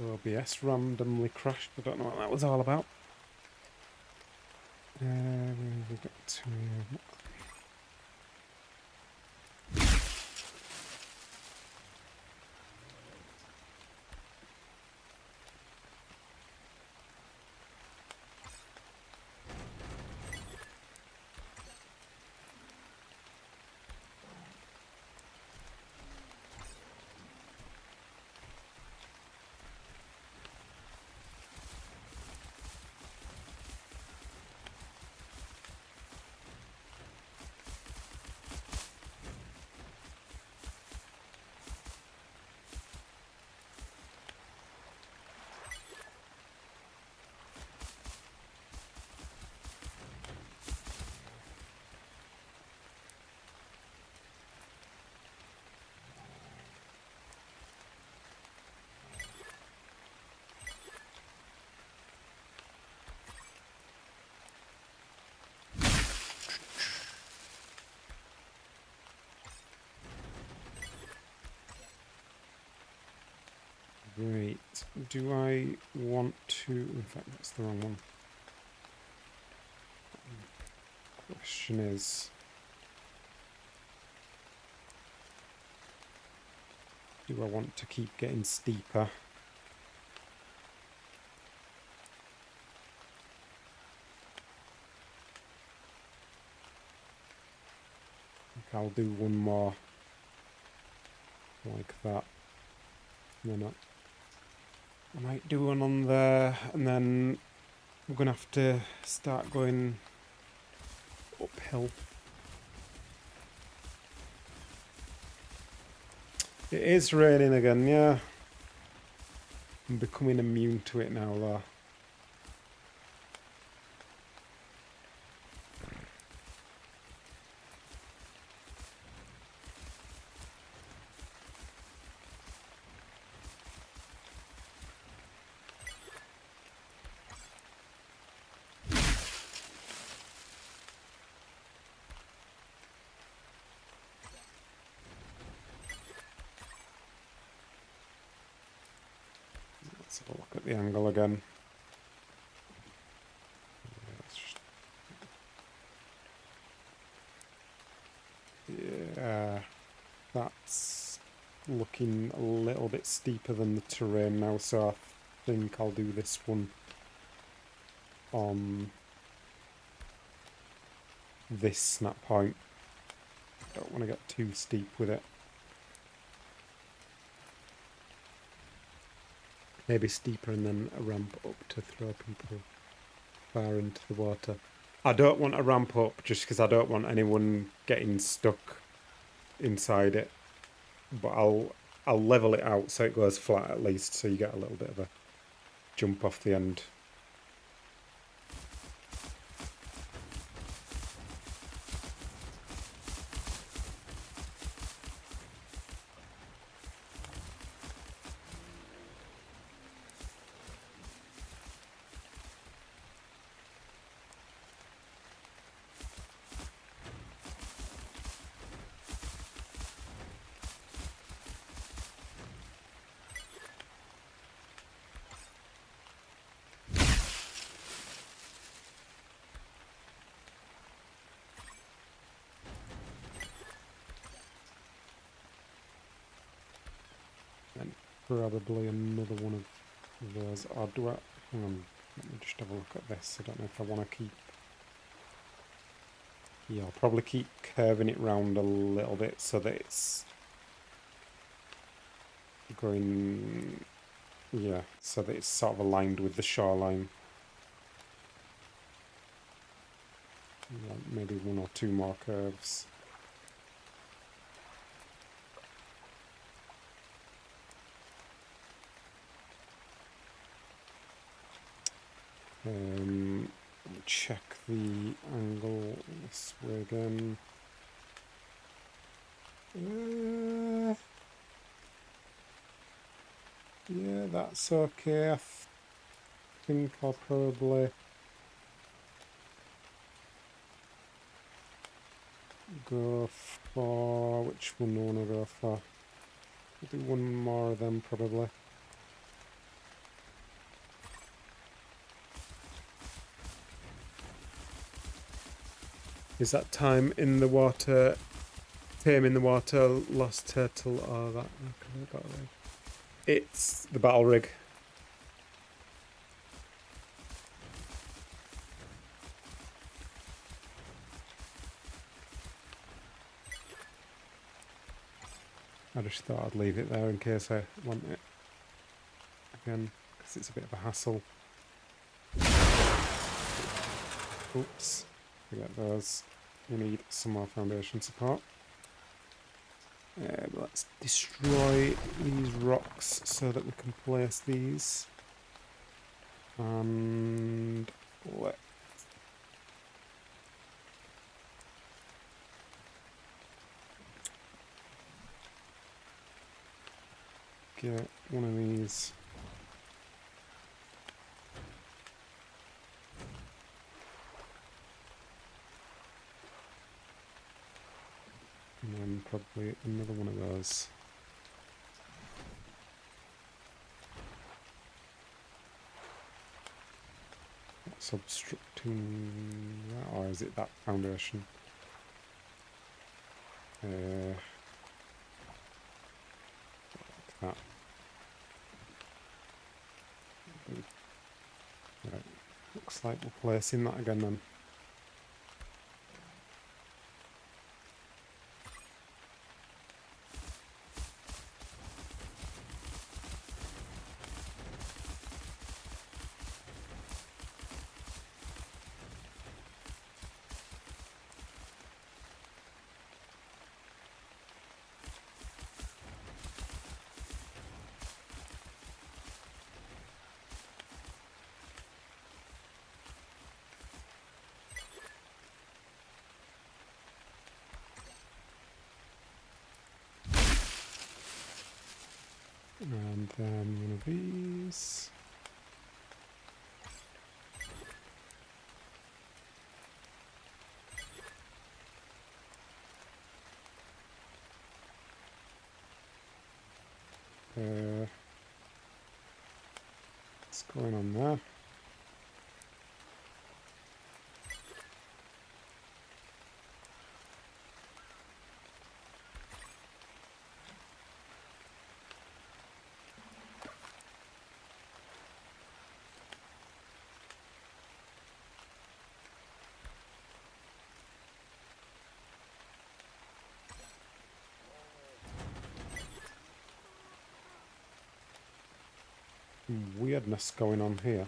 Speaker 1: OBS randomly crashed. I don't know what that was all about. Where have we got to? Great. Do I want to... In fact, that's the wrong one. Question is... Do I want to keep getting steeper? I think I'll do one more like that. No, no. I might do one on there, and then we're going to have to start going uphill. It is raining again, yeah. I'm becoming immune to it now, though. Let's have a look at the angle again. Yeah, that's looking a little bit steeper than the terrain now, so I think I'll do this one on this snap point. Don't want to get too steep with it. Maybe steeper and then a ramp up to throw people far into the water. I don't want a ramp up just because I don't want anyone getting stuck inside it. But I'll level it out so it goes flat at least, so you get a little bit of a jump off the end. probably another one of those. Or do I... Hang on, let me just have a look at this. I don't know if I want to keep... Yeah, I'll probably keep curving it round a little bit so that it's going... Yeah, so that it's sort of aligned with the shoreline. Yeah, maybe one or two more curves. Let me check the angle this way again. Yeah, that's okay. I think I'll probably go for... Which one do I want to go for? I'll do one more of them probably. Is that time in the water, tame in the water, lost turtle, or that? It's the battle rig. I just thought I'd leave it there in case I want it again, because it's a bit of a hassle. Oops, forget those. We need some more foundation support. Let's destroy these rocks so that we can place these. And let's get one of these. And then probably another one of those. What's obstructing that? Or is it that foundation? Like that. Right. Looks like we're placing that again then. And then one of these. What's going on there? Weirdness going on here.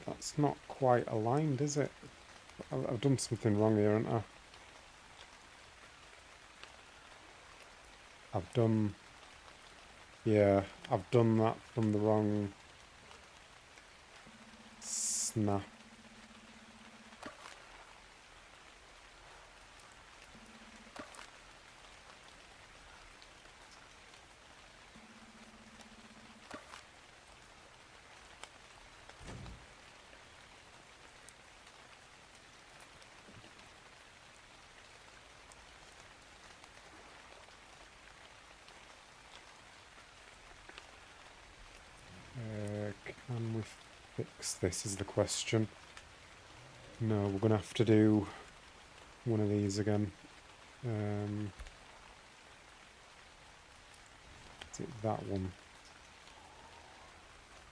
Speaker 1: That's not quite aligned, is it? I've done something wrong here, haven't I? Yeah, I've done that from the wrong snap. fix this is the question. No, we're going to have to do one of these again. Is it that one?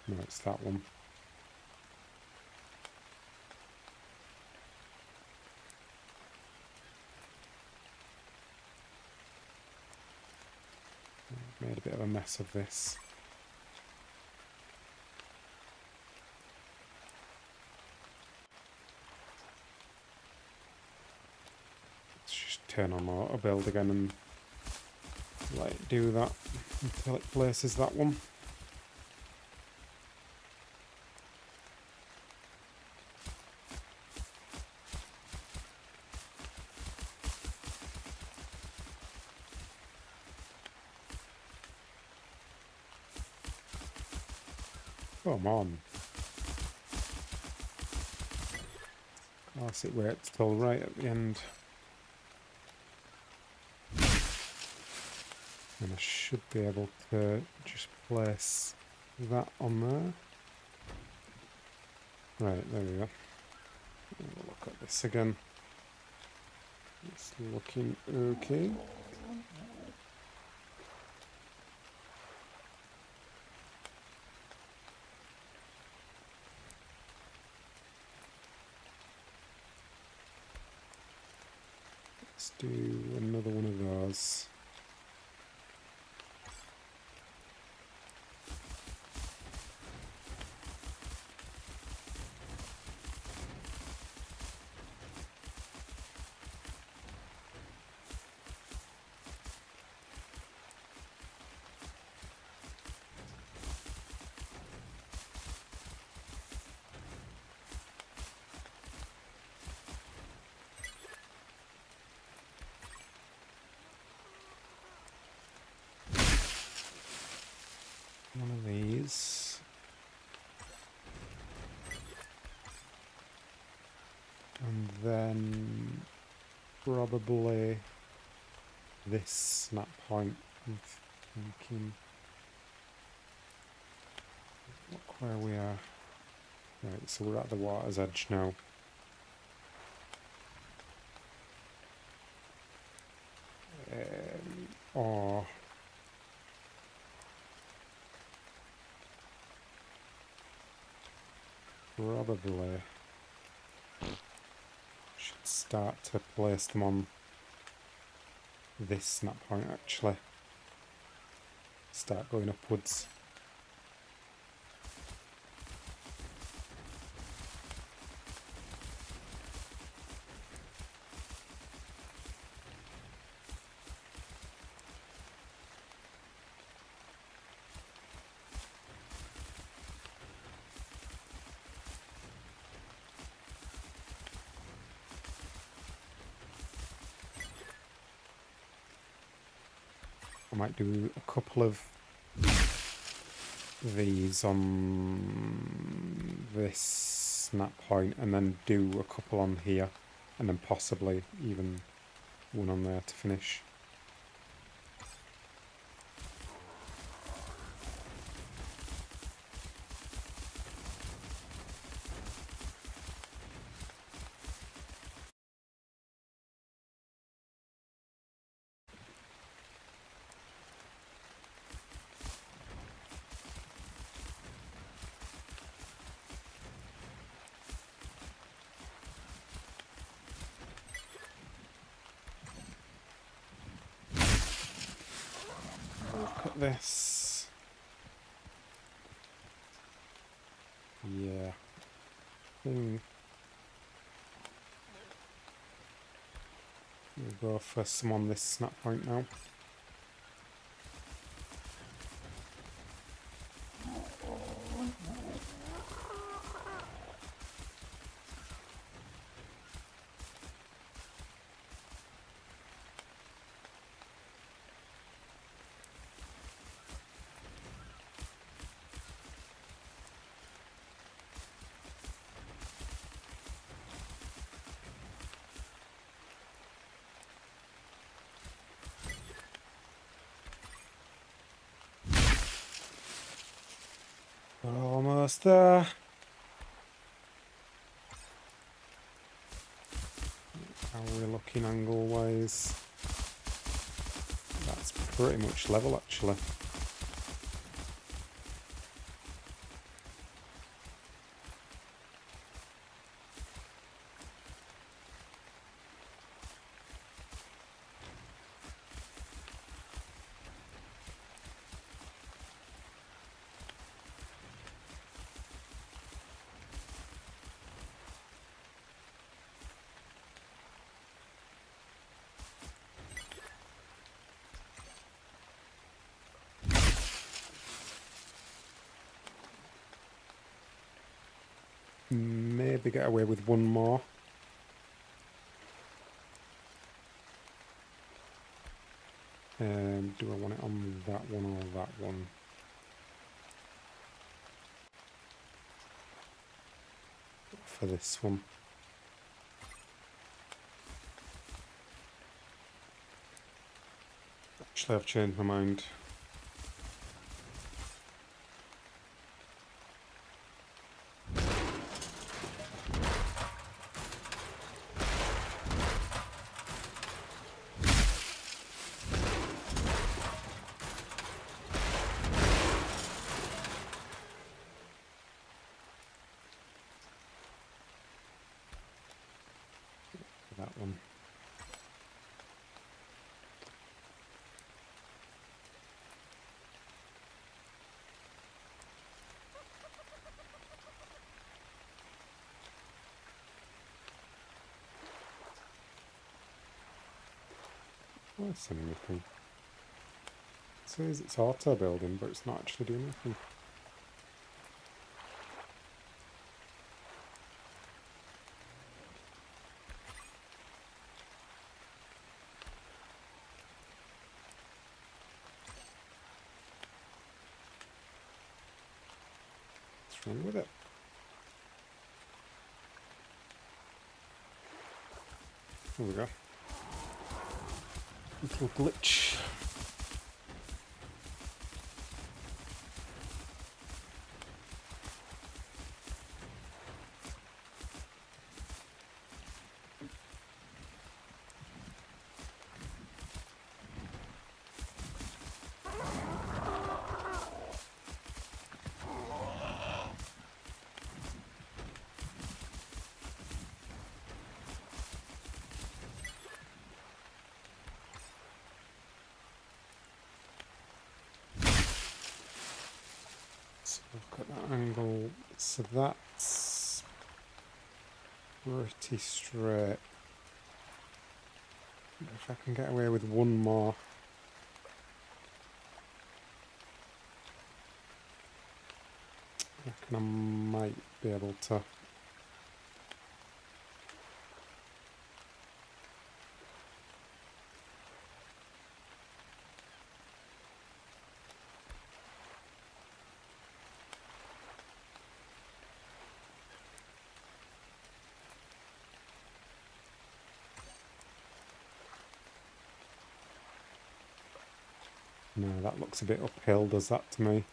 Speaker 1: No, it's that one. I've made a bit of a mess of this. Let's just turn on auto build again and let it do that until it places that one. Come on. Of course it works till right at the end. And I should be able to just place that on there. Right, there we go. We'll look at this again. It's looking okay. Let's do another one of those. One of these. And then probably this snap point. I'm thinking. Look where we are. Right, so we're at the water's edge now. Or probably should start to place them on this snap point actually. Start going upwards. I might do a couple of these on this snap point and then do a couple on here and then possibly even one on there to finish. Look at this. Yeah. We'll go for some on this snap point now. We're almost there. looking angle wise. That's pretty much level actually. Maybe get away with one more. Do I want it on that one or that one? For this one. Actually, I've changed my mind. That one. Oh, that's anything. It says it's auto building, but it's not actually doing anything. What's wrong with it? There we go. Little glitch. Look at that angle. So that's pretty straight. If I can get away with one more. I reckon I might be able to. No, that looks a bit uphill, does that to me?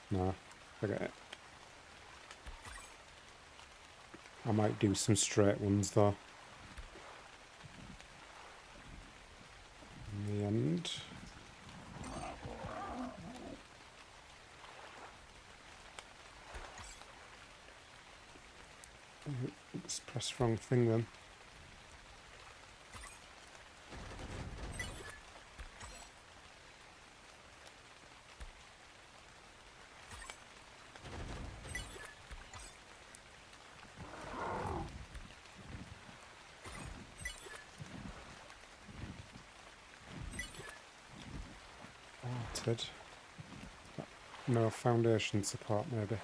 Speaker 1: No, forget it. I might do some straight ones though. In the end. Oops, press wrong thing then. Altered. No foundation support maybe.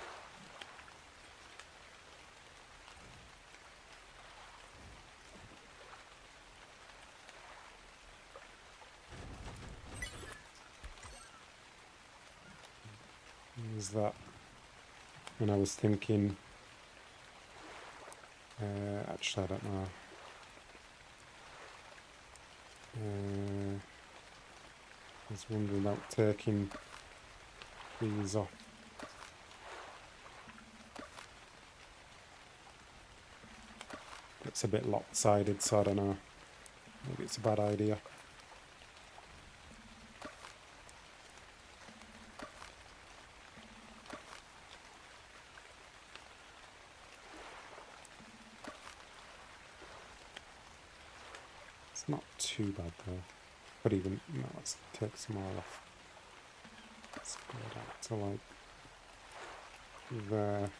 Speaker 1: Was that when I was thinking, actually I don't know, I was wondering about taking these off. It's a bit lopsided, so I don't know. Maybe it's a bad idea. It's not too bad though. But even, no, let's take some more off. Let's go down to like there.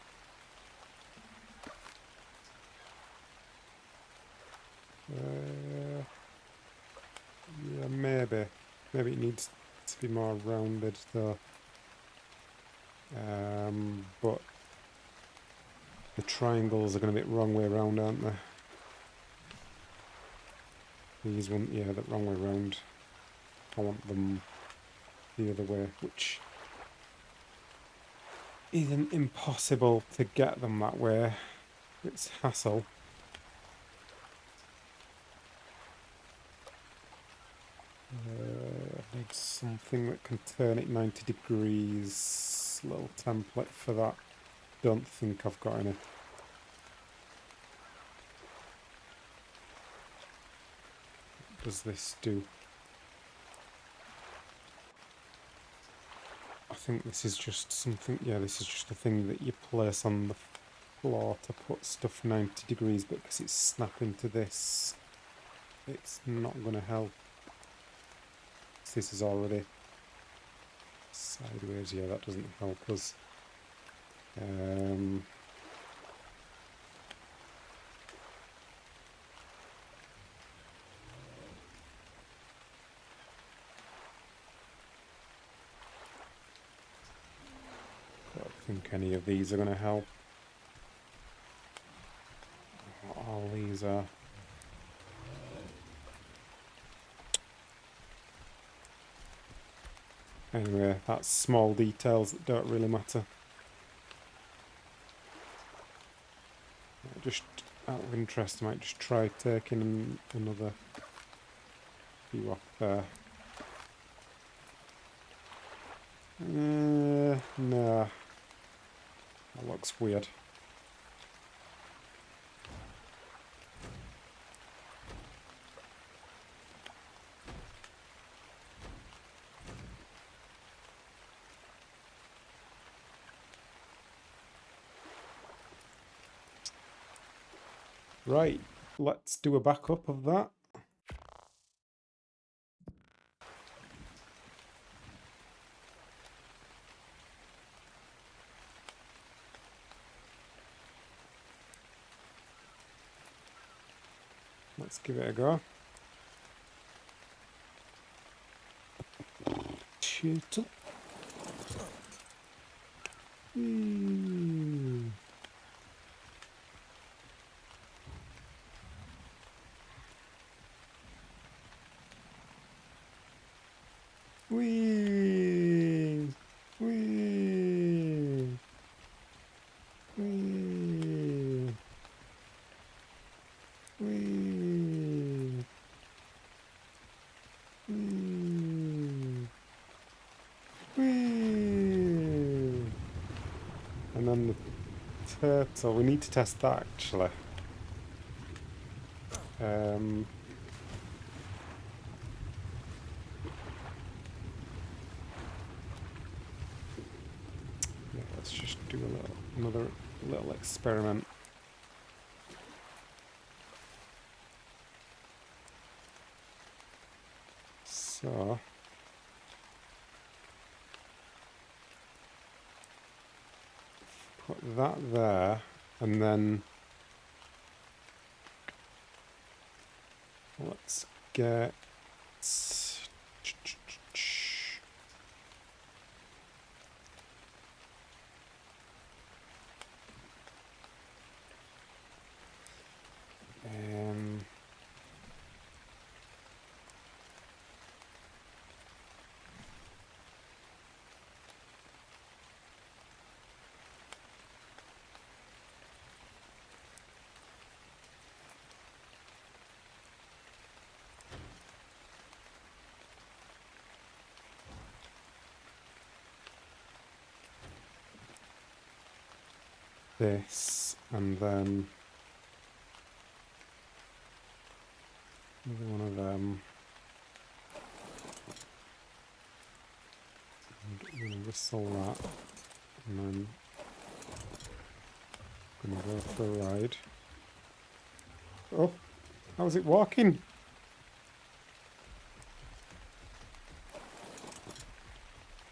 Speaker 1: Yeah, maybe. Maybe it needs to be more rounded though. But the triangles are going to be the wrong way around, aren't they? These one, yeah, the wrong way round. I want them the other way, which isn't impossible to get them that way. It's hassle. I need something that can turn it 90 degrees. Little template for that. Don't think I've got any. What does this do? I think this is just something, yeah, this is just a thing that you place on the floor to put stuff 90 degrees, but because it's snapping to this, it's not going to help. This is already sideways, yeah, that doesn't help us. I don't think any of these are going to help. All these are. Anyway, that's small details that don't really matter. Just out of interest, I might just try taking another few off there. No. That looks weird. Right, let's do a backup of that. Let's give it a go. Shoot. Whee! Whee! Whee! Whee! Whee! Whee! And then the turtle, we need to test that actually. Yeah, let's just do another little experiment. So put that there, and then let's get this, and then One of them. I'm gonna whistle that, and then I'm gonna go for a ride. Oh, how's it walking?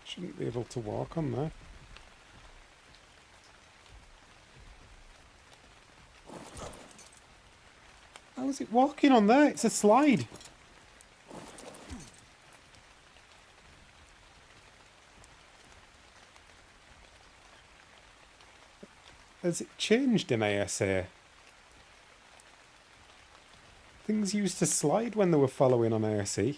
Speaker 1: Shouldn't be able to walk on there. How is it walking on there? It's a slide. Has it changed in ASA? Things used to slide when they were following on ASE.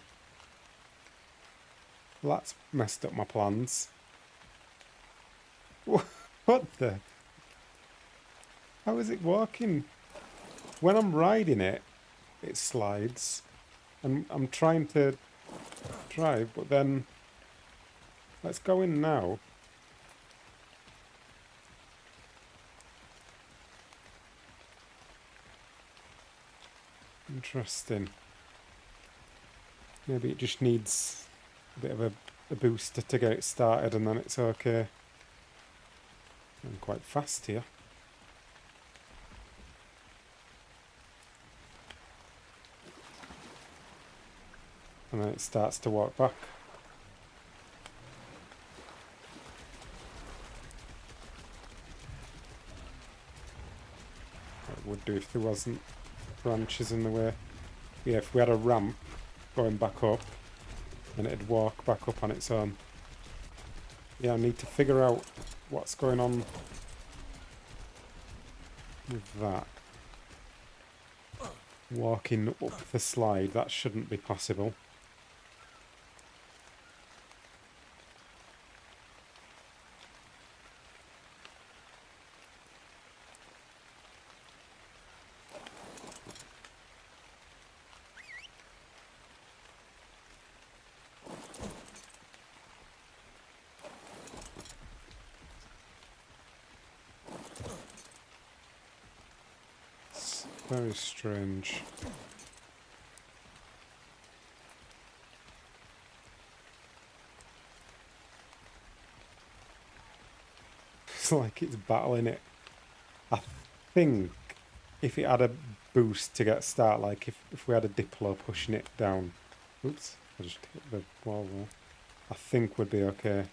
Speaker 1: Well, that's messed up my plans. What the? How is it walking? When I'm riding it, it slides. And I'm trying to drive, but then... Let's go in now. Interesting. Maybe it just needs a bit of a booster to get it started and then it's okay. I'm quite fast here. And then it starts to walk back. It would do if there wasn't branches in the way. Yeah, if we had a ramp going back up, then it'd walk back up on its own. Yeah, I need to figure out what's going on with that. Walking up the slide, that shouldn't be possible. Very strange. It's like it's battling it. I think if it had a boost to get start, like if we had a Diplo pushing it down. Oops, I just hit the wall there. I think we'd be okay.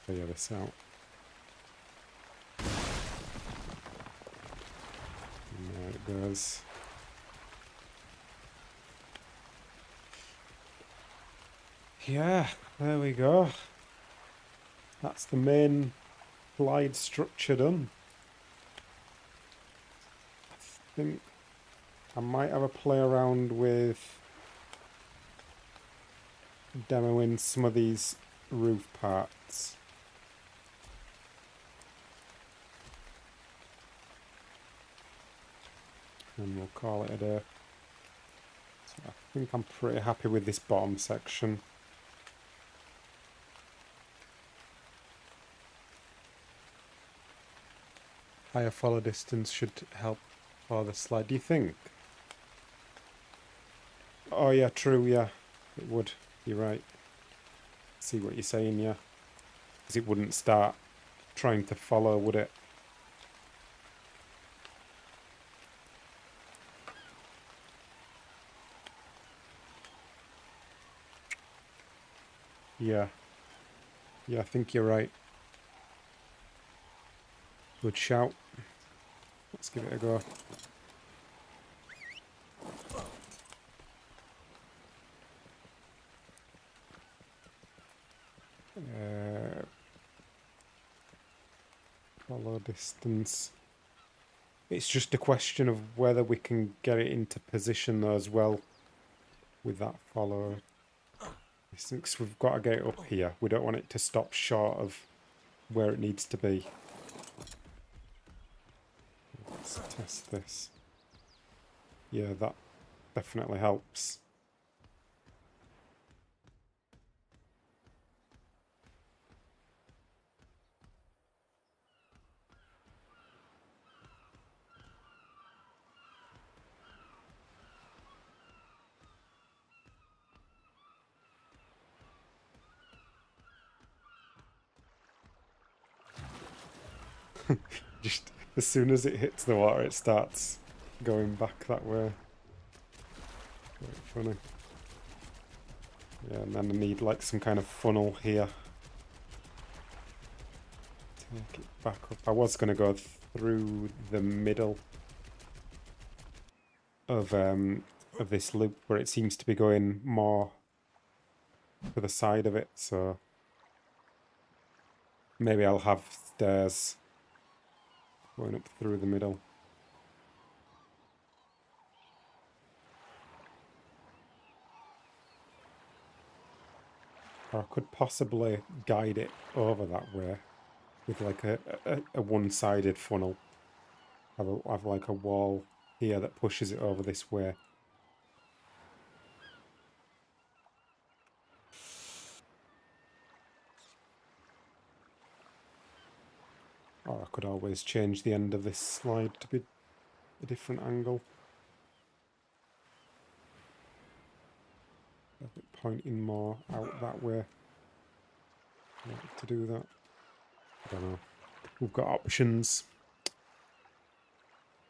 Speaker 1: Figure this out. And there it goes. Yeah, there we go. That's the main slide structure done. I think I might have a play around with demoing some of these roof parts. And we'll call it a day. So I think I'm pretty happy with this bottom section. Higher follow distance should help for the slide, do you think? Oh yeah, true, yeah. It would. You're right. See what you're saying, yeah. Because it wouldn't start trying to follow, would it? Yeah. Yeah, I think you're right. Good shout. Let's give it a go. Follow follow distance. It's just a question of whether we can get it into position though as well with that follow distance. We've got to get it up here. We don't want it to stop short of where it needs to be. Let's test this. Yeah, that definitely helps. Just as soon as it hits the water, it starts going back that way. Quite funny. Yeah, and then I need like some kind of funnel here. Take it back up. I was going to go through the middle of this loop, where it seems to be going more to the side of it, so maybe I'll have stairs going up through the middle. Or I could possibly guide it over that way with like a one-sided funnel. Have like a wall here that pushes it over this way. Or I could always change the end of this slide to be a different angle. Have it pointing more out that way. Like to do that. I don't know. We've got options.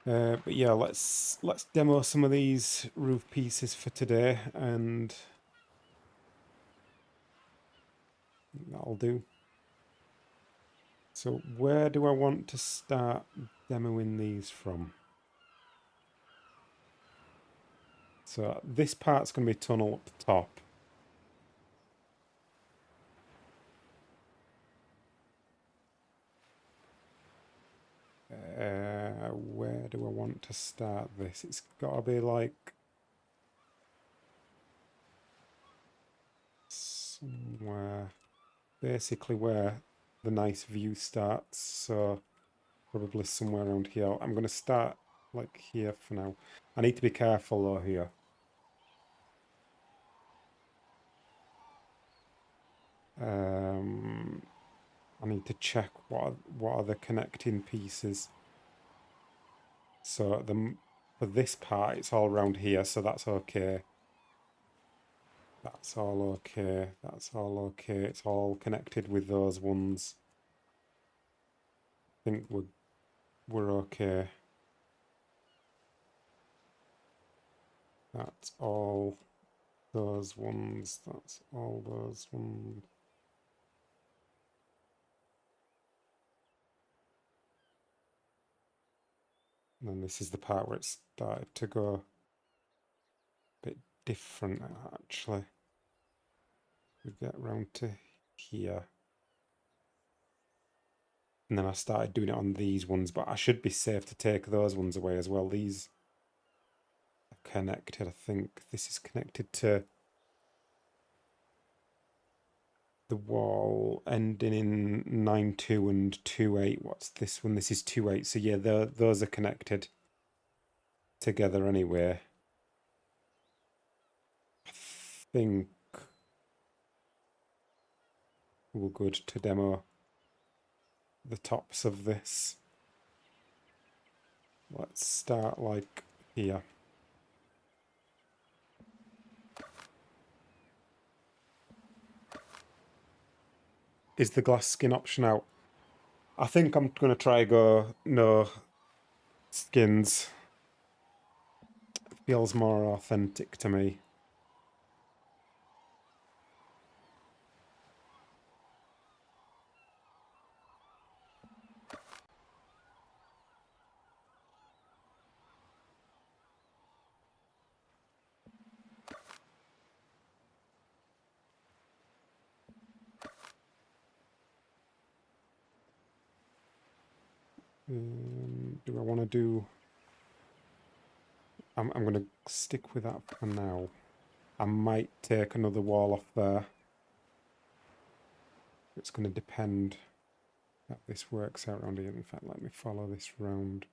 Speaker 1: But yeah, let's demo some of these roof pieces for today, and that'll do. So where do I want to start demoing these from? So this part's going to be tunnel up the top. Where do I want to start this? It's got to be like somewhere, basically where the nice view starts. So probably somewhere around here. I'm going to start like here for now. I need to be careful though here. I need to check what are the connecting pieces. So for this part, it's all around here, so that's okay. That's all okay. That's all okay. It's all connected with those ones. I think we're okay. That's all those ones. That's all those ones. And then this is the part where it started to go a bit different, actually. We get round to here. And then I started doing it on these ones, but I should be safe to take those ones away as well. These are connected, I think. This is connected to the wall ending in 9.2 and 2.8. What's this one? This is 2.8. So yeah, those are connected together anyway. I think we're good to demo the tops of this. Let's start like here. Is the glass skin option out? I think I'm going to try go no skins. Feels more authentic to me. Do I want to do... I'm going to stick with that for now. I might take another wall off there. It's going to depend how this works out around here. In fact, let me follow this round.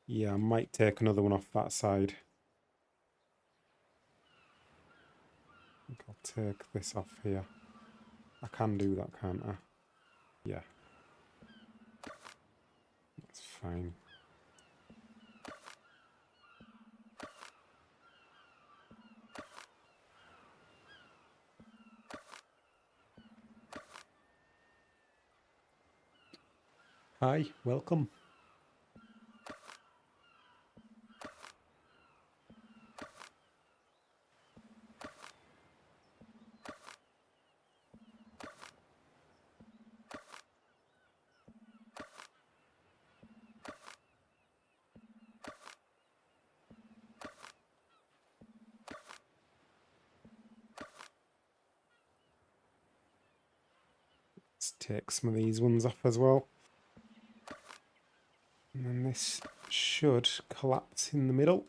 Speaker 1: Yeah, I might take another one off that side. I think I'll take this off here. I can do that, can't I? Yeah. That's fine. Hi, welcome. Let's take some of these ones off as well. And then this should collapse in the middle.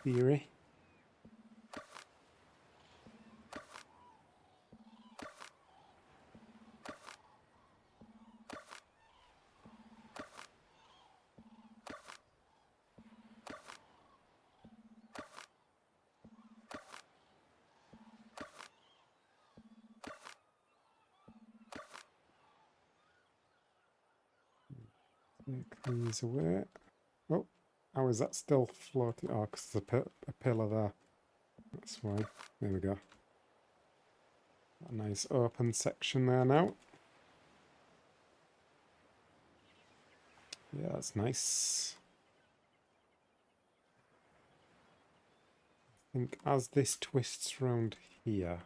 Speaker 1: Theory. Take these away. Oh, how is that still floating? Oh, because there's a pillar there. That's why. There we go. A nice open section there now. Yeah, that's nice. I think as this twists round here...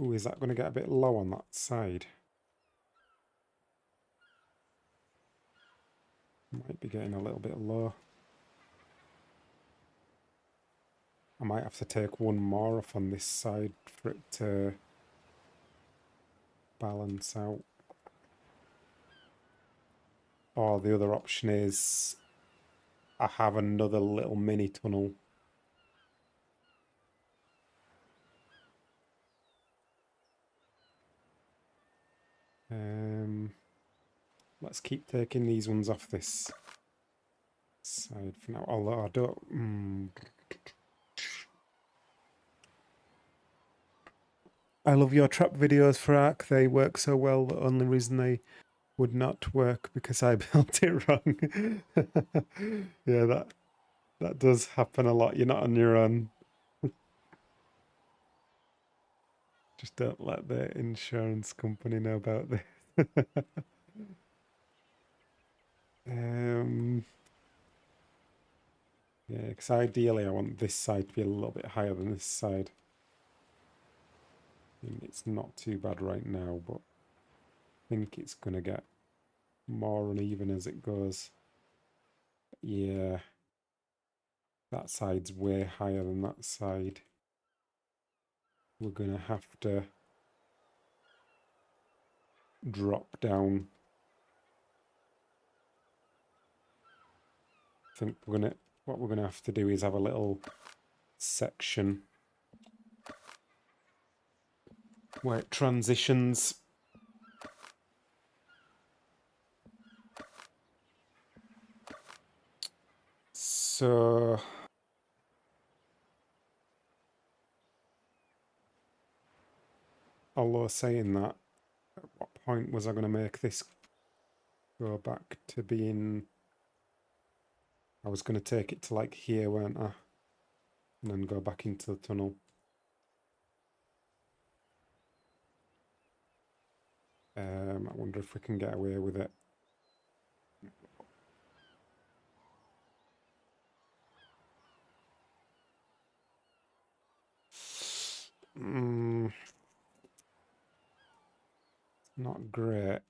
Speaker 1: Ooh, is that going to get a bit low on that side? Might be getting a little bit low. I might have to take one more off on this side for it to balance out. Or the other option is I have another little mini tunnel. Let's keep taking these ones off this side for now. Although I don't... I love your trap videos for Ark. They work so well. The only reason they would not work because I built it wrong. Yeah, that does happen a lot. You're not on your own. Just don't let the insurance company know about this. Yeah, because ideally I want this side to be a little bit higher than this side. And it's not too bad right now, but I think it's going to get more uneven as it goes. Yeah, that side's way higher than that side. We're going to have to drop down. I think what we're gonna have to do is have a little section where it transitions. So although saying that, at what point was I going to make this go back to being... I was going to take it to like here, weren't I? And then go back into the tunnel. I wonder if we can get away with it. Not great.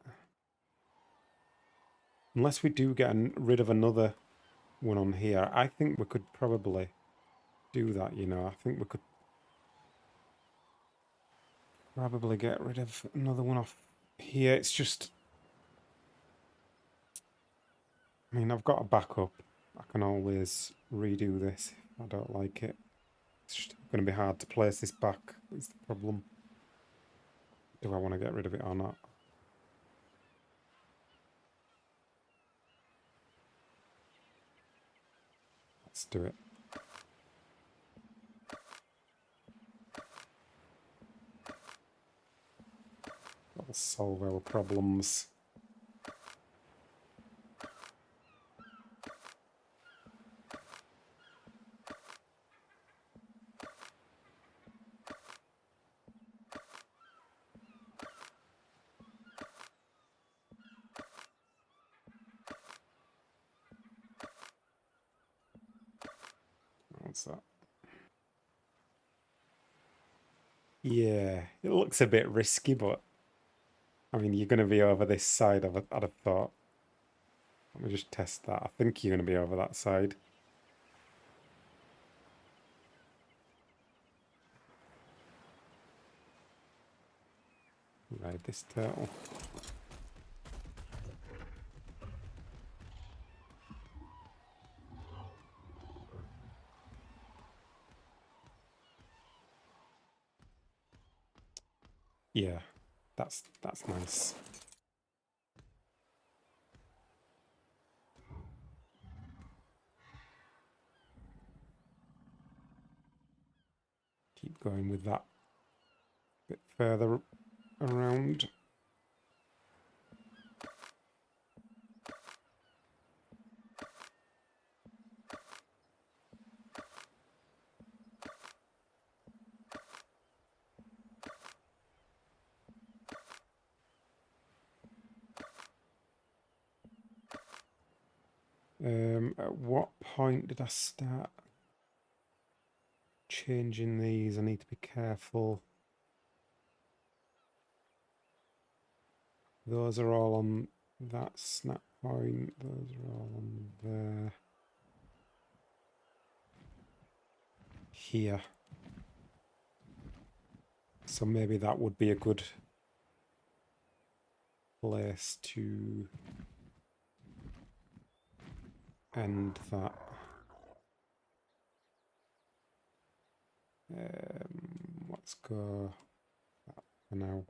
Speaker 1: Unless we do get rid of another one on here. I think we could probably do that, you know. I think we could... Probably get rid of another one off here. It's just, I mean, I've got a backup. I can always redo this if I don't like it. It's just going to be hard to place this back, is the problem. Do I want to get rid of it or not? Let's do it. That'll solve our problems. What's that? Yeah, it looks a bit risky, but I mean, you're going to be over this side, I'd have thought. Let me just test that. I think you're going to be over that side. Ride this turtle. Yeah, that's nice. Keep going with that a bit further around. At what point did I start changing these? I need to be careful. Those are all on that snap point. Those are all on there. Here. So maybe that would be a good place to end that. Let's go that for now.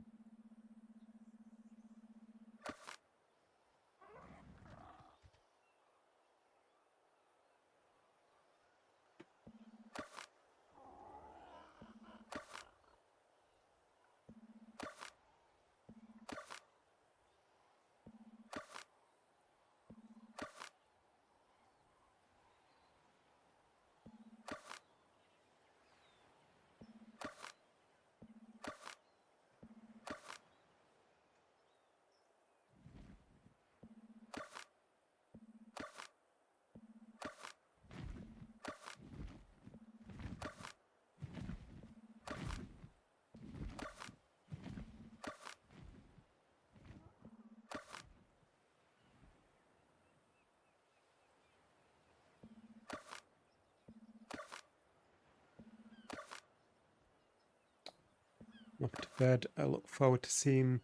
Speaker 1: Off to bed. I look forward to seeing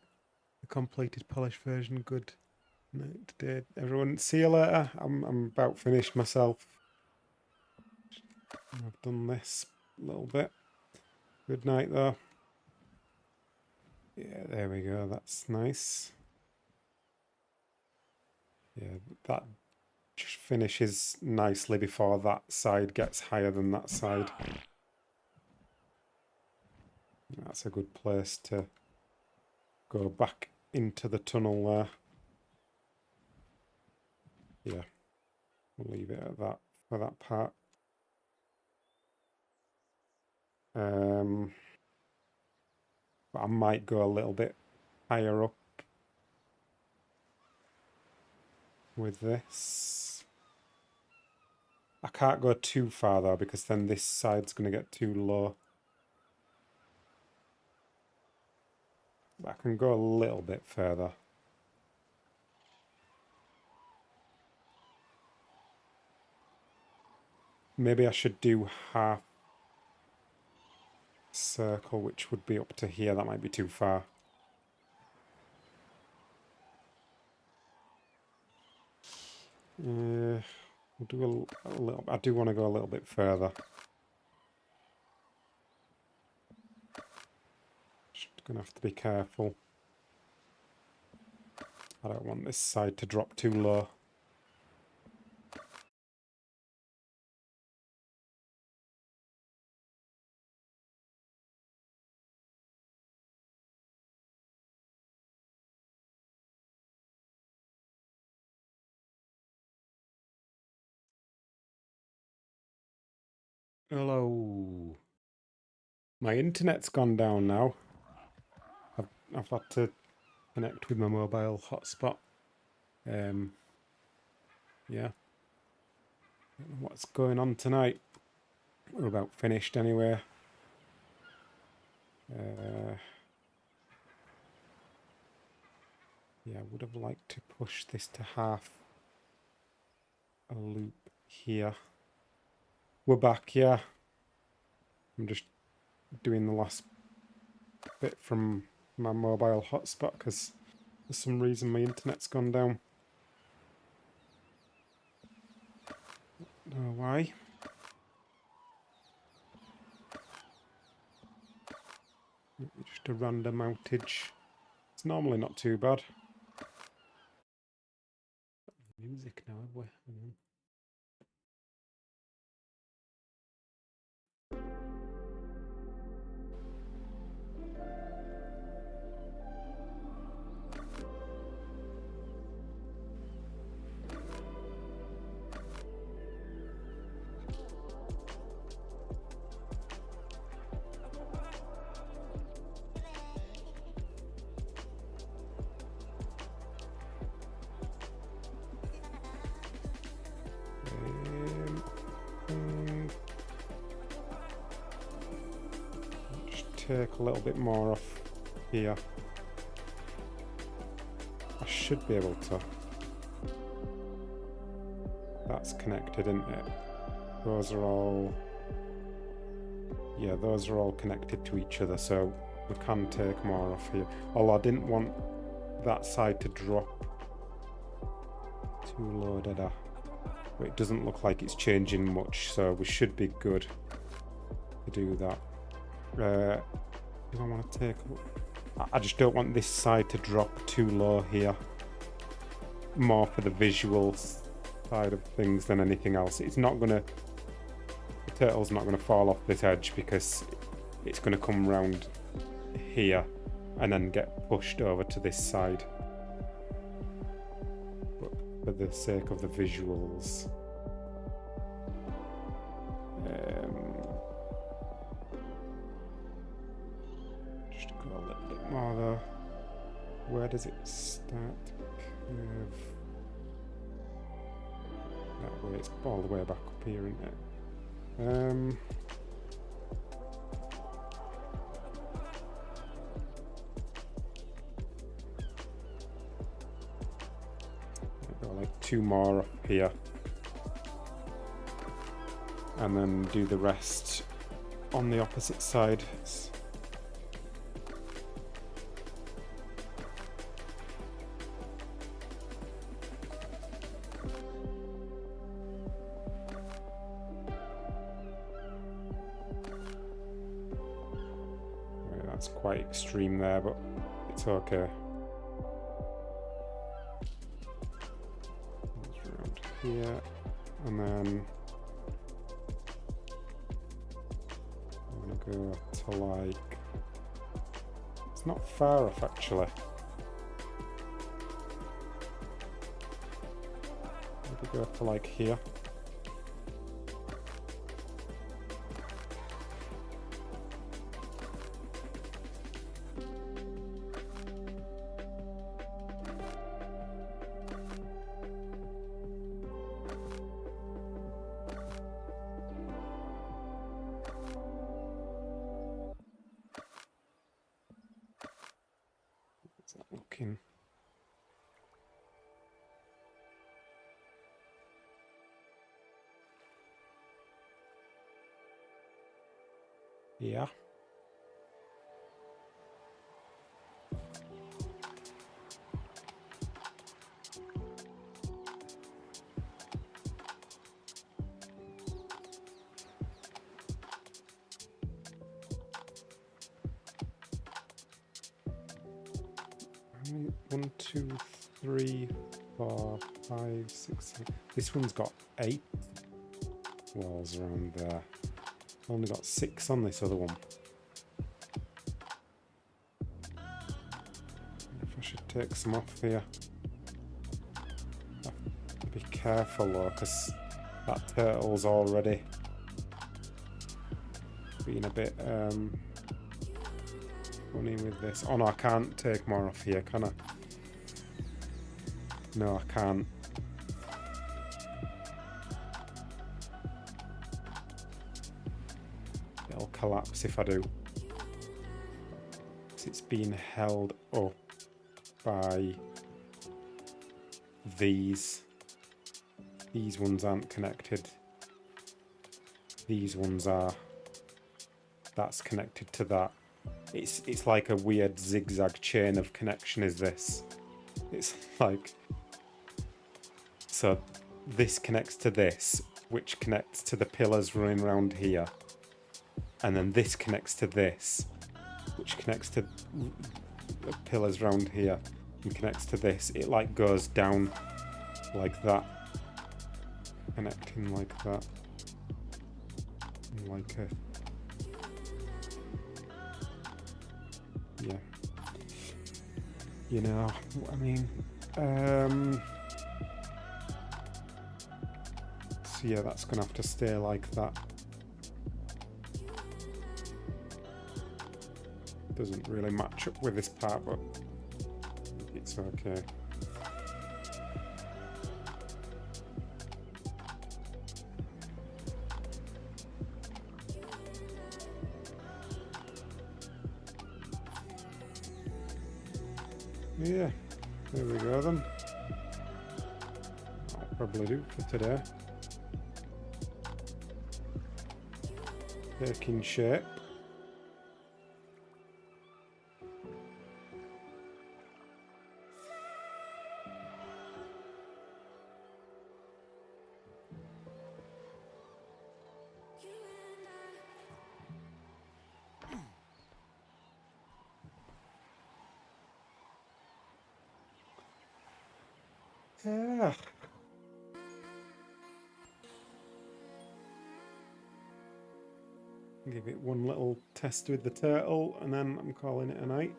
Speaker 1: the completed polished version. Good night today, everyone. See you later. I'm about finished myself. I've done this a little bit. Good night though. Yeah, there we go. That's nice. Yeah, that just finishes nicely before that side gets higher than that side. That's a good place to go back into the tunnel there. Yeah, we'll leave it at that for that part. But I might go a little bit higher up with this. I can't go too far though, because then this side's going to get too low. But I can go a little bit further. Maybe I should do half. circle, which would be up to here. That might be too far. We'll do a little. I do want to go a little bit further. Just gonna have to be careful. I don't want this side to drop too low. Hello. My internet's gone down now. I've had to connect with my mobile hotspot. Yeah. Don't know what's going on tonight. We're about finished anyway. Yeah, I would have liked to push this to half a loop here. We're back, yeah. I'm just doing the last bit from my mobile hotspot because for some reason my internet's gone down. Don't know why. Just a random outage. It's normally not too bad. Music now, have we? Just take a little bit more off here. I should be able to. That's connected, isn't it? Those are all... Yeah, those are all connected to each other, so we can take more off here. Although I didn't want that side to drop too low, did I? But it doesn't look like it's changing much, so we should be good to do that. Do I want to take... I just don't want this side to drop too low here. More for the visual side of things than anything else. It's not gonna... The turtle's not gonna fall off this edge because it's gonna come round here and then get pushed over to this side. But for the sake of the visuals... just go a little bit more though. Where does it start to curve? That way, it's all the way back up here, isn't it? I've got like 2 more up here. And then do the rest on the opposite side. That's quite extreme there, but it's okay. It's around here, and then I'm gonna go to like... It's not far off actually. Maybe go to like here. How's that looking? Yeah. 1, 2, 3, 4, 5, 6, 7. This one's got 8 walls around there. Only got 6 on this other one. If I should take some off here. Be careful though, because that turtle's already been a bit funny with this. Oh no, I can't take more off here, can I? No, I can't. It'll collapse if I do. Because it's being held up by these. These ones aren't connected. These ones are. That's connected to that. It's like a weird zigzag chain of connection is this. It's like, so this connects to this, which connects to the pillars running around here. And then this connects to this, which connects to the pillars around here and connects to this. It like goes down like that, connecting like that. Like a, yeah, you know, I mean, so yeah, that's gonna have to stay like that. Doesn't really match up with this part, but it's okay. Yeah, there we go then. I'll probably do for today. Taking shape. Yeah. Give it one little test with the turtle and then I'm calling it a night.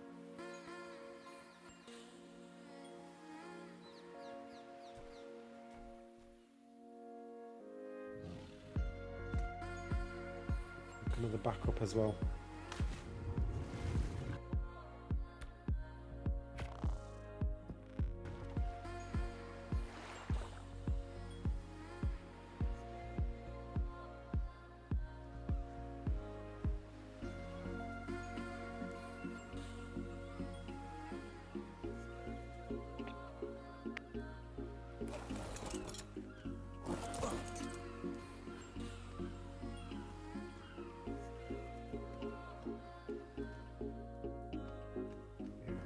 Speaker 1: Another backup as well.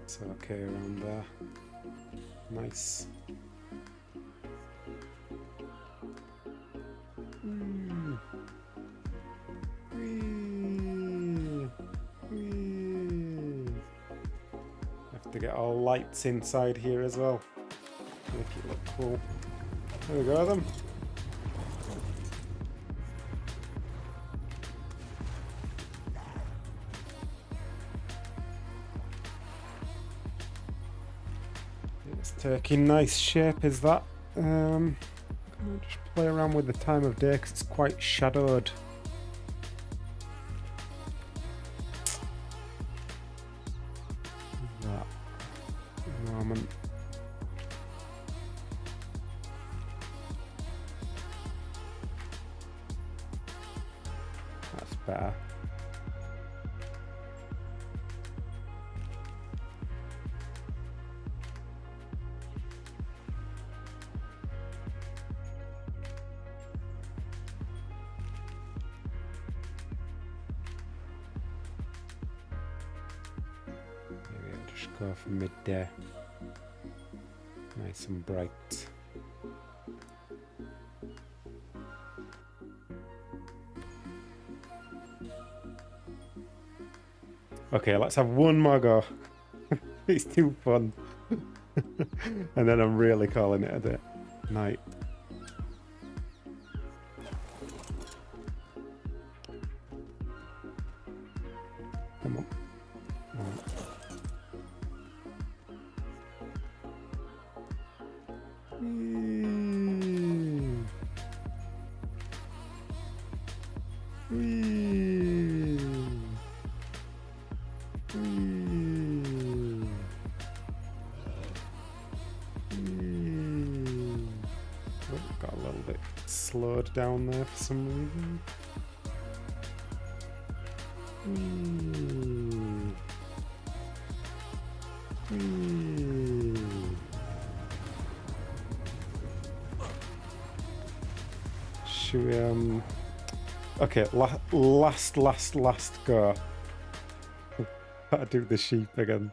Speaker 1: It's okay around there. Nice. Have to get all lights inside here as well. Make it look cool. There we go then. It's taking nice shape, is that? I'm gonna just play around with the time of day because it's quite shadowed. That moment. That's better. Go for midday. Nice and bright. Okay, let's have one more go. It's too fun. And then I'm really calling it a day. Night. Come on. Got a little bit slowed down there for some reason. Should we okay, last go. Gotta do the sheep again.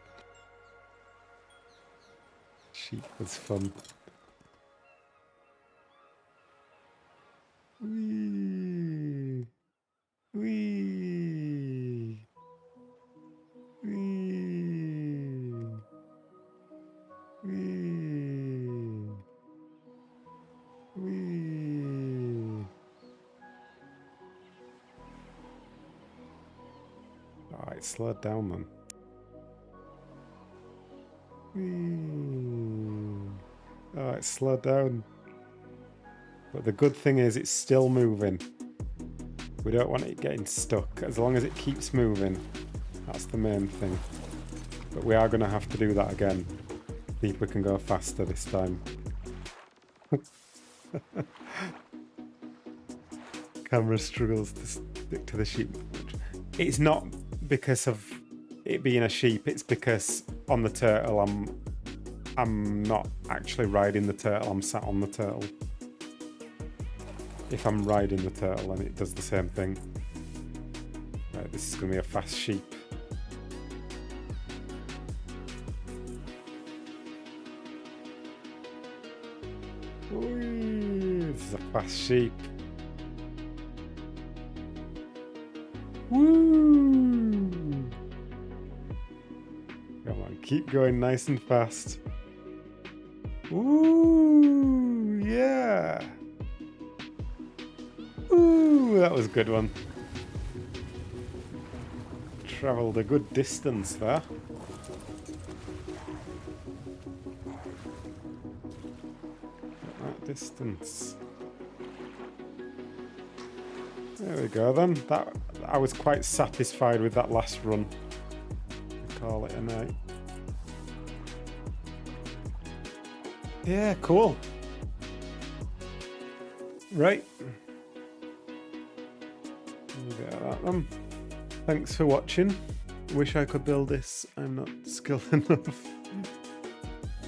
Speaker 1: Sheep was fun. Wee. Wee. Wee. Wee. Wee. Alright, slow it down then. Wee. Alright, slow down. But the good thing is it's still moving. We don't want it getting stuck. As long as it keeps moving, that's the main thing. But we are going to have to do that again. See if we can go faster this time. Camera struggles to stick to the sheep. It's not because of it being a sheep, it's because on the turtle I'm not actually riding the turtle, I'm sat on the turtle. If I'm riding the turtle, then it does the same thing. Right, this is going to be a fast sheep. Ooh, this is a fast sheep. Woo! Come on, keep going nice and fast. Ooh, yeah! Ooh, that was a good one. Travelled a good distance there. That distance. There we go then. That I was quite satisfied with that last run. I'll call it a night. Yeah, cool. Right. Get that then. Thanks for watching. Wish I could build this. I'm not skilled enough.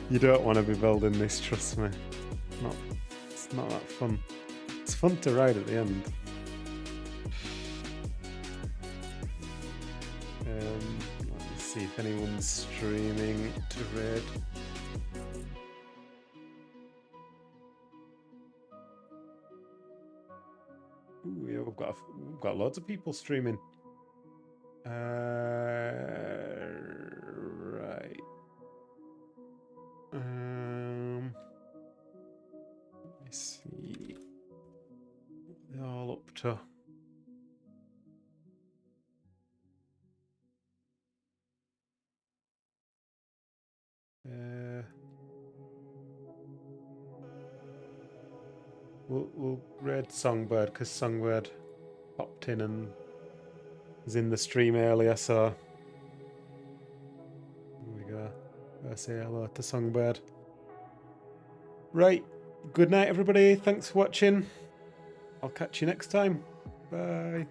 Speaker 1: You don't want to be building this, trust me. It's not that fun. It's fun to ride at the end. Let me see if anyone's streaming to raid. Ooh, yeah, we've got loads of people streaming. Right. Let me see. What they're all up to. We'll raid Songbird because Songbird popped in and was in the stream earlier, so here we go. I'll say hello to Songbird. Right, good night everybody, thanks for watching. I'll catch you next time. Bye.